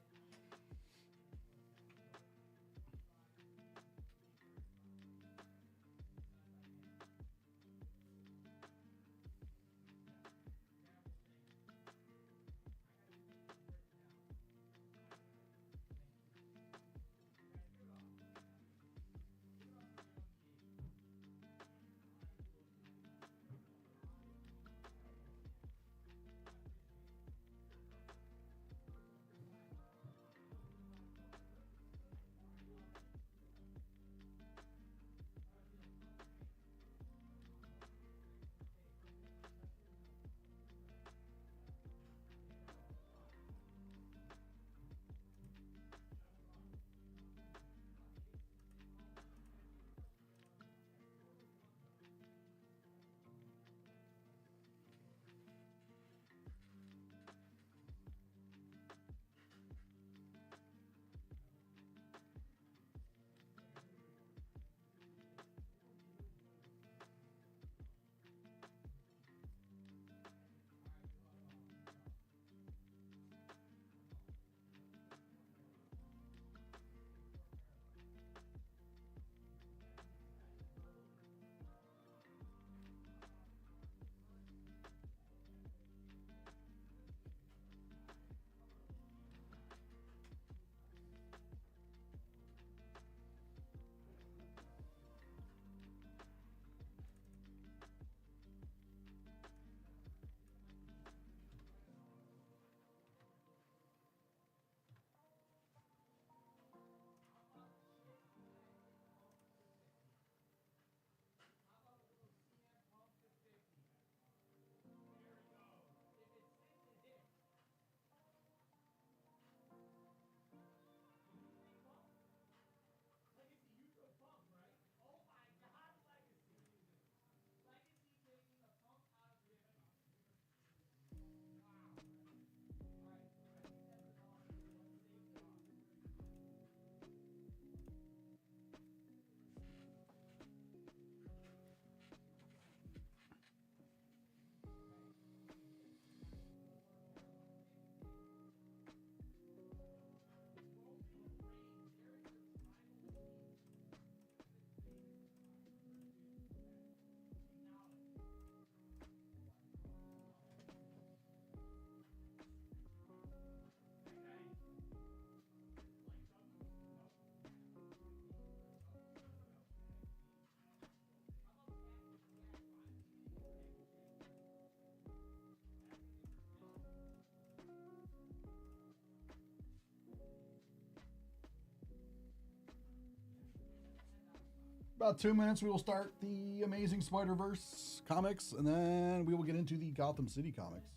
About 2 minutes, we will start the Amazing Spider-Verse comics, and then we will get into the Gotham City comics.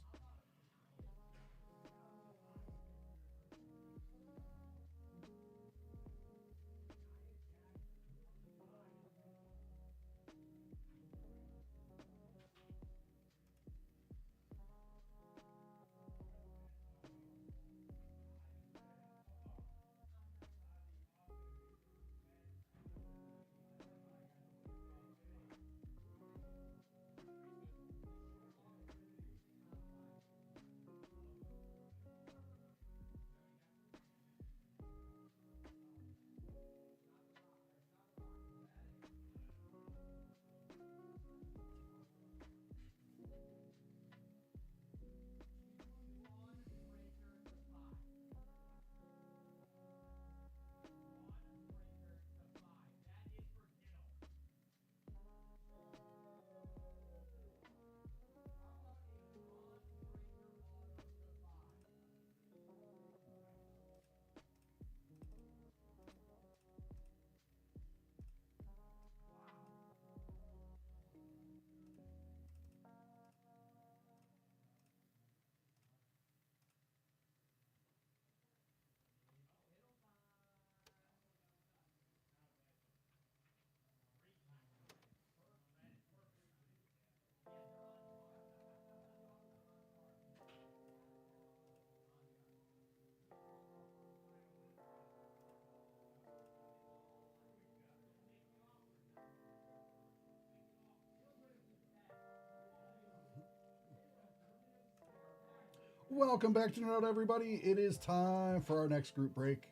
Welcome back to Nerd Out, everybody. It is time for our next group break.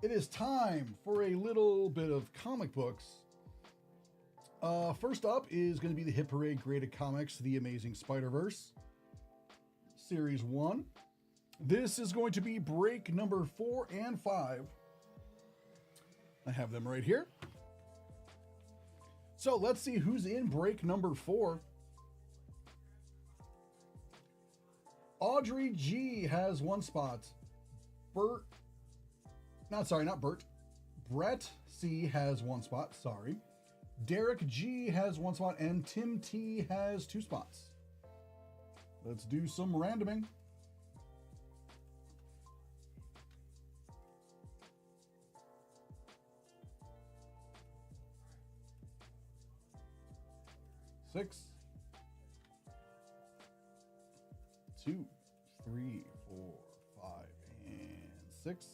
It is time for a little bit of comic books. First up is going to be the Hit Parade Graded Comics, The Amazing Spider-Verse, Series 1. This is going to be break number 4 and 5. I have them right here. So let's see who's in break number 4. Audrey G has 1 spot. Brett C has 1 spot, sorry. Derek G has 1 spot, and Tim T has 2 spots. Let's do some randoming. Six, 2, 3, 4, 5, and 6.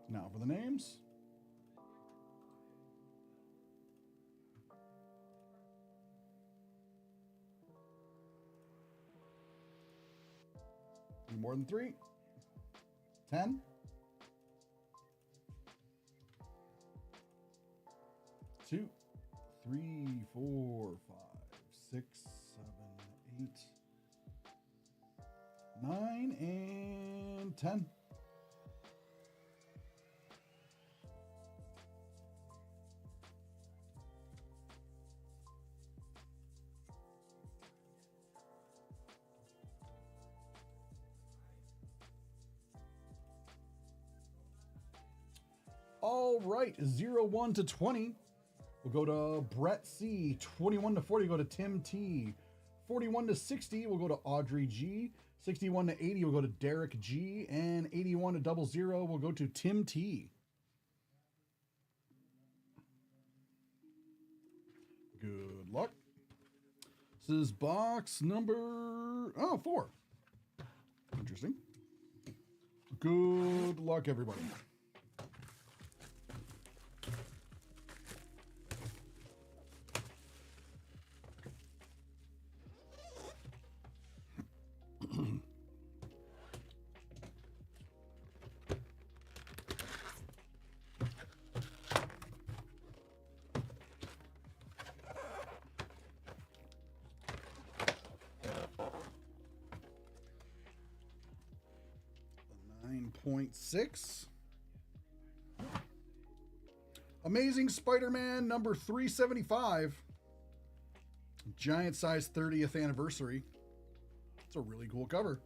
Now for the names. Any more than 3? 10. 2, 3, 4, 5, 6, 7, 8, 9, and 10. All right, 01 to 20. We'll go to Brett C. 21 to 40, we'll go to Tim T. 41 to 60, we'll go to Audrey G. 61 to 80, we'll go to Derek G. And 81 to 00, we'll go to Tim T. Good luck. This is box number 4. Interesting. Good luck, everybody. .6. Amazing Spider-Man number 375. Giant size 30th anniversary. It's a really cool cover.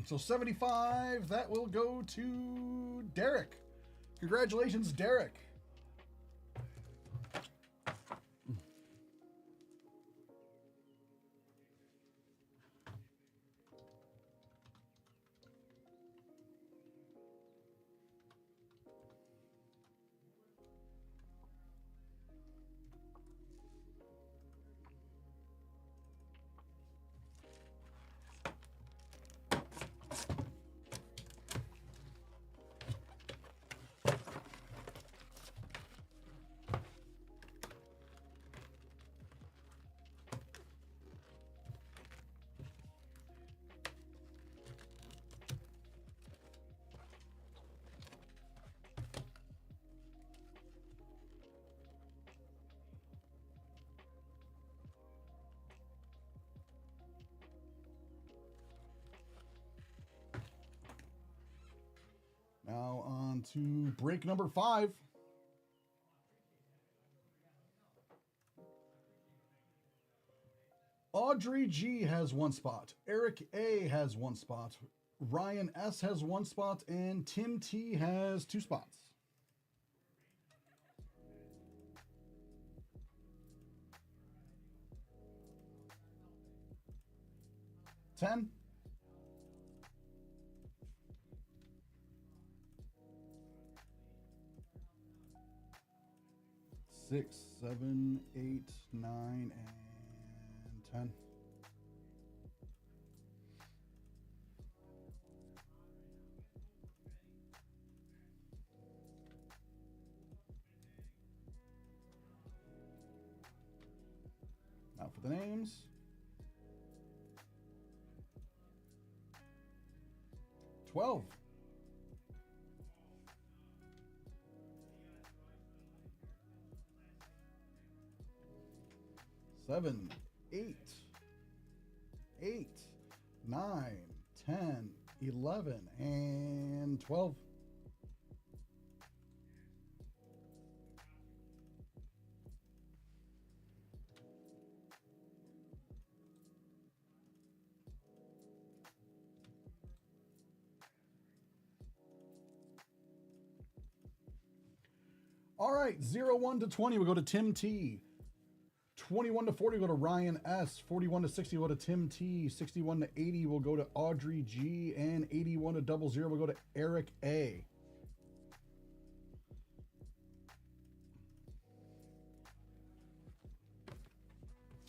So 75, that will go to Derek. Congratulations, Derek. Now on to break number 5. Audrey G has 1 spot. Eric A has 1 spot. Ryan S has 1 spot, and Tim T has 2 spots. $10. 6, 7, 8, 9, and 10. the names. $12. 7, 8, 8, 9, 10, 11, and 12. All right, 01 to 20, we'll go to Tim T. 21 to 40, we'll go to Ryan S. 41 to 60, we'll go to Tim T. 61 to 80, we'll go to Audrey G. And 81 to 00, we'll go to Eric A.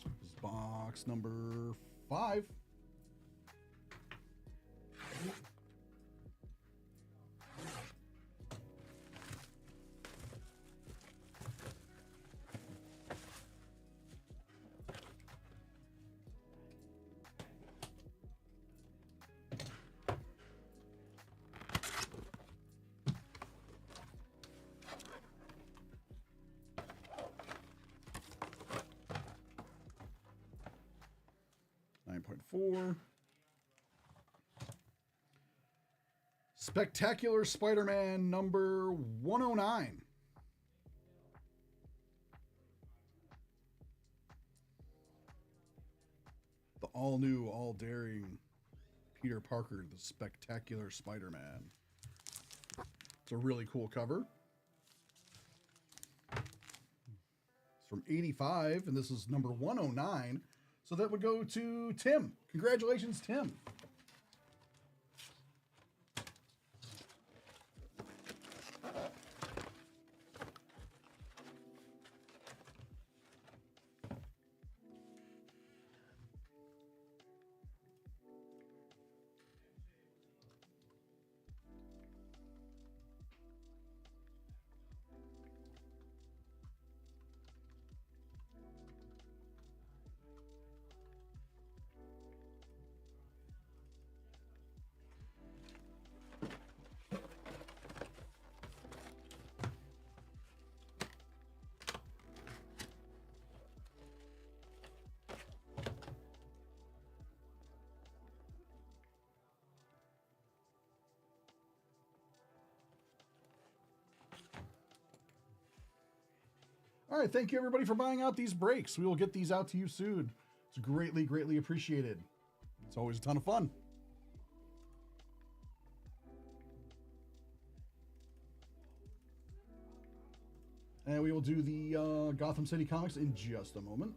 This is box number 5. .4. Spectacular Spider-Man number 109. The all-new, all-daring Peter Parker, the Spectacular Spider-Man. It's a really cool cover. It's from 85, and this is number 109. So that would go to Tim. Congratulations, Tim. All right, thank you everybody for buying out these breaks. We will get these out to you soon. It's greatly, greatly appreciated. It's always a ton of fun. And we will do the Gotham City Comics in just a moment.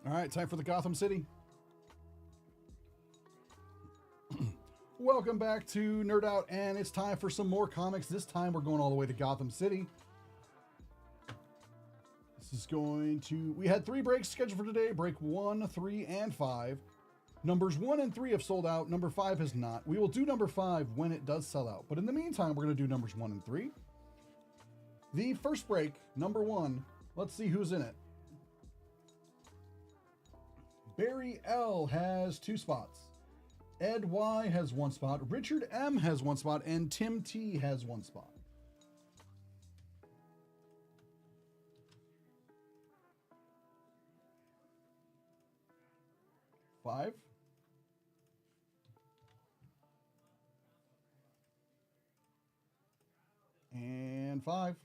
All right, time for the Gotham City. Welcome back to Nerd Out, and it's time for some more comics. This time we're going all the way to Gotham City. This is going to... We had 3 breaks scheduled for today. Break 1, 3, and 5. Numbers 1 and 3 have sold out. Number 5 has not. We will do number 5 when it does sell out. But in the meantime, we're going to do numbers 1 and 3. The first break, number 1. Let's see who's in it. Barry L has 2 spots. Ed Y has 1 spot. Richard M has 1 spot. And Tim T has 1 spot. Five. And 5.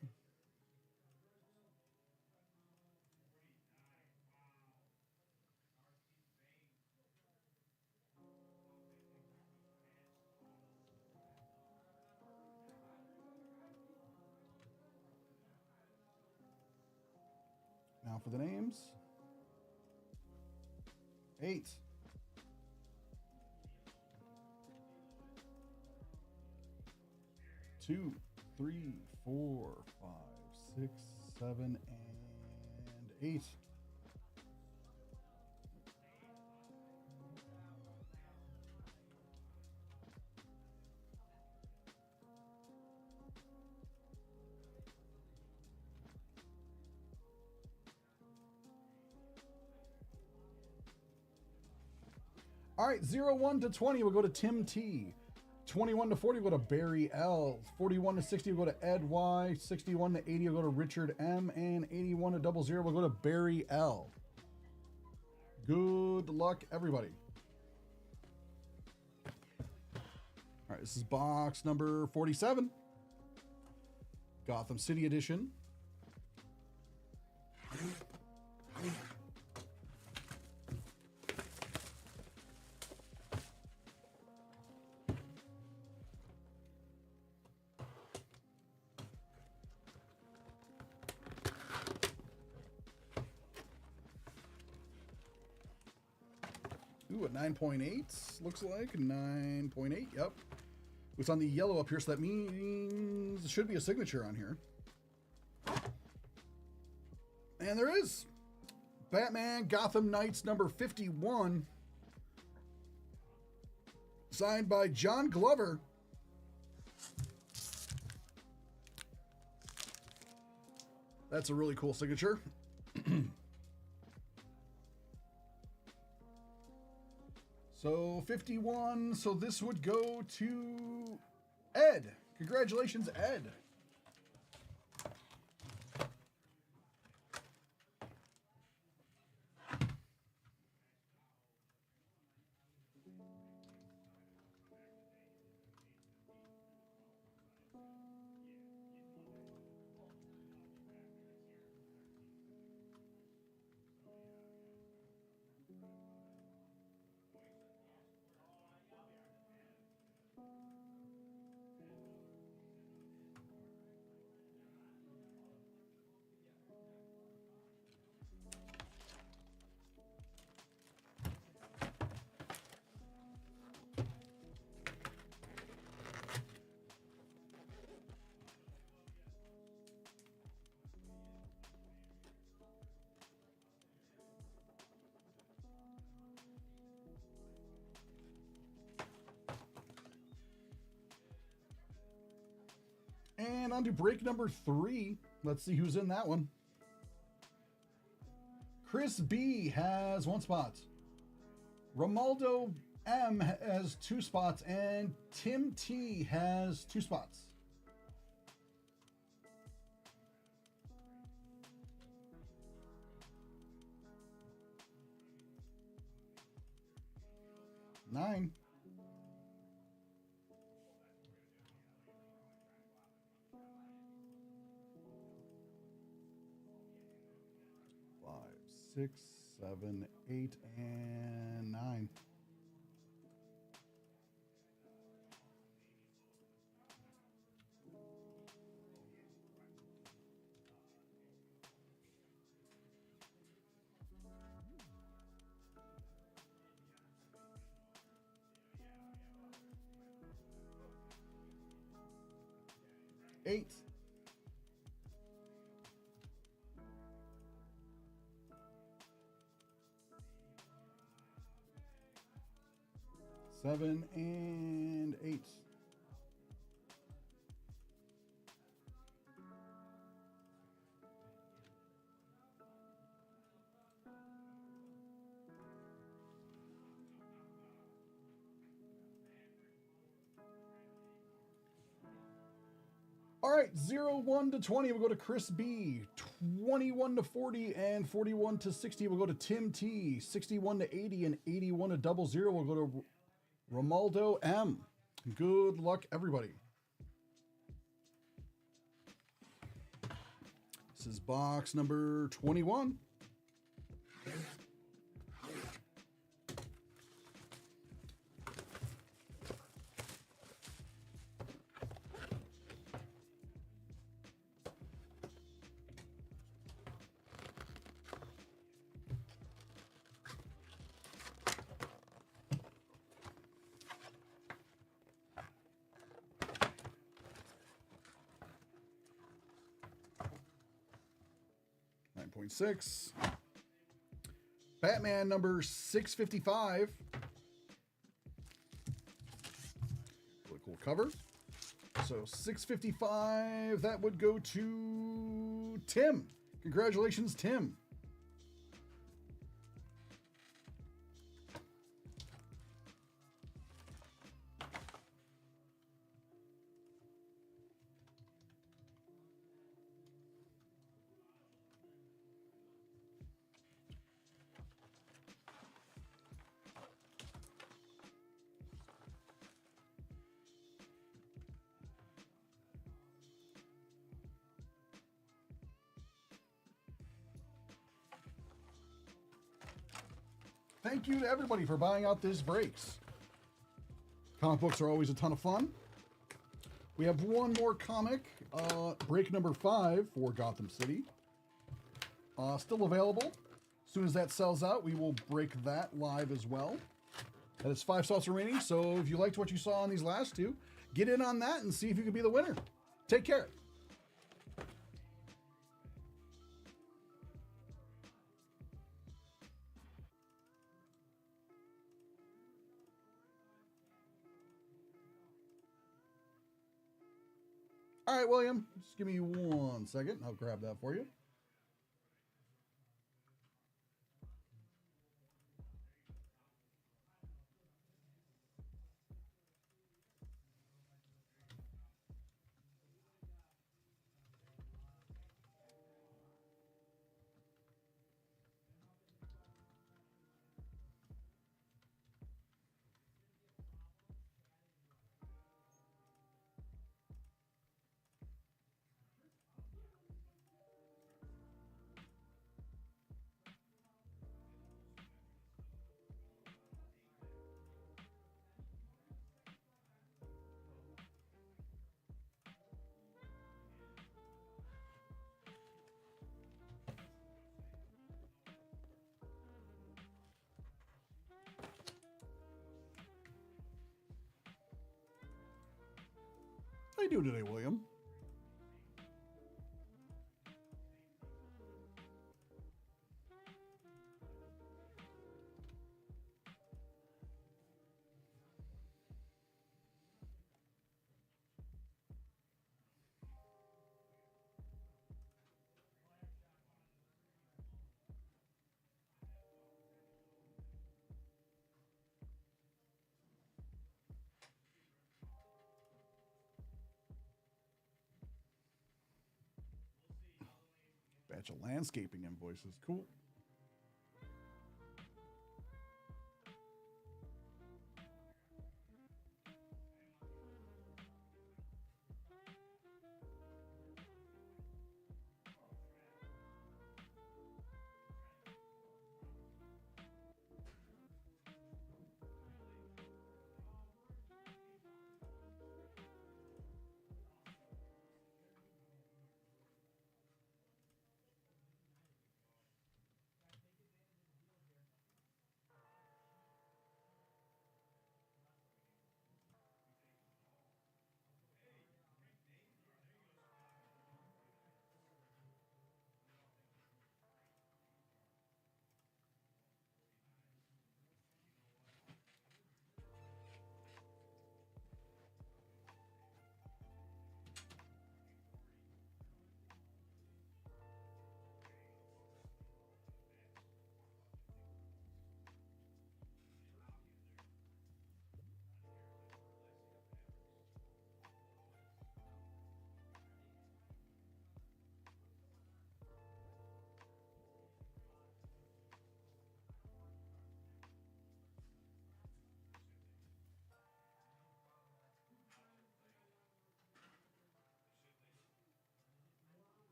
Now for the names. 8. 2, 3, 4, 5, 6, 7, and 8. All right, 01 to 20, we'll go to Tim T. 21 to 40, we'll go to Barry L. 41 to 60, we'll go to Ed Y. 61 to 80, we'll go to Richard M. And 81 to 00, we'll go to Barry L. Good luck, everybody. All right, this is box number 47. Gotham City Edition. Ooh, a 9.8 looks like. 9.8, yep. It's on the yellow up here, so that means it should be a signature on here. And there is. Batman Gotham Knights number 51. Signed by John Glover. That's a really cool signature. So 51, so this would go to Ed. Congratulations, Ed. And on to break number 3. Let's see who's in that one. Chris B has 1 spot. Romaldo M has 2 spots. And Tim T has 2 spots. Nine. 6, 7, 8, and 9. 8. Seven and 8. All right, 0-1 to 20 will go to Chris B. 21 to 40 and 41 to 60 will go to Tim T. 61 to 80 and 81 to 00 will go to Romaldo M. Good luck, everybody. This is box number 21. .6. Batman number 655. Really cool cover. So 655, that would go to Tim. Congratulations, Tim. Thank you to everybody for buying out this breaks. Comic books are always a ton of fun. We have one more comic, break number 5 for Gotham City. Still available. As soon as that sells out, we will break that live as well. That is 5 slots remaining, so if you liked what you saw on these last two, get in on that and see if you can be the winner. Take care. All right, William, just give me 1 second. I'll grab that for you. How you doing today, William? Batch of landscaping invoices. Cool.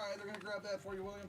right, they're gonna grab that for you, William.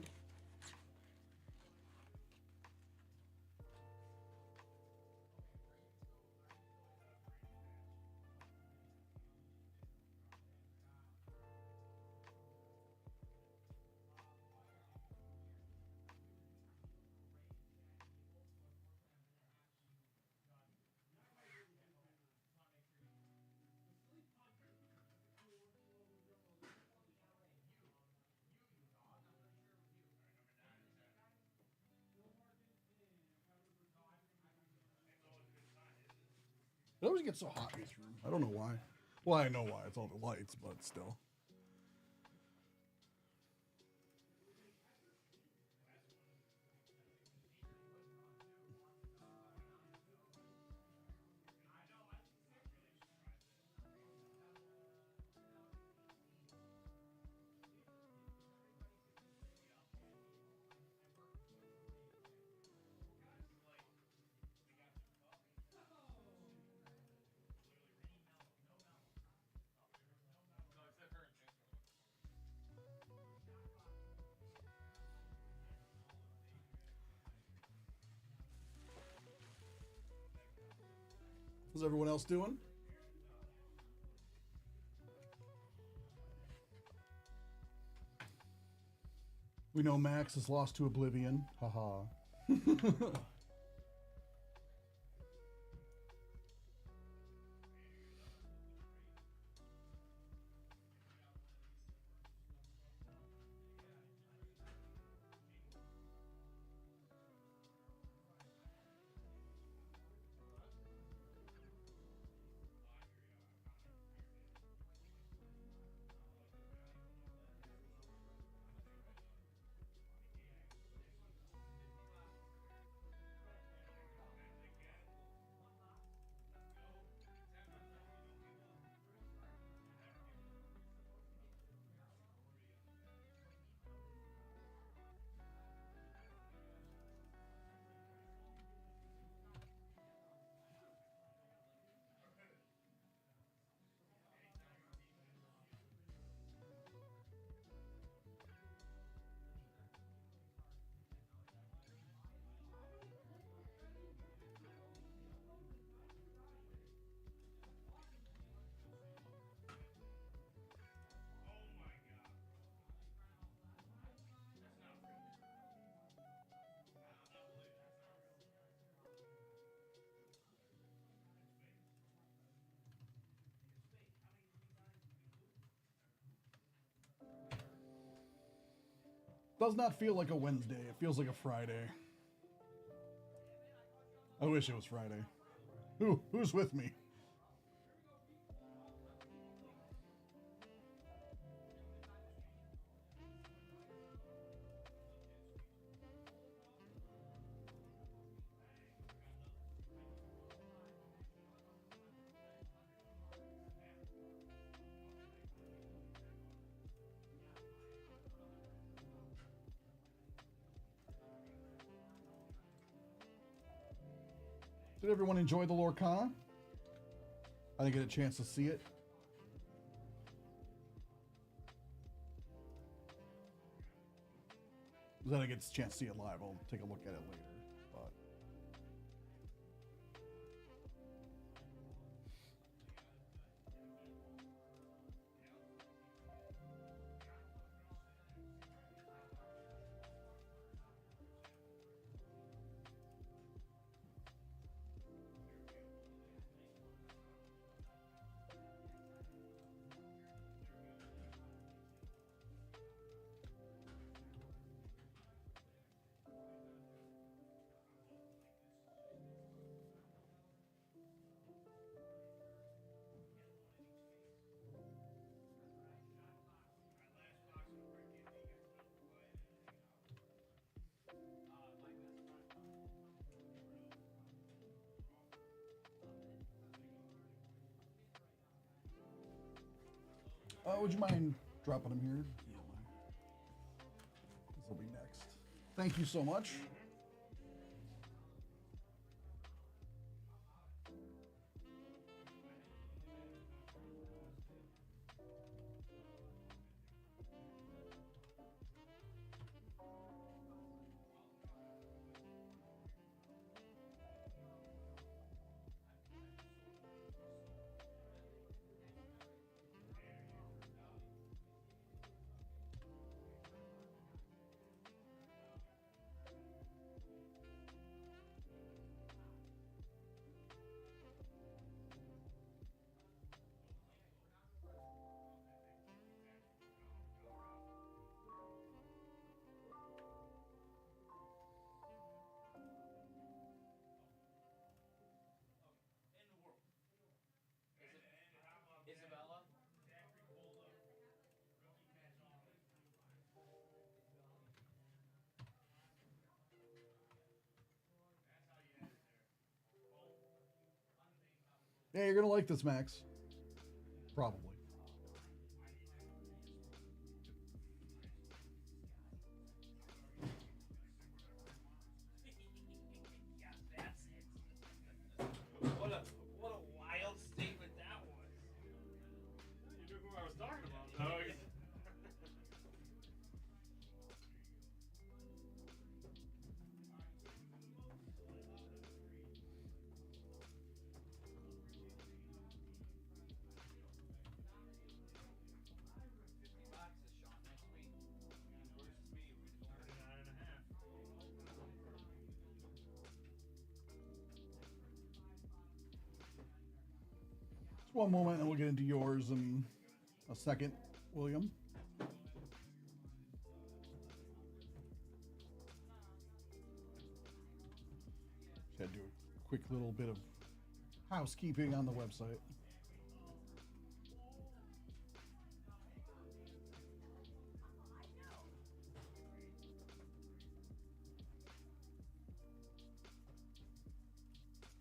It always gets so hot in this room. I don't know why. Well, I know why. It's all the lights, but still. How's everyone else doing? We know Max is lost to oblivion. Haha. Does not feel like a Wednesday. It feels like a Friday. I wish it was Friday. Who's with me? Did everyone enjoy the Lorcana? I didn't get a chance to see it. Then I get a chance to see it live. I'll take a look at it later. But would you mind dropping them here? This will be next. Thank you so much. Hey, you're gonna like this, Max. Probably. What a wild statement that was. You knew who I was talking about, though. Just one moment, and we'll get into yours in a second, William. Just had to do a quick little bit of housekeeping on the website.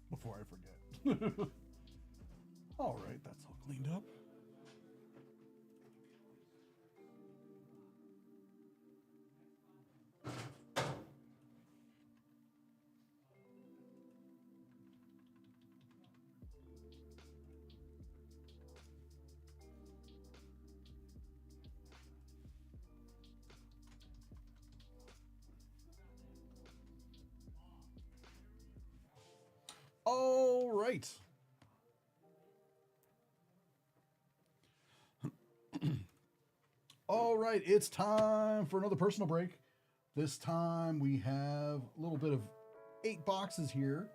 Before I forget. All right, that's all cleaned up. All right. All right, it's time for another personal break. This time we have a little bit of 8 boxes here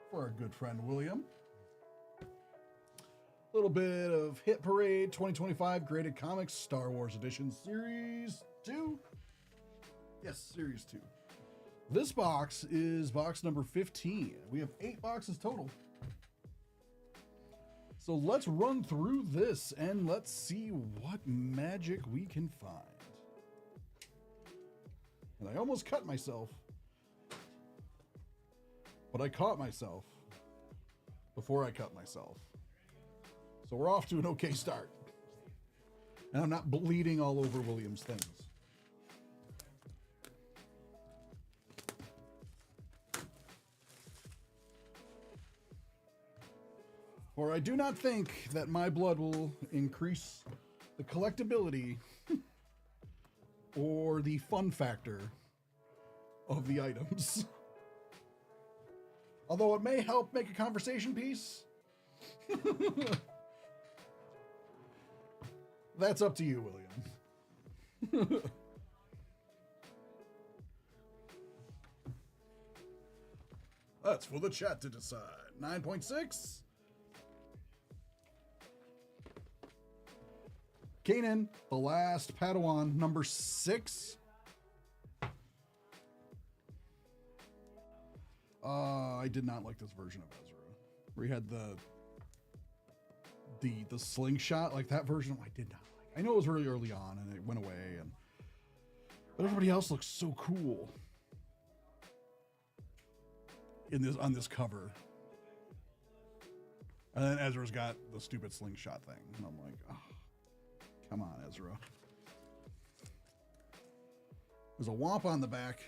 for our good friend William. A little bit of Hit Parade 2025 Graded Comics Star Wars Edition Series 2. Yes, Series 2. This box is box number 15. We have 8 boxes total. So let's run through this and let's see what magic we can find. And I almost cut myself, but I caught myself before I cut myself. So we're off to an okay start. And I'm not bleeding all over William's things. For I do not think that my blood will increase the collectability or the fun factor of the items. Although it may help make a conversation piece. That's up to you, William. That's for the chat to decide. 9.6. Kanan, the last Padawan, number 6. I did not like this version of Ezra, where he had the slingshot, like that version. I did not like. I know it was really early on, and it went away, but everybody else looks so cool on this cover. And then Ezra's got the stupid slingshot thing, and I'm like, oh. Come on, Ezra. There's a womp on the back.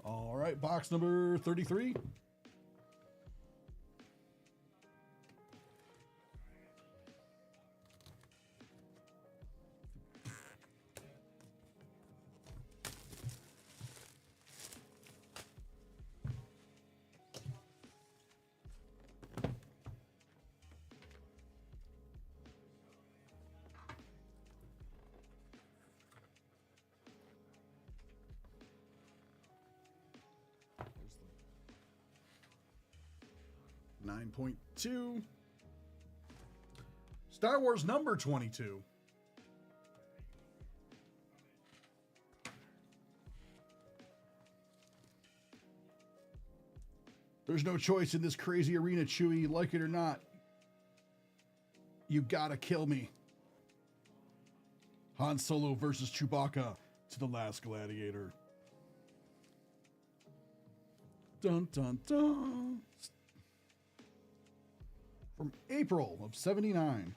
All right, box number 33. There's the 9.2. Star Wars number 22. There's no choice in this crazy arena, Chewie. Like it or not, you gotta kill me. Han Solo versus Chewbacca to the last gladiator. Dun dun dun. From April of '79.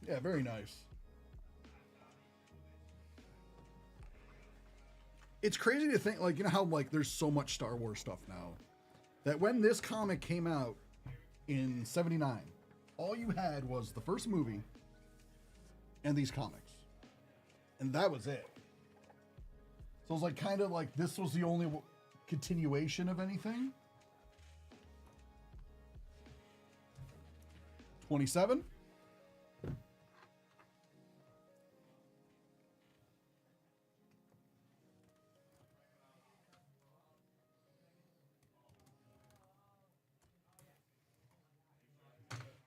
Yeah, very nice. It's crazy to think, like, you know how, like, there's so much Star Wars stuff now, that when this comic came out in '79, all you had was the first movie and these comics. And that was it. So it was like, kind of like, this was the only continuation of anything. 27.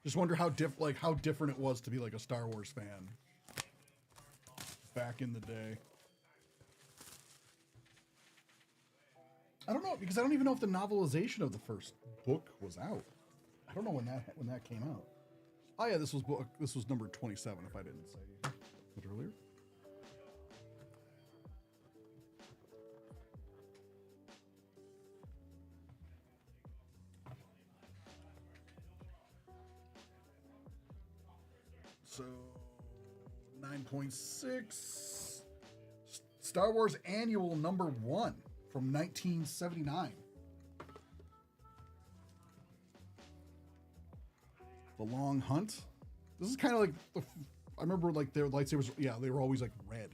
Just wonder how different it was to be like a Star Wars fan back in the day. I don't know, because I don't even know if the novelization of the first book was out. I don't know when that came out. Oh yeah, this was number 27 if I didn't say it earlier. So 9.6 Star Wars Annual number 1 from 1979. The Long Hunt. This is kind of like I remember like their lightsabers. Yeah, they were always like red.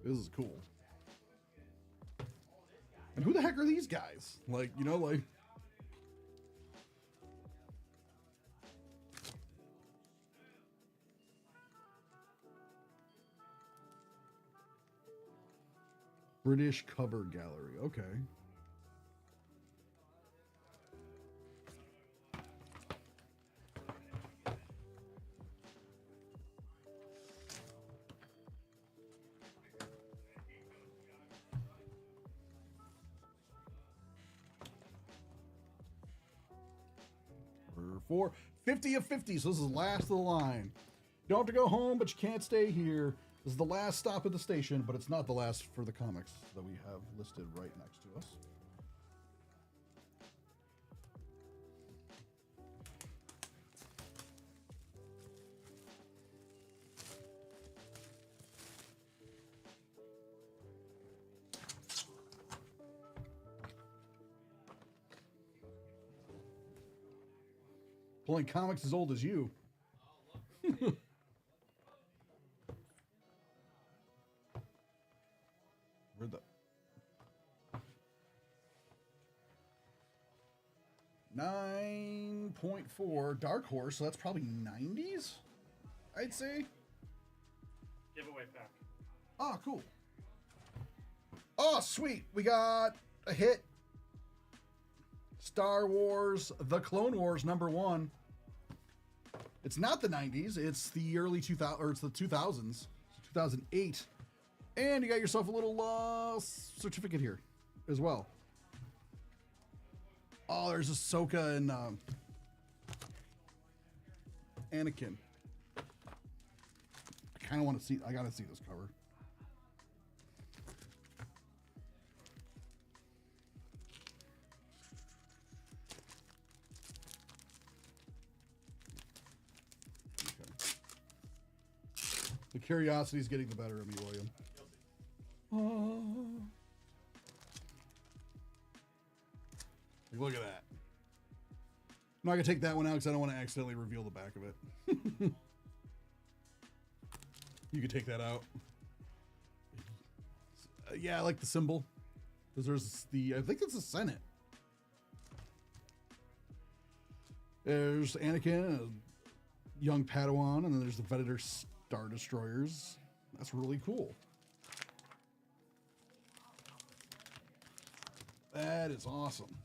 This is cool. And who the heck are these guys? Like, you know, like. British cover gallery. Okay. For 50 of 50, so this is the last of the line. You don't have to go home, but you can't stay here. This is the last stop at the station, but it's not the last for the comics that we have listed right next to us. Pulling comics as old as you. Where'd the 9.4 Dark Horse, so that's probably 90s, I'd say. Giveaway pack. Oh, cool. Oh, sweet. We got a hit. Star Wars The Clone Wars number 1. It's not the 90s, it's the early 2000s, or it's the 2000s, 2008. And you got yourself a little certificate here as well. Oh, there's Ahsoka and Anakin. I kind of want to see, I got to see this cover. The curiosity is getting the better of me, William. Oh. Look at that. I'm not going to take that one out because I don't want to accidentally reveal the back of it. You can take that out. Yeah, I like the symbol. Because there's I think it's the Senate. There's Anakin, a young Padawan, and then there's the Venator Star Destroyers. That's really cool. That is awesome.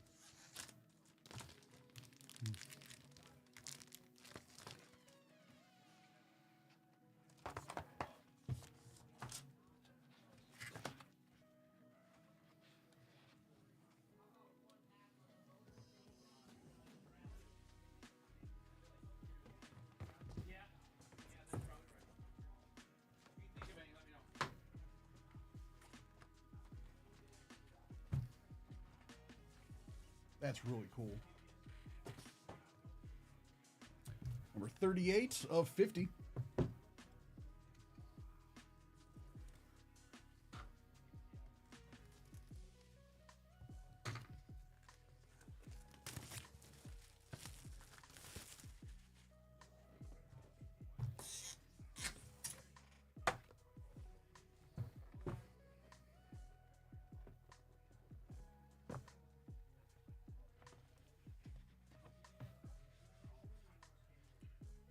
That's really cool. Number 38 of 50.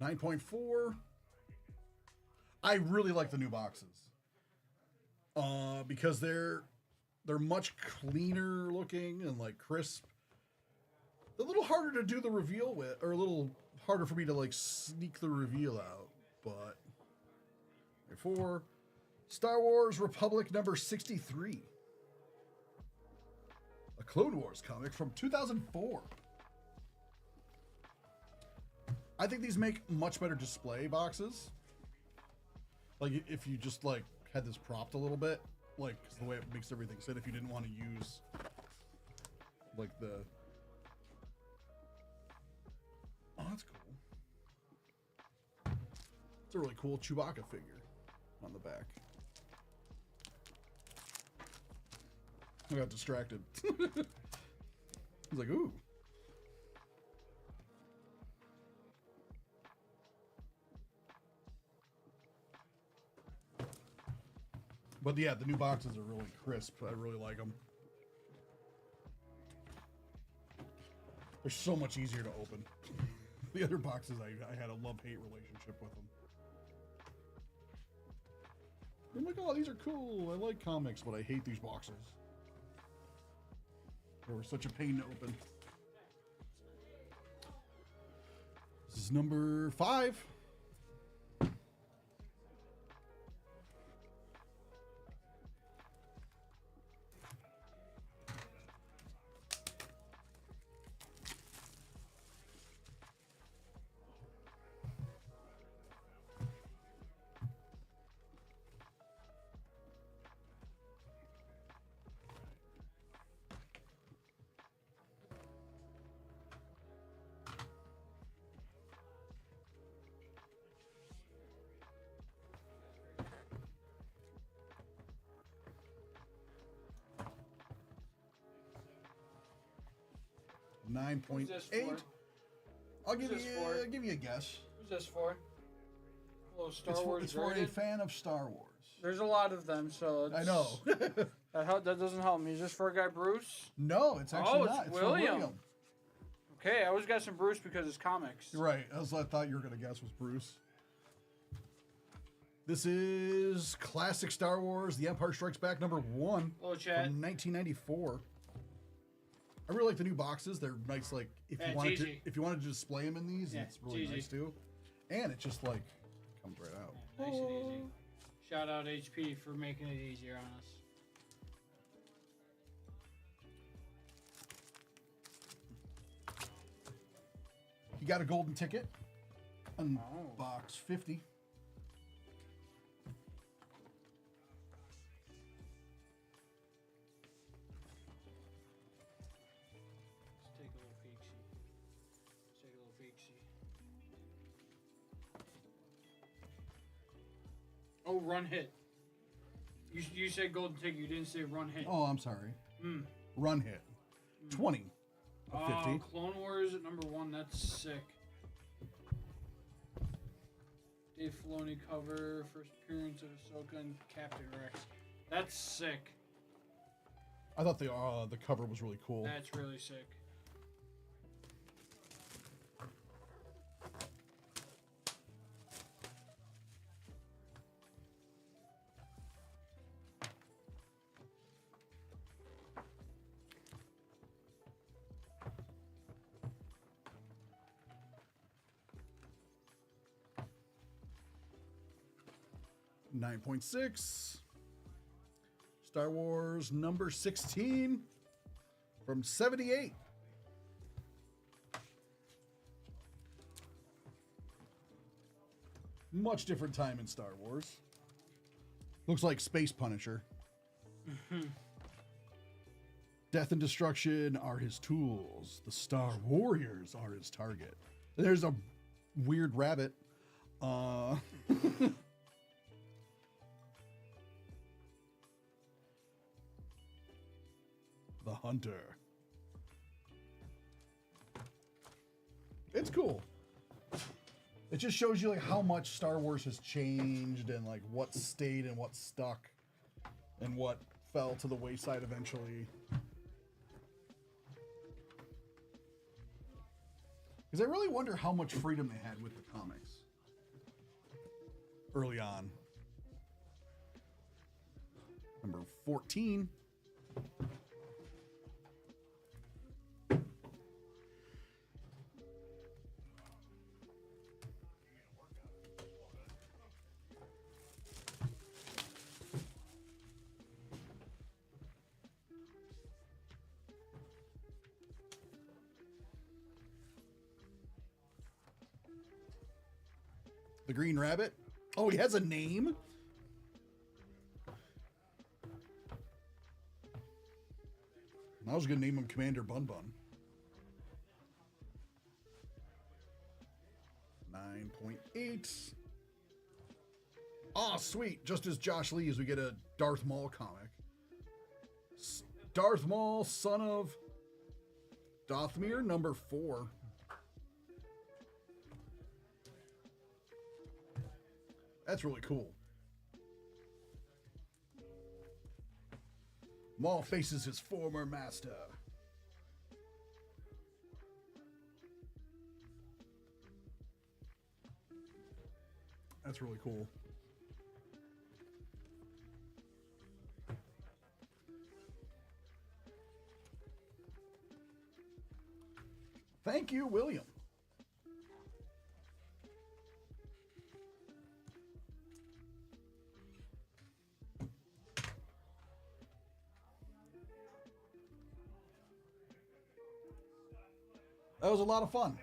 $9.4. I really like the new boxes. Because they're much cleaner looking and like crisp. They're a little harder to do the reveal with, or a little harder for me to like sneak the reveal out, but 4. Star Wars Republic number 63. A Clone Wars comic from 2004. I think these make much better display boxes. Like if you just like had this propped a little bit, like 'cause the way it makes everything sit. If you didn't want to use like the, oh, that's cool. It's a really cool Chewbacca figure on the back. I got distracted. I was like, ooh. But yeah, the new boxes are really crisp. I really like them. They're so much easier to open. The other boxes, I had a love-hate relationship with them. I'm like, oh, these are cool. I like comics, but I hate these boxes. They were such a pain to open. This is number 5. Who's this 9.8. for? I'll Who's give this you. for? I'll give you a guess. Who's this for? A little Star It's for, Wars it's for a graded? fan of Star Wars. There's a lot of them, so it's, I know. that doesn't help me. Is this for a guy Bruce? No, it's actually Oh, it's not. It's William. for William. Okay, I always got some Bruce because it's comics. You're right. I thought you were gonna guess was Bruce. This is classic Star Wars: The Empire Strikes Back number 1 Hello, chat. from 1994. I really like the new boxes. They're nice. Like if Yeah, you wanted to, GG. if you wanted to display them in these, Yeah, it's really GG. nice too. And it just like comes right out. Nice and easy. Shout out HP for making it easier on us. You got a golden ticket on Oh. box 50. Let's take a little peek-see. Let's take a little peek-see. Oh, run hit. You said golden ticket. You didn't say run hit. Oh, I'm sorry. Mm. Run hit. 20 of 50. Clone Wars at number 1. That's sick. Dave Filoni cover. First appearance of Ahsoka and Captain Rex. That's sick. I thought the cover was really cool. That's really sick. 9.6. Star Wars number 16 from 78. Much different time in Star Wars. Looks like Space Punisher. Death and destruction are his tools. The Star Warriors are his target. There's a weird rabbit. The Hunter. It's cool. It just shows you like how much Star Wars has changed and like what stayed and what stuck and what fell to the wayside eventually. Because I really wonder how much freedom they had with the comics early on. Number 14. The Green Rabbit. Oh, he has a name? I was going to name him Commander Bun Bun. 9.8. Oh, sweet. Just as Josh Lee, as we get a Darth Maul comic. Darth Maul, son of Dothmir, number 4. That's really cool. Maul faces his former master. That's really cool. Thank you, William. That was a lot of fun.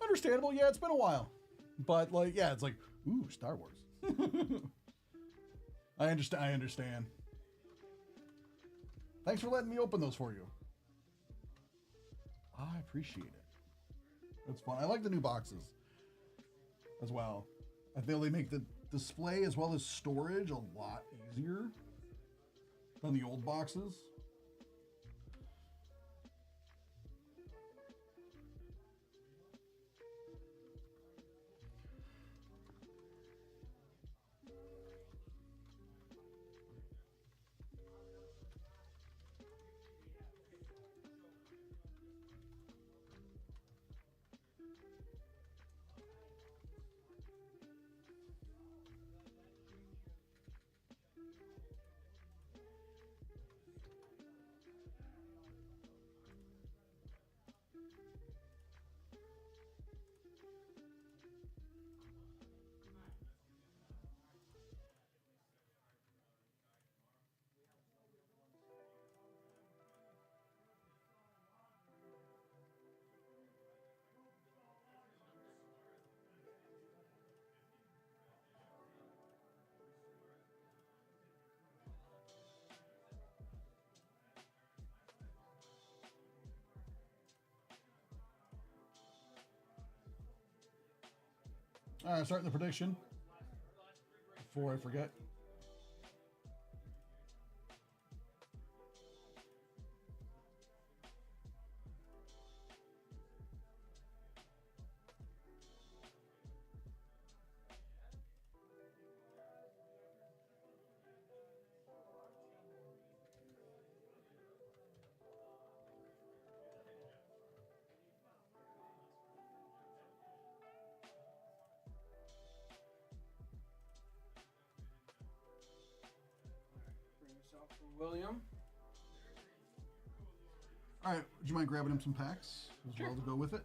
Understandable, yeah, it's been a while. But like, yeah, it's like, ooh, Star Wars. I understand. Thanks for letting me open those for you. I appreciate it. That's fun. I like the new boxes as well. I feel they make the display as well as storage a lot easier than the old boxes. All right, starting the prediction before I forget. William. All right, would you mind grabbing him some packs as well to go with it?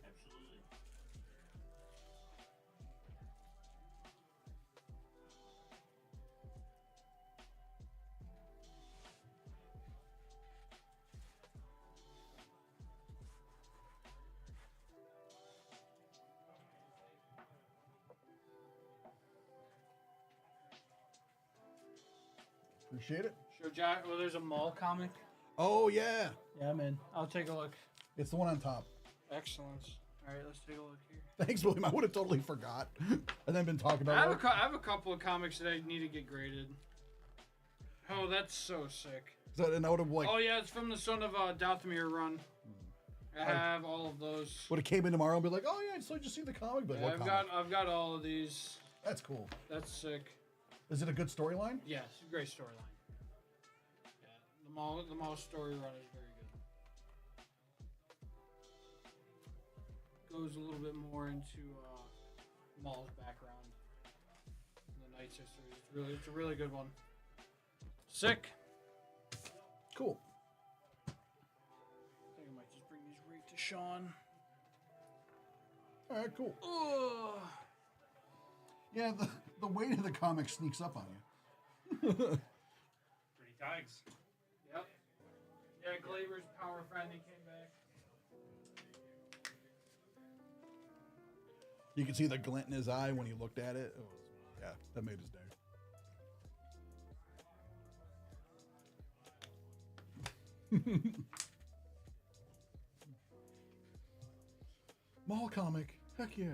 Appreciate it. Show Jack. Well, there's a mall comic. Oh yeah, Yeah, man. I'll take a look. it's the one on top. Excellent. All right, let's take a look here. Thanks, William. I would have totally forgot, and then been talking I about have, it. I have a couple of comics that I need to get graded. Oh, that's so sick. And I would have like Oh yeah, it's from the Son of Dathomir run. I have all of those. would have came in tomorrow and be like, oh yeah, so just see the comic. But Yeah, what comic? I've got all of these. That's cool. That's sick. Is it a good storyline? Yes, great storyline. Yeah, the mall story run is very good. Goes a little bit more into Maul's background, and the Knight's history. It's a really good one. Sick. Cool. I think I might just bring these right to Sean. All right, cool. Ugh. Yeah, the weight of the comic sneaks up on you. Pretty tags. Yep. Yeah, Glaber's power finally came back. You can see the glint in his eye when he looked at it. It was, yeah, that made his day. Mall comic. Heck yeah.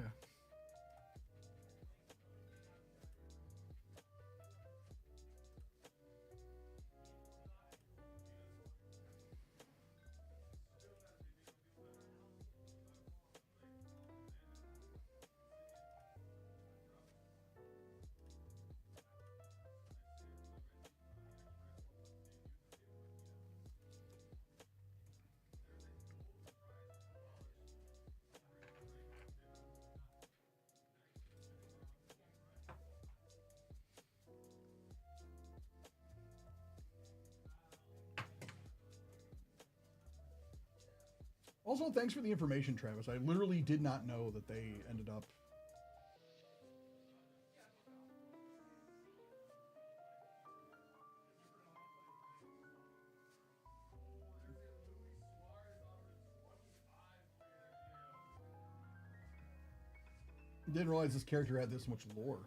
Also, thanks for the information, Travis. I literally did not know that they ended up. Didn't realize this character had this much lore.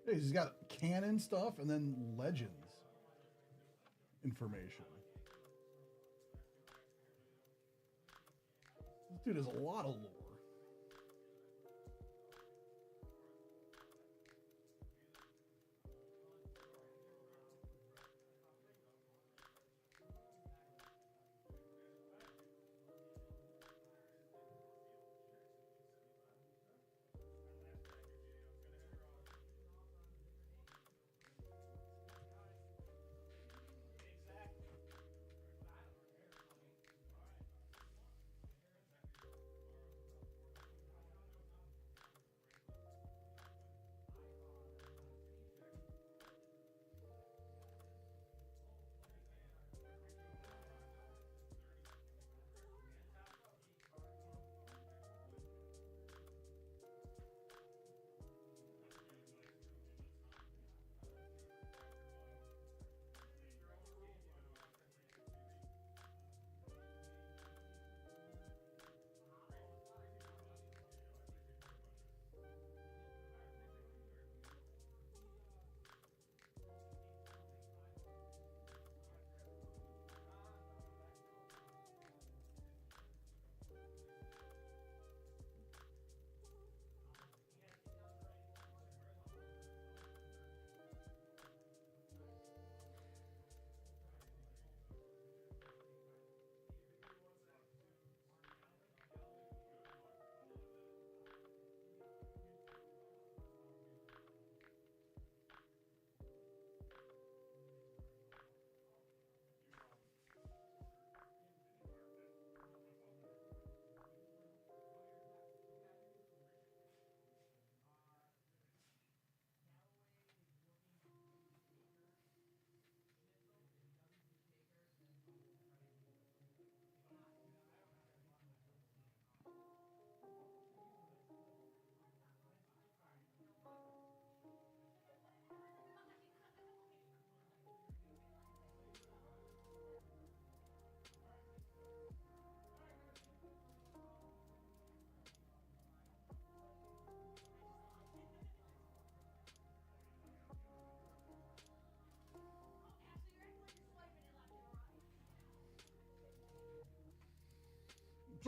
Yeah, he's got canon stuff and then legends information. This dude has a lot of lore.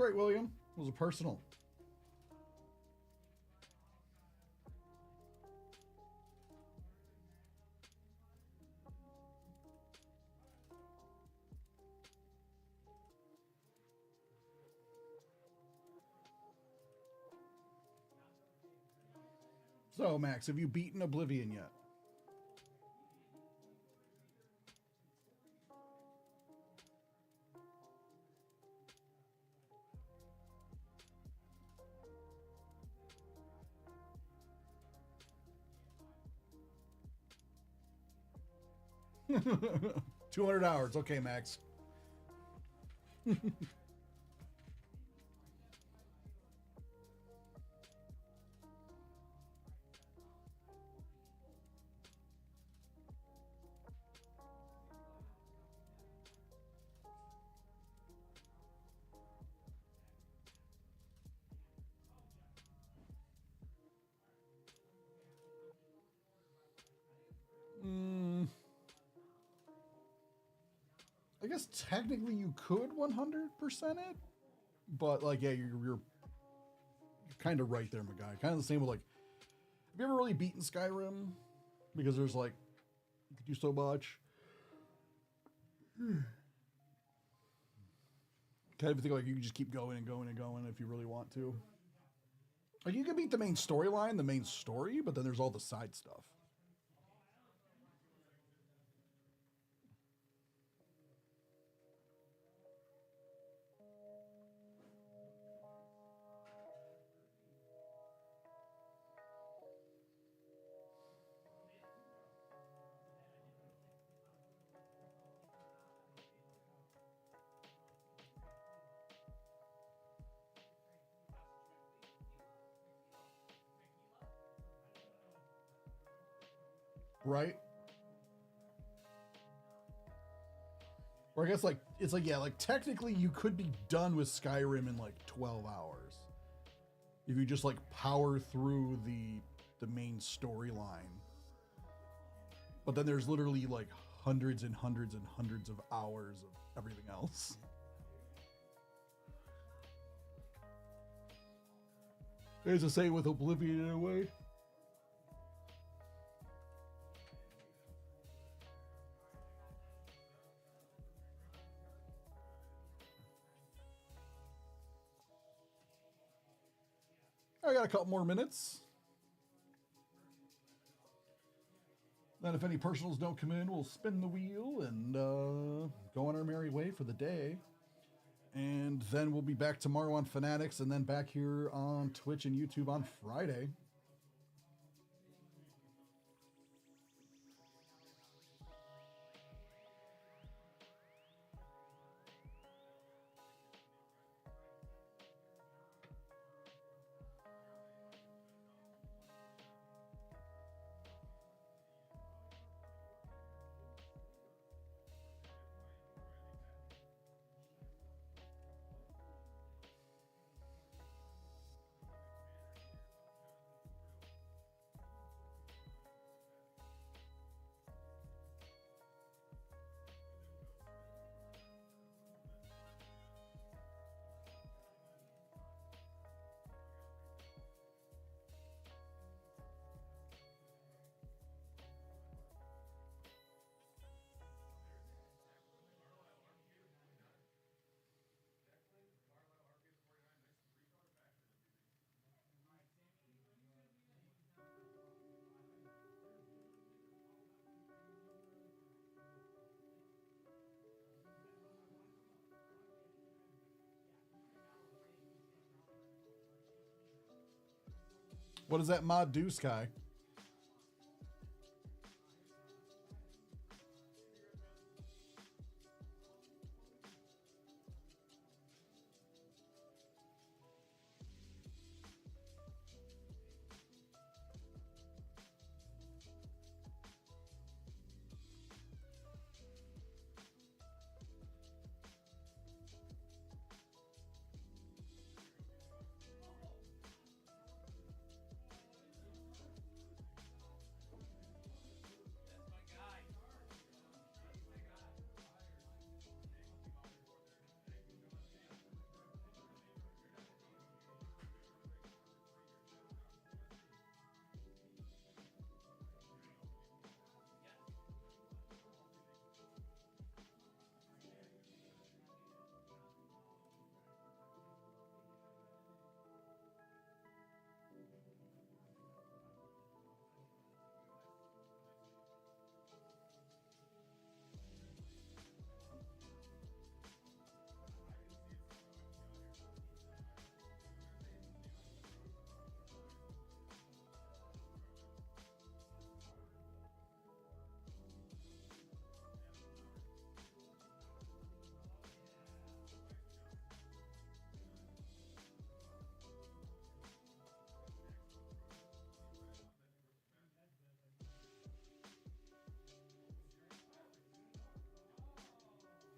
right, William. It was a personal. So, Max, have you beaten Oblivion yet? $200. Okay, Max. I guess technically you could 100% it, but like, yeah, you're kind of right there, my guy. Kind of the same with like, have you ever really beaten Skyrim? Because there's like, you could do so much. Kind of think like you can just keep going and going and going if you really want to. Like you can beat the main storyline, the main story, but then there's all the side stuff. Right? Or I guess like it's like, yeah, like technically you could be done with Skyrim in like 12 hours if you just like power through the main storyline. But then there's literally like hundreds and hundreds and hundreds of hours of everything else. There's a saying with Oblivion in a way. I got a couple more minutes. Then if any personals don't come in, we'll spin the wheel and go on our merry way for the day. And then we'll be back tomorrow on Fanatics and then back here on Twitch and YouTube on Friday. What does that mod do, Sky?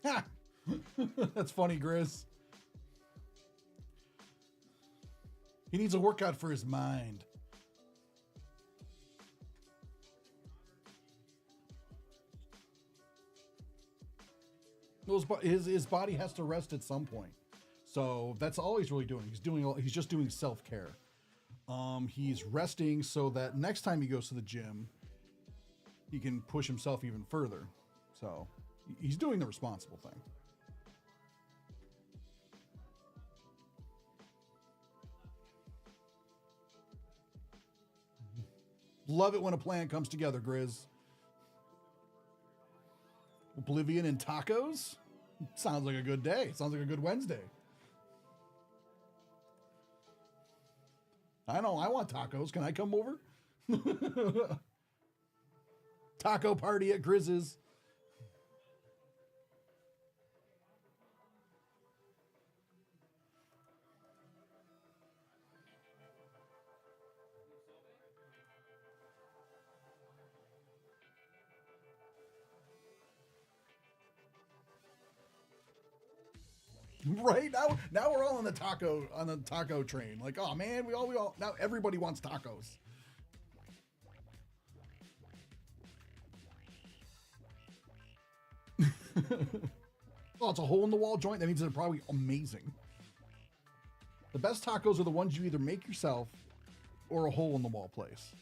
Ha! That's funny, Grizz. He needs a workout for his mind. His body has to rest at some point. So that's all he's really doing. He's just doing self-care. He's resting so that next time he goes to the gym, he can push himself even further. So he's doing the responsible thing. Love it when a plan comes together, Grizz. Oblivion and tacos? Sounds like a good day. Sounds like a good Wednesday. I know, I want tacos. Can I come over? Taco party at Grizz's. Right now we're all on the taco train. Like, oh man, we all now everybody wants tacos. Oh, it's a hole in the wall joint. That means they're probably amazing. The best tacos are the ones you either make yourself or a hole in the wall place.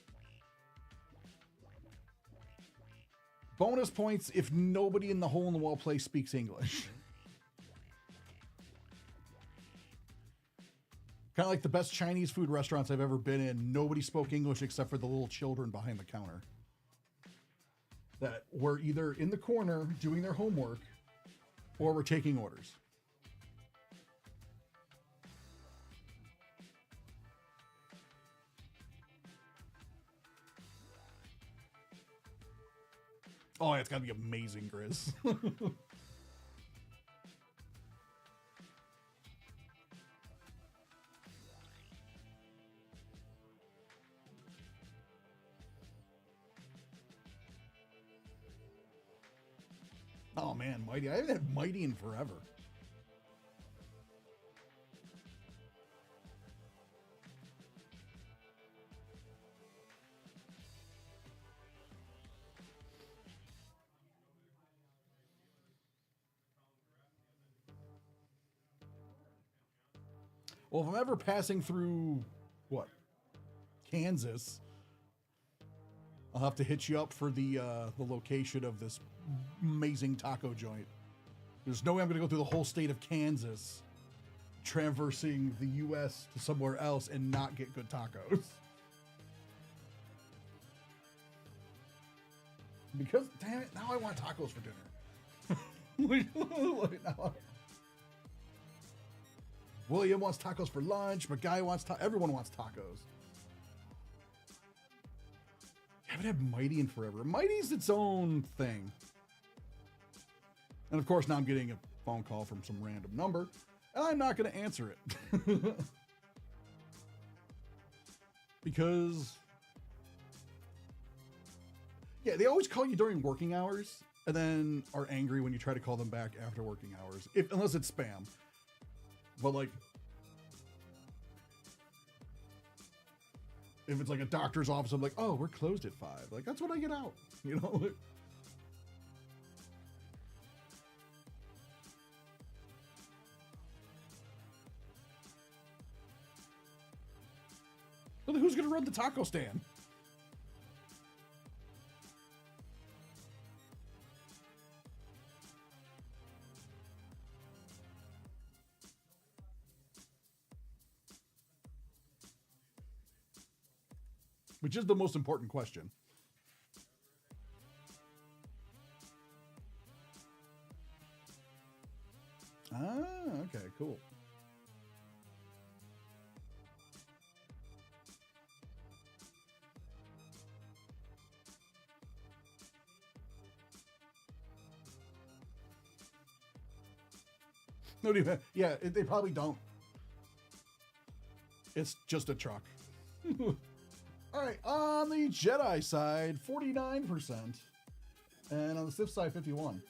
Bonus points if nobody in the hole in the wall place speaks English. Kind of like the best Chinese food restaurants I've ever been in. Nobody spoke English except for the little children behind the counter that were either in the corner doing their homework or were taking orders. Oh, it's gotta be amazing, Grizz. Oh man, Mighty. I haven't had Mighty in forever. Well, if I'm ever passing through, what, Kansas, I'll have to hit you up for the location of this amazing taco joint. There's no way I'm going to go through the whole state of Kansas, traversing the U.S. to somewhere else and not get good tacos. Because, damn it, now I want tacos for dinner. Now William wants tacos for lunch. My guy wants everyone wants tacos. I haven't had Mighty in forever. Mighty's its own thing. And of course, now I'm getting a phone call from some random number, and I'm not going to answer it. Because, yeah, they always call you during working hours, and then are angry when you try to call them back after working hours, unless it's spam. But like, if it's like a doctor's office, I'm like, oh, we're closed at 5. Like, that's when I get out, you know? Well, then who's going to run the taco stand? Which is the most important question. Ah, okay, cool. No, yeah, they probably don't. It's just a truck. All right, on the Jedi side, 49%. And on the Sith side, 51.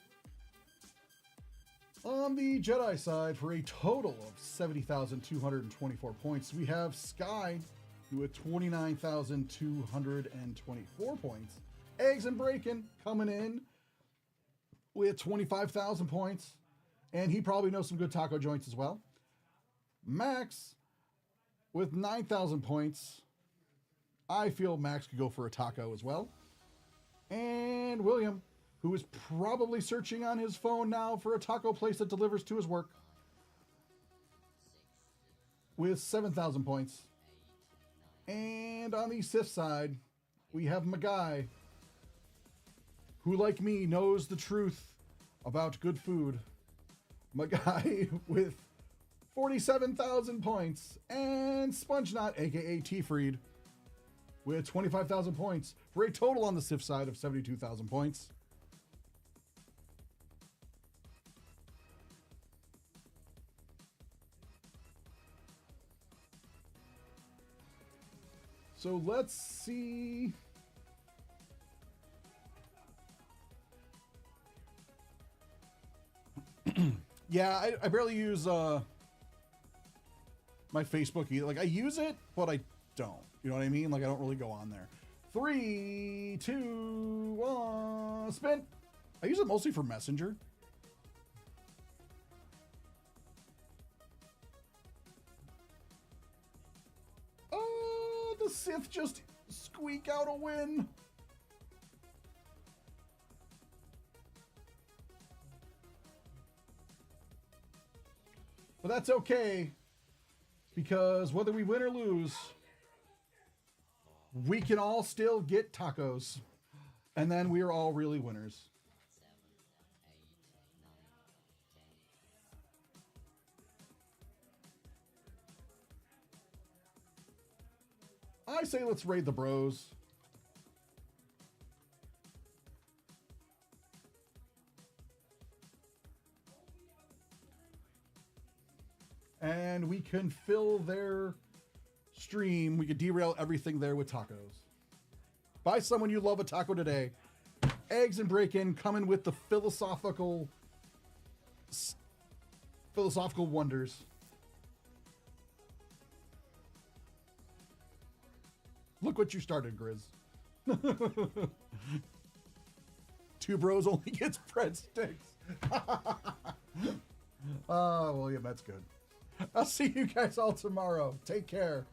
On the Jedi side, for a total of 70,224 points, we have Sky with 29,224 points. Eggs and Bacon coming in with 25,000 points. And he probably knows some good taco joints as well. Max with 9,000 points. I feel Max could go for a taco as well. And William, who is probably searching on his phone now for a taco place that delivers to his work, with 7,000 points. And on the Sith side, we have Magai, who, like me, knows the truth about good food. Magai with 47,000 points. And Spongenot, aka T-Freed, with 25,000 points, for a total on the Sith side of 72,000 points. So let's see. Yeah, I barely use my Facebook either. Like, I use it, but I don't. You know what I mean? Like, I don't really go on there. 3, 2, 1, spin. I use it mostly for Messenger. Oh, the Sith just squeak out a win. But that's okay, because whether we win or lose, we can all still get tacos, and then we are all really winners. I say let's raid the bros. And we can fill their stream. We could derail everything there with tacos. Buy someone you love a taco today. Eggs and Bacon coming with the philosophical wonders. Look what you started, Grizz. Two bros only gets breadsticks. Oh, William, that's good. I'll see you guys all tomorrow. Take care.